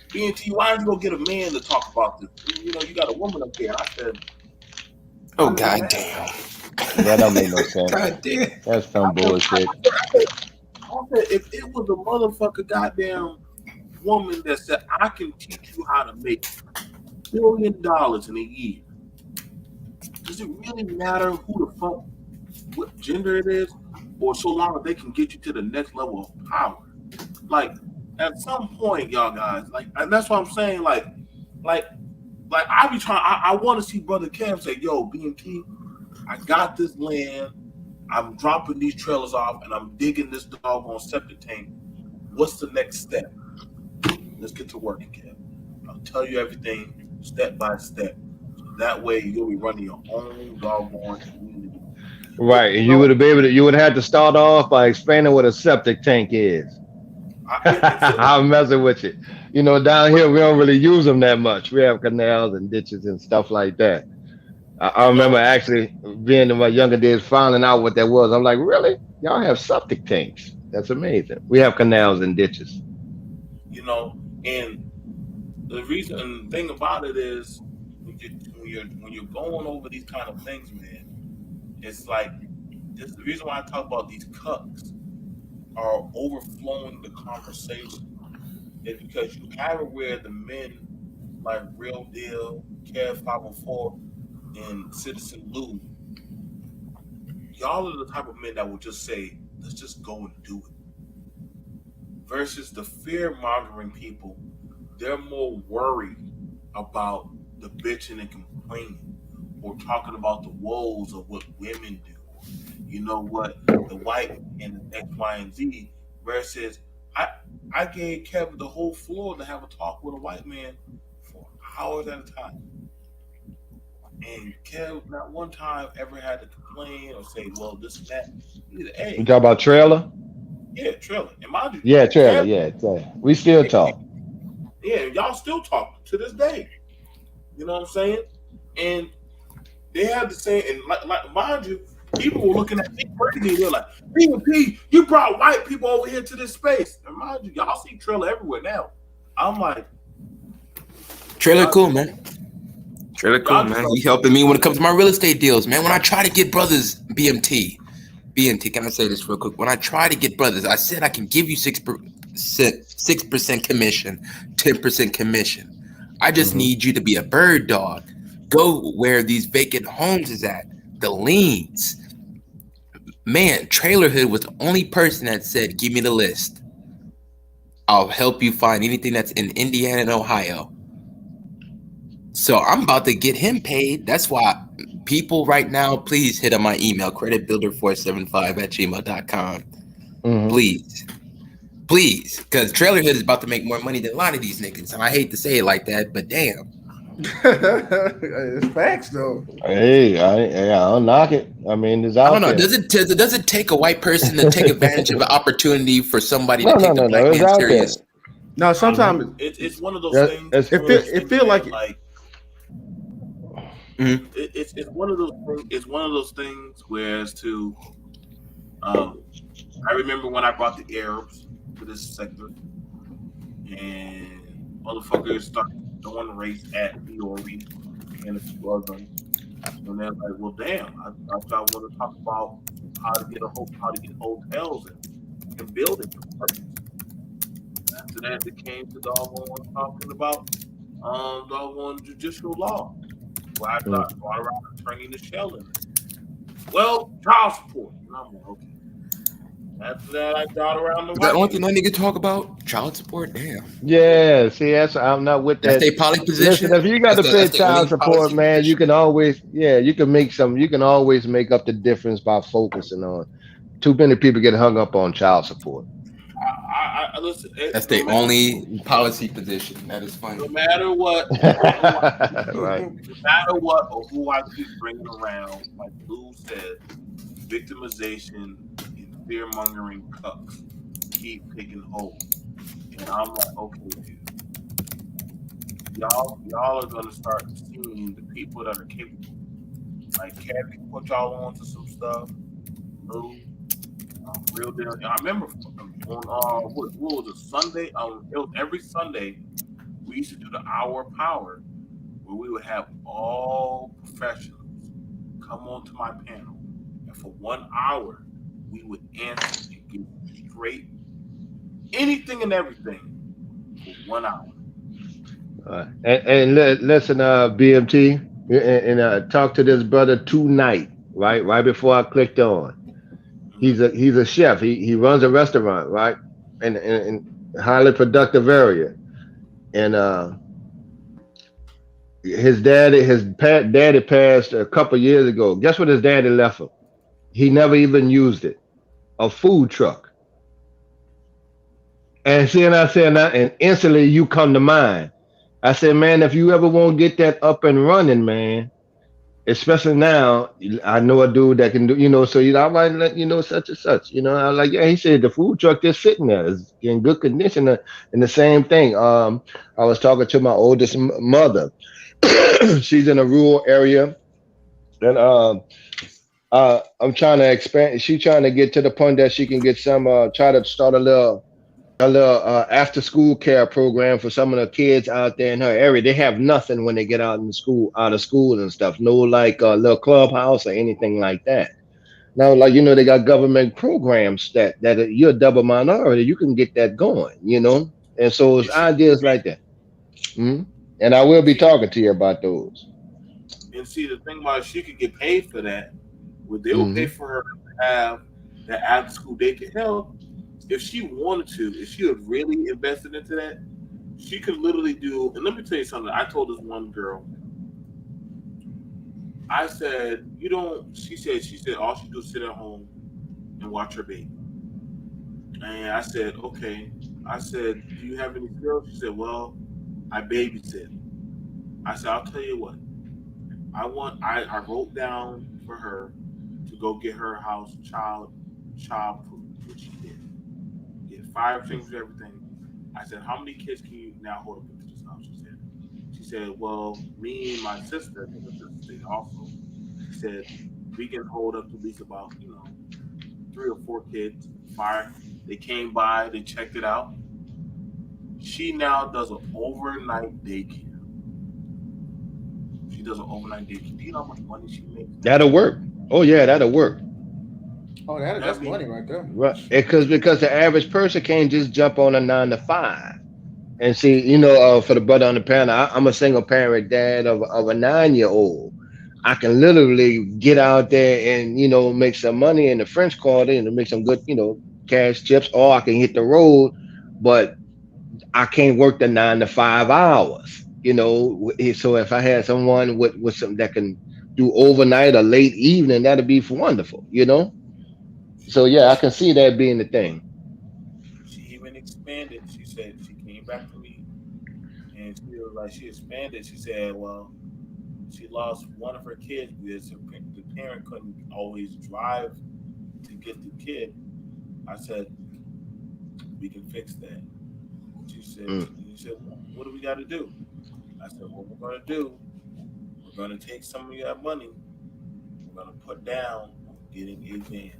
"BNT, why don't you go get a man to talk about this? You got a woman up there." And I said, Oh "Why does it god matter?" damn. That don't make no sense. God damn. That's I some said, bullshit. if it was a motherfucker goddamn woman that said, I can teach you how to make $1 billion in a year, does it really matter who the fuck, what gender it is, or so long as they can get you to the next level of power? Like, at some point, y'all guys, like, and that's what I'm saying, like, I be trying, I want to see Brother Cam say, yo, BMT, I got this land, I'm dropping these trailers off, and I'm digging this doggone septic tank. What's the next step? Let's get to work, Cam. I'll tell you everything step by step. So that way you'll be running your own doggone community. But Right, and you would have to start off by explaining what a septic tank is. it's a, I'm messing with you. Down but here we don't really use them that much. We have canals and ditches and stuff like that. I you remember know, actually being in my younger days finding out what that was. I'm like, really? Y'all have septic tanks? That's amazing. We have canals and ditches. you know, and the reason and the thing about it is when you're going over these kind of things, man, it's like this the reason why I talk about these cucks are overflowing the conversation is because you have it where the men like Real Deal, Kev 504, and Citizen Lou, y'all are the type of men that will just say, let's just go and do it. Versus the fear mongering people, they're more worried about the bitching and complaining or talking about the woes of what women do. Or, you know what, the white man and X, Y, and Z. Versus I I gave Kevin the whole floor to have a talk with a white man for hours at a time. And Kev not one time ever had to complain or say, well, this and that. Either, We hey, talk about Trailer. yeah, Triller. And mind you, Yeah, Trailer. Kev, Yeah, Trailer. We still talk. yeah, y'all still talk to this day. You know what I'm saying? And they had the same, and mind you, people were looking at me crazy. They're like, P, you brought white people over here to this space. And mind you, y'all see Triller everywhere now. I'm like, Trailer y'all cool, just, man. Trailer cool, y'all just man. don't. He helping me when it comes to my real estate deals, man. When I try to get brothers BMT, can I say this real quick? When I try to get brothers, I said I can give you 6% commission, 10% commission. I just Hmm. need you to be a bird dog. Go where these vacant homes is at, the liens. Man, Trailer Hood was the only person that said, "Give me the list. I'll help you find anything that's in Indiana and Ohio." So I'm about to get him paid. That's why people right now, please hit up my email, creditbuilder475@gmail.com. Hmm. Please. Please. Because Trailer Hood is about to make more money than a lot of these niggas. And I hate to say it like that, but damn. It's facts though. Hey, I don't knock it. I mean, it's I don't out know. there. Does it take a white person to take advantage of an opportunity for somebody to No, no, take the no, black no. It's man out there. serious? No, sometimes It's one of those That, things. that's It's one of those it things, feel man. like it. Like Mm-hmm. it's one of those things. It's one of those things. Whereas to, um, I remember when I brought the Arabs to this sector, and motherfuckers started throwing race at Fiore and a few of them. And they're like, "Well, damn! I thought y'all want to talk about how to get hotels and building apartments." After that, they came to doggone talking about doggone judicial law, where I mm. brought around attorney to shell in it. Well, child support. And I'm like, okay. After that, I brought around the Is that the white only thing people. that nigga talk about? Child support? Damn. Yeah. See, that's I'm not with That's that. their poly Listen, position? if you got to pay That's the child only support, policy man, you position? can always, yeah, you can make some. You can always make up the difference by focusing on. Too many people get hung up on child support. I listen. That's No their matter, only policy position. That is funny. no matter what, no matter what, Right. no matter what, or who I keep bringing around, like Lou said, victimization and fear mongering cucks keep taking hold. And I'm like, okay, dude, y'all are gonna start seeing the people that are capable. Like Cat can put y'all on to some stuff. Lou, real deal. I remember on what was it Sunday? It was every Sunday we used to do the hour of power where we would have all professionals come onto my panel, and for 1 hour we would answer and give straight anything and everything for 1 hour. Listen, BMT, and talk to this brother tonight, right? Right before I clicked on. Mm-hmm. He's a chef. He runs a restaurant, right? In highly productive area. And daddy passed a couple years ago. Guess what his daddy left him? He never even used it. A food truck. And see, and I said, and instantly you come to mind. I said, man, if you ever want to get that up and running, man, especially now, I know a dude that can do, so I might let you know such and such. I like, yeah, he said the food truck just sitting there is in good condition. And the same thing. I was talking to my oldest mother. She's in a rural area, and I'm trying to expand. She's trying to get to the point that she can get some, try to start a little after school care program for some of the kids out there in her area. They have nothing when they get out of school and stuff. No, like a little clubhouse or anything like that. Now, like they got government programs that you're a double minority, you can get that going. And so it's And she could ideas get like paid. that. Mhm. And I will be She could talking get to you about those. And see, the thing about it, she could get paid for that. Well, they will pay Hmm. for her to have that after school daycare. Hell, if she wanted to, if she had really invested into that, she could literally do. And let me tell you something. I told this one girl, I said, you don't. She said, all she do is sit at home and watch her baby. And I said, okay. I said, do you have any skills? She said, well, I babysit. I said, I'll tell you what. I wrote down for her to go get her house child proof, which she did. Get five things, everything. I said, how many kids can you now hold up into this house? She said, well, me and my sister, because her sister stayed also. She said, we can hold up to at least about, 3 or 4 kids. Fire. They came by, they checked it out. She now does an overnight daycare. She does an overnight daycare. Do you know how much money she makes now? That'll work. Oh yeah, that'll work. Oh, I that's mean, money right there. Right. she makes Because the average person can't just jump on a 9 to 5. And see, for the brother on the panel, I'm a single parent dad of a 9 year old. I can literally get out there and make some money in the French Quarter and make some good cash chips, or I can hit the road, but I can't work the 9 to 5 hours. So if I had someone with some that can do overnight or late evening, that'd be wonderful. So well, yeah, I can see that being the thing. she even expanded. She said she came back to me and she was like she expanded. She said, well, she lost one of her kids because the parent couldn't always drive to get the kid. I said we can fix that. She said, Mm, she said, what do we got to do? I said, what we're going to do, we're going to take some of that money, we're going to put down on getting a van.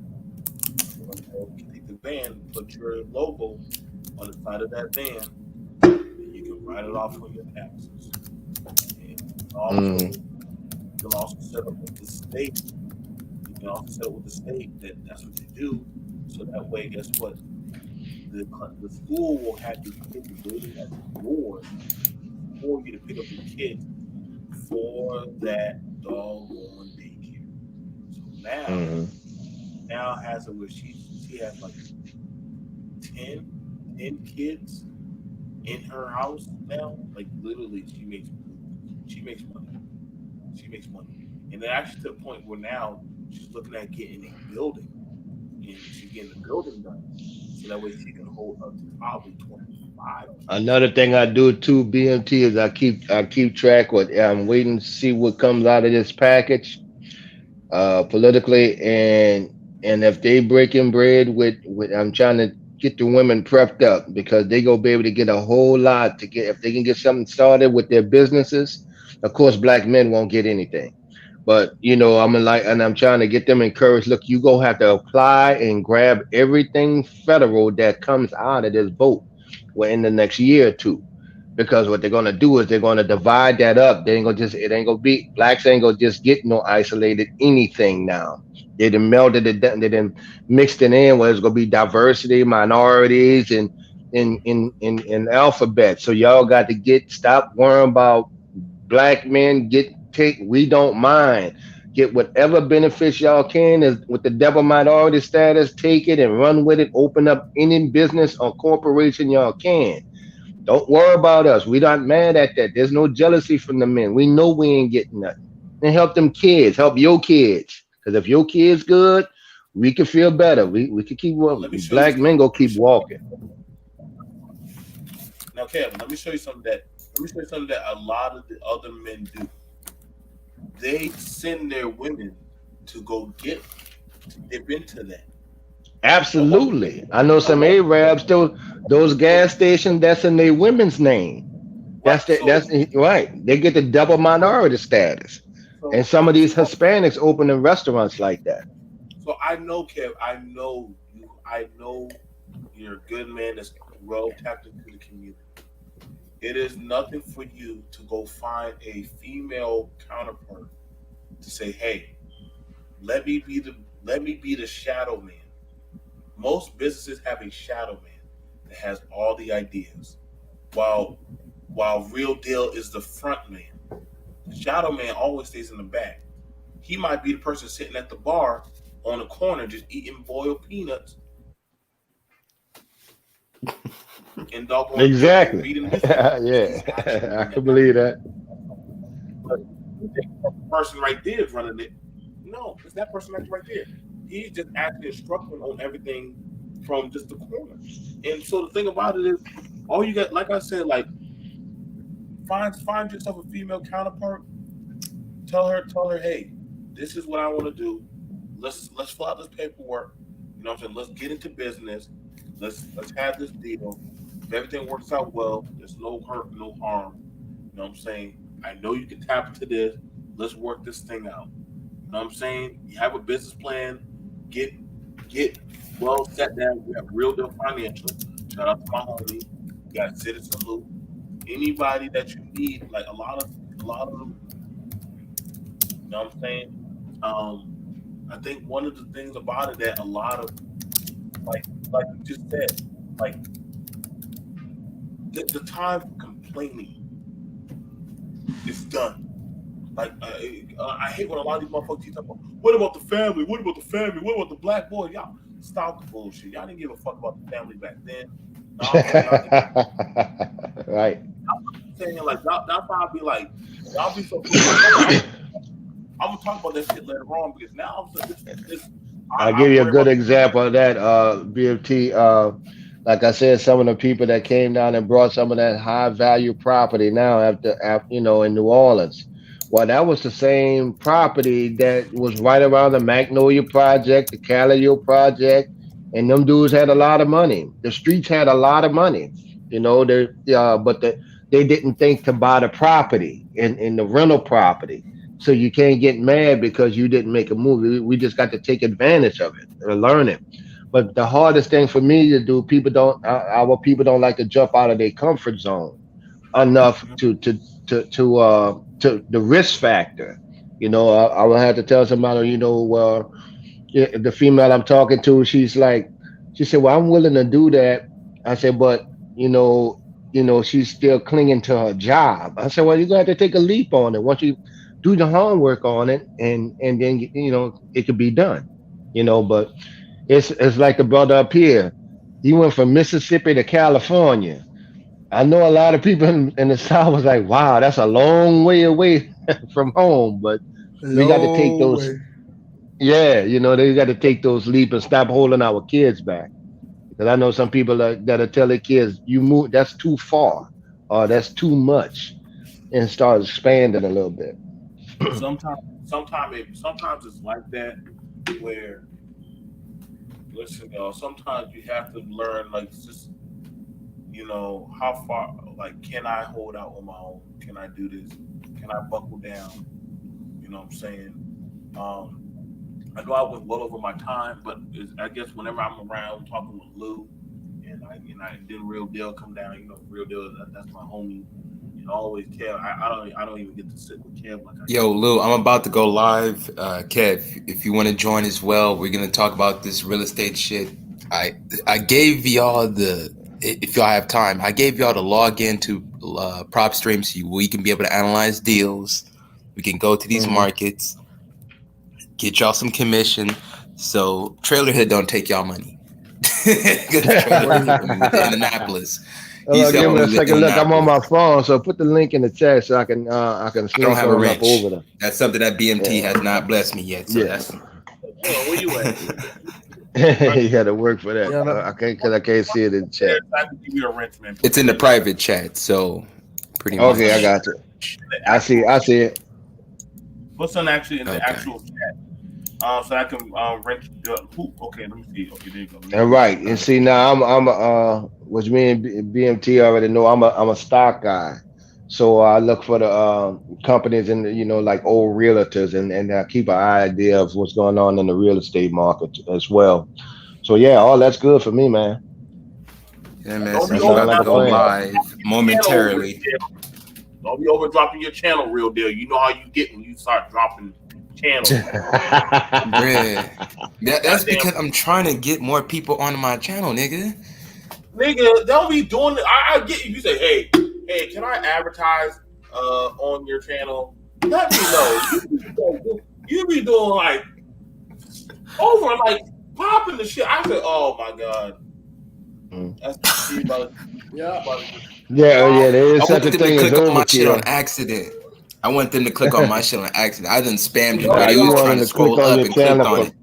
We're going to go take the van, put your logo on the side of that van, and you can write it off on your taxes. And mm, you can also set up with the state. You can also set up with the state that that's what you do. So that way, guess what? The school will have your kids waiting at the door for you to pick up the kids for that doggone daycare. So mm. now has it where she has like 10, 10 kids in her house now. Like literally, she makes money. She makes money, and then actually to the point where now she's looking at getting a building, and she's getting the building done, so that way she can hold up to probably 25 kids. Another thing I do too, BMT, is I keep track with. I'm waiting to see what comes out of this package politically, and if they breaking bread with I'm trying to get the women prepped up because they gonna be able to get a whole lot to get if they can get something started with their businesses. Of course, black men won't get anything, but I'm trying to get them encouraged. Look, you go have to apply and grab everything federal that comes out of this vote in the next year or two, because what they're gonna do is they're gonna divide that up. They ain't gonna just it ain't gonna be blacks ain't gonna just get no isolated anything now. They done melded it down, they done mixed it in where it's gonna be diversity, minorities, and in alphabet. So y'all got to stop worrying about black men take we don't mind. Get whatever benefits y'all can is with the devil minority status, take it and run with it. Open up any business or corporation y'all can. Don't worry about us. We not mad at that. There's no jealousy from the men. We know we ain't getting nothing. And help them kids. Help your kids. Because if your kids good, we can feel better. We can keep Well, walking. let me show you Black men something. go Let me keep show walking. now, Kevin. Let me show you something that a lot of the other men do. They send their women to go get to dip into that. No other Absolutely. I know some no other Arabs still those so gas stations that's in their women's name. right. That's right. They get the double minority status. And some of these So Hispanics opening restaurants like that. so I know, Kev. I know you. I know you're a good man that's well tapped into the community. It is nothing for you to go find a female counterpart to say, "Hey, let me be the let me be the shadow man." Most businesses have a shadow man that has all the ideas, while real deal is the front man. The shadow man always stays in the back. He might be the person sitting at the bar on the corner just eating boiled peanuts and doggone and Exactly. reading the newspaper, but he's actually Yeah. I in the can back. believe that. But you think that person right there is running it. No, it's that person right there. He's just actually instructing on everything from just the corner. And so the thing about it is, all you got, like I said, like find yourself a female counterpart tell her, hey, this is what I want to do. Let's fill out this paperwork. You know what I'm saying? Let's get into business. Let's have this deal. If everything works out well, there's no hurt, no harm. You know what I'm saying? I know you can tap into this. Let's work this thing out. You know what I'm saying? You have a business plan. Get get well set down. We have Real Deal Financial. Shout out to my homie. You got Citizen Loop. Anybody that you need, like a lot of you know what I'm saying? I think one of the things about it that a lot of like you just said, like the time for complaining is done. Like I hate when a lot of these motherfuckers keep talking about what about the family? What about the family? What about the black boy? Y'all stop the bullshit. Y'all didn't give a fuck about the family back then. Now I'm saying Right. like that's why I be like y'all be so quick. I'm gonna talk about that shit later on because now I'm this I'll I give you a worry good about example of that, BFT. Like I said, some of the people that came down and brought some of that high value property now after in New Orleans. Well, that was the same property that was right around the Magnolia Project, the Calio Project, and them dudes had a lot of money. The streets had a lot of money, they didn't think to buy the property in the rental property. So you can't get mad because you didn't make a move. We just got to take advantage of it or learn it. But the hardest thing for me to do, our people don't like to jump out of their comfort zone enough to the risk factor. I will have to tell somebody, yeah, the female I'm talking to, she said, well, I'm willing to do that. I said, but you know, she's still clinging to her job. I said, well, you're gonna have to take a leap on it once you do the homework on it, and then it could be done. But it's like the brother up here. He went from Mississippi to California. I know a lot of people in the South was like, wow, that's a long way away from home, but we got to take Low those. way. Yeah, they got to take those leap and stop holding our kids back. Because I know some people that'll tell their kids, "You move, that's too far, or that's too much," and start expanding a little bit. sometimes it's like that where listen, y'all, sometimes you have to learn like just how far like can I hold out on my own? Can I do this? Can I buckle down? You know what I'm saying? Um, I know I went well over my time, but I guess whenever I'm around talking with Lou and then Real Deal come down, Real Deal that's my homie. Always Kev. I don't even get to sit with Kev like I Yo, used Lou, I'm about to go live. Kev, if you want to join as well, we're gonna talk about this real estate shit. I gave y'all if y'all have time, I gave y'all the login to prop stream so we can be able to analyze deals. We can go to these Hmm. markets, get y'all some commission. So Trailer Head don't take y'all money. Because Trailer Head Wait. from Indianapolis. Hold He's on, give helping me a me with second. Look, I'm on Indianapolis. my phone, so put the link in the chat so I can I don't slink have a on up wrench. over there. That's something that BMT Yeah, has not blessed me yet. So yeah. that's Hold on, where you at? You got to work for that. Yeah, no, I can't because I can't see it in the There, chat. so I can give you a wrench, man. Put it's the in the link in private chat. So pretty Okay, I much. got you. the I see. actual I chat. see it. Put some actually in the Okay. actual chat. So I can wrench who? Okay, let me see. Okay, there you go. Let me And put it right, in. and see now which me and BMT already know. I'm a stock guy, so I look for the companies and like old realtors and I keep an idea of what's going on in the real estate market as well. So yeah, all that's good for me, man. Yeah, man. Don't So be That we over sounds about like to a go plan. live your channel, real momentarily. deal. Don't be over dropping your channel, real deal. You know how you get when you start dropping channels. Bruh. That's Goddamn because I'm trying to get more people onto my channel, nigga. nigga, don't be doing it. I get you. You say, hey, can I advertise on your channel? Let me know. You be doing like over like popping the shit. I said, oh my god, Mm. that's you about yeah. to Yeah, wow. yeah, there I is want such a them to thing as click on my shit on overkill. accident. I want them to click on my shit on accident. I done spammed it No, where Nah, they you was no, want trying them to to click scroll on up your and clicked channel on for it.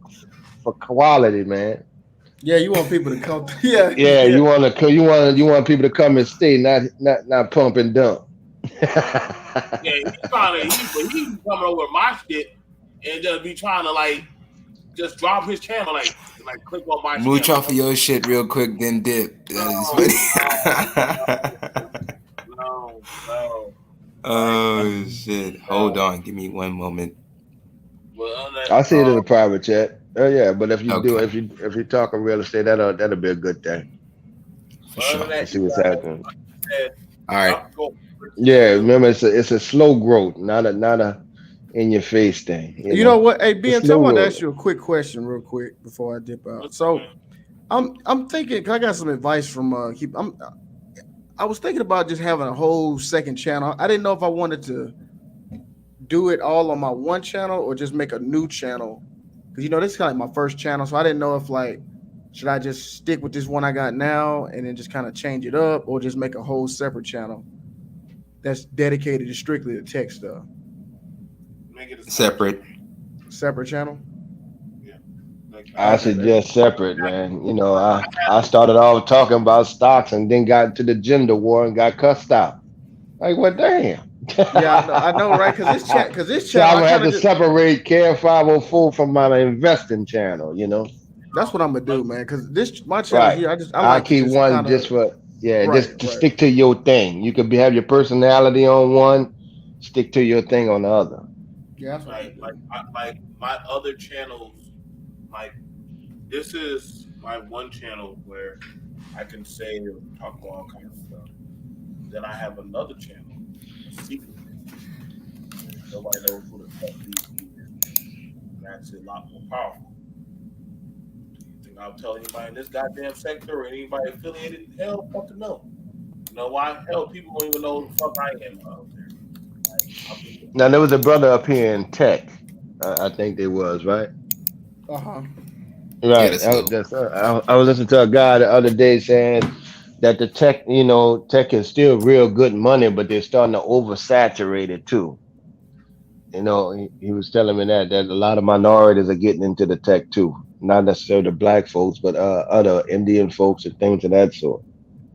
quality, man. Yeah, you want people to come. Yeah, Yeah, yeah. you want people to come and stay, not pump and dump. Yeah, he's trying to but he be coming over my shit and just be trying to like just drop his channel like click on my Mooch channel. off of your shit real quick, then dip. That is No, funny. no. Like Oh shit! Hold no. on, give me one moment. But on that, I see it in the private chat. Oh yeah, but if you do, Okay, if you talking real estate, that'll be a good thing for but other sure. than to that, see you what's guys happening. said All right. y'all can go Yeah, to remember it's a slow growth, not a in your face thing. You know what? Hey, It's BMT, I slow want to growth. ask you a quick question, real quick, before I dip out. what's So, I'm thinking. 'Cause I got some advice from I was thinking about just having a whole second channel. I didn't know if I wanted to do it all on my one channel or just make a new channel. Because this is kind of like my first channel, so I didn't know if like should I just stick with this one I got now and then just kind of change it up, or just make a whole separate channel that's dedicated to strictly to tech stuff. make it a separate Separate. channel. Separate channel. Yeah. Like I Okay, baby. suggest separate, man. I started off talking about stocks and then got to the gender war and got cussed out. Like, what? Damn. Yeah, I know, right? Because this So channel, I'm I gonna have kind of to just separate Care 504 from my investing channel. that's what I'm gonna do, man. Because this my channel Right. here, I I'll like to keep just one kind just of for yeah, right, just to right. stick to your thing. You could have your personality on one, stick to your thing on the other. Yeah, that's what I'm gonna like do. like like my other channels, like this is my one channel where I can say or talk about all kinds of stuff. Then I have another channel, a secret channel, where nobody knows who the fuck VP is. And that's a lot more powerful. You think I'll tell anybody in this goddamn sector or anybody affiliated? Hell fucking no. You know why? Hell, people don't even know who the fuck I am out there. Like I'm just Now there was a brother up here in tech. I think there was, right? Uh-huh. Yeah, Right. that's low. I was listening to a guy the other day saying that the tech, tech is still real good money, but they're starting to oversaturate it too. He was telling me that a lot of minorities are getting into the tech too, not necessarily the black folks, but other Indian folks and things of that sort.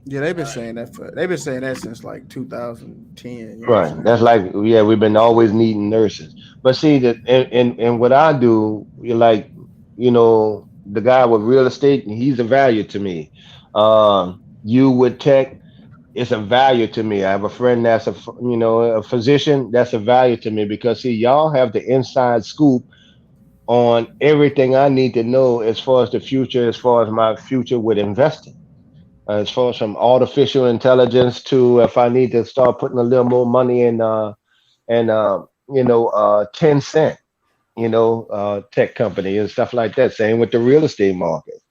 Yeah, right. they've been saying that since like 2010. You know what I'm Right. saying? That's like, yeah, we've been always needing nurses. But see that in what I do, you're like, the guy with real estate, he's a value to me. You with tech, it's a value to me. I have a friend that's a physician. That's a value to me because see, y'all have the inside scoop on everything I need to know as far as the future, as far as my future with investing. As far as from artificial intelligence to if I need to start putting a little more money in and 10 cent, tech company and stuff like that. Same with the real estate market.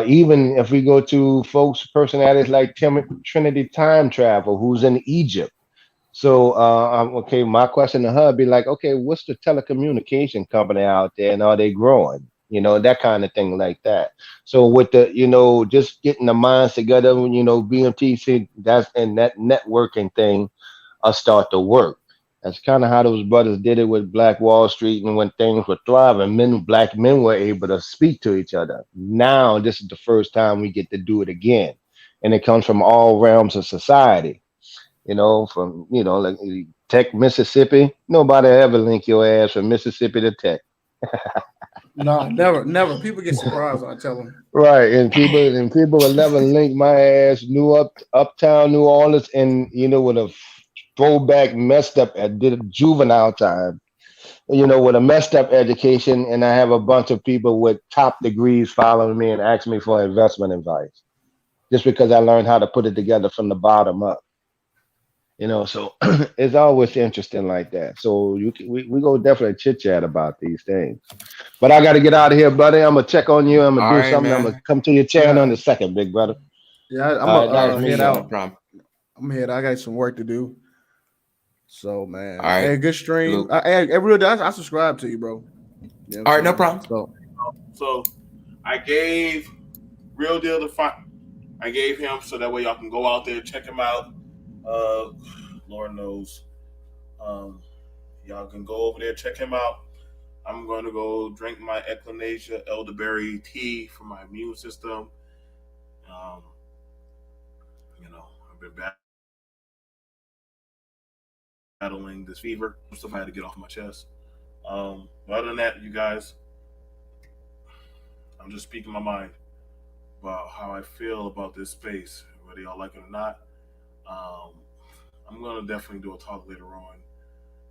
Even if we go to folks, personalities like Trinity Time Travel, who's in Egypt. So, okay, my question to her would be like, okay, what's the telecommunication company out there, and are they growing? That kind of thing like that. So, with the, just getting the minds together, BMTC, that's and that networking thing, start to work. That's kind of how those brothers did it with Black Wall Street, and when things were thriving, black men were able to speak to each other. Now, this is the first time we get to do it again, and it comes from all realms of society. From like Tech, Mississippi. Nobody ever link your ass from Mississippi to Tech, No, never, never. People get surprised when I tell them. right? And people will never link my ass uptown New Orleans, and with a throwback messed up did a juvenile time. With a messed up education, and I have a bunch of people with top degrees following me and asking me for investment advice, just because I learned how to put it together from the bottom up. So it's always interesting like that. So we go definitely chit chat about these things. But I got to get out of here, buddy. I'm gonna check on you. I'm gonna All do right, something. I'm gonna man. come to your channel in Yeah, a second, big brother. yeah. I'm All right, gonna nice For head meeting sure, you. no out. problem. I'm head. I got some work to do. So All man, right, hey, good stream. salute. I really, I subscribe to you, bro. You know what I'm All right, no saying? problem. So So I gave Real Deal the fight. I gave him so that way y'all can go out there check him out. Uh, Lord knows, um, y'all can go over there check him out. I'm going to go drink my echinacea elderberry tea for my immune system. Um, I've been battling battling this fever. Stuff I had to get off my chest. But other than that, you guys, I'm just speaking my mind about how I feel about this space, whether y'all like it or not. Um, I'm gonna definitely do a talk later on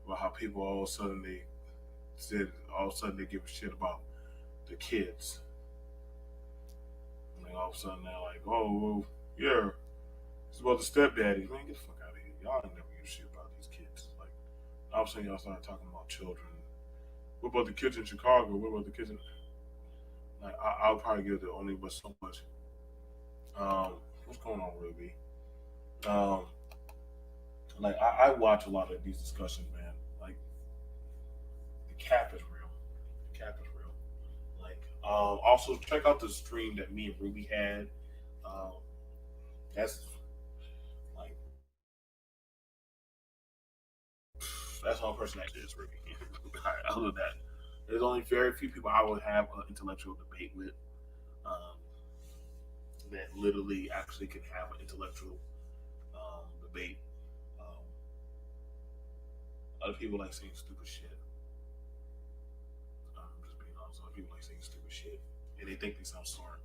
about how people all of a sudden they give a shit about the kids. And then all of a sudden they're like, oh, well, yeah, it's about the stepdaddies. Man, get the fuck out of here. Y'all ain't never give a shit about these kids. Like, all of a sudden y'all started talking about children. What about the kids in Chicago? What about the kids in... Like, I'll probably give it only but so much. What's going on, Ruby? Like, I watch a lot of these discussions, man. Like, the cap is real. The cap is real. Like, also check out the stream that me and Ruby had. That's like that's the only person that is Ruby. Other than that, there's only very few people I would have an intellectual debate with. That literally actually can have an intellectual debate. Other people like saying stupid shit. I'm just being honest. Other people like saying stupid shit, and they think they sound smart.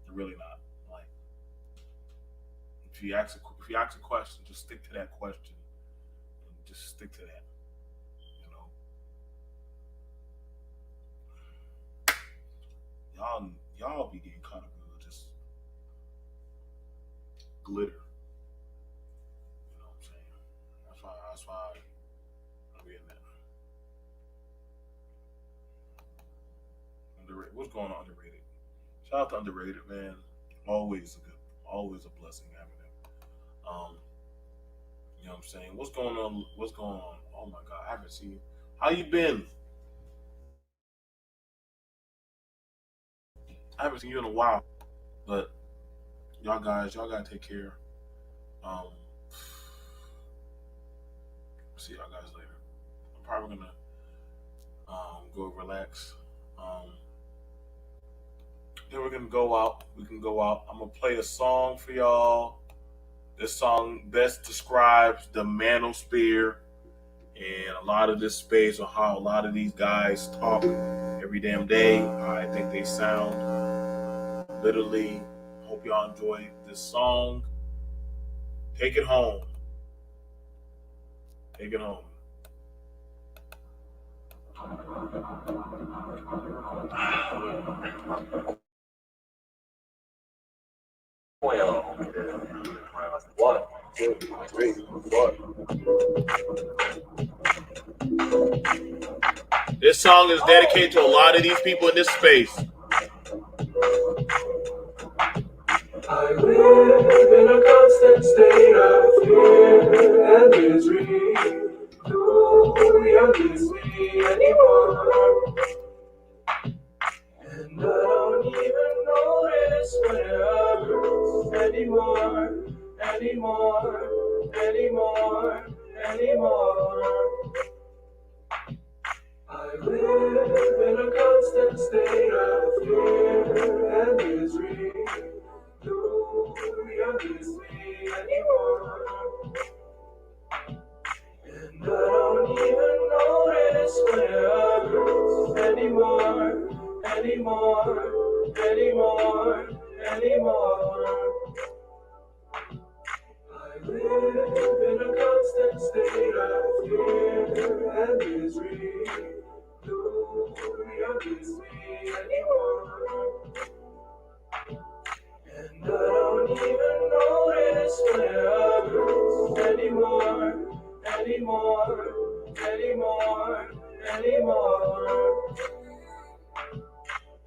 They're really not. Like, if you ask a question, just stick to that question, and just stick to that. You know, y'all be getting caught up in just glitter. You know what I'm saying? That's why I'm getting that. Underrated. What's going on, underrated? Shout out to underrated, man. Always a blessing having him. You know what I'm saying? What's going on? What's going on? Oh my God, I haven't seen you. How you been? I haven't seen you in a while. But y'all gotta take care. Um, see y'all guys later. I'm probably gonna go relax. Then we're gonna go out. We can go out. I'm gonna play a song for y'all. This song best describes the manosphere and a lot of this space, or how a lot of these guys talk every damn day. I think they sound. Literally, hope y'all enjoy this song. Take it home. Take it home. One, two, three, four. This song is dedicated to a lot of these people in this space. I live in a constant state of fear and misery. You're with me anymore. And I don't even notice when it hurts anymore. I live in a constant state of fear and misery. You're with me anymore. And I don't even notice when it hurts anymore. I live in a constant state of fear and misery. You're with me anymore. And I don't even notice when it hurts anymore.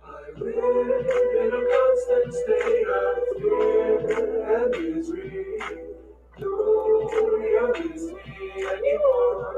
I live in a constant state of fear and misery. You're with me anymore.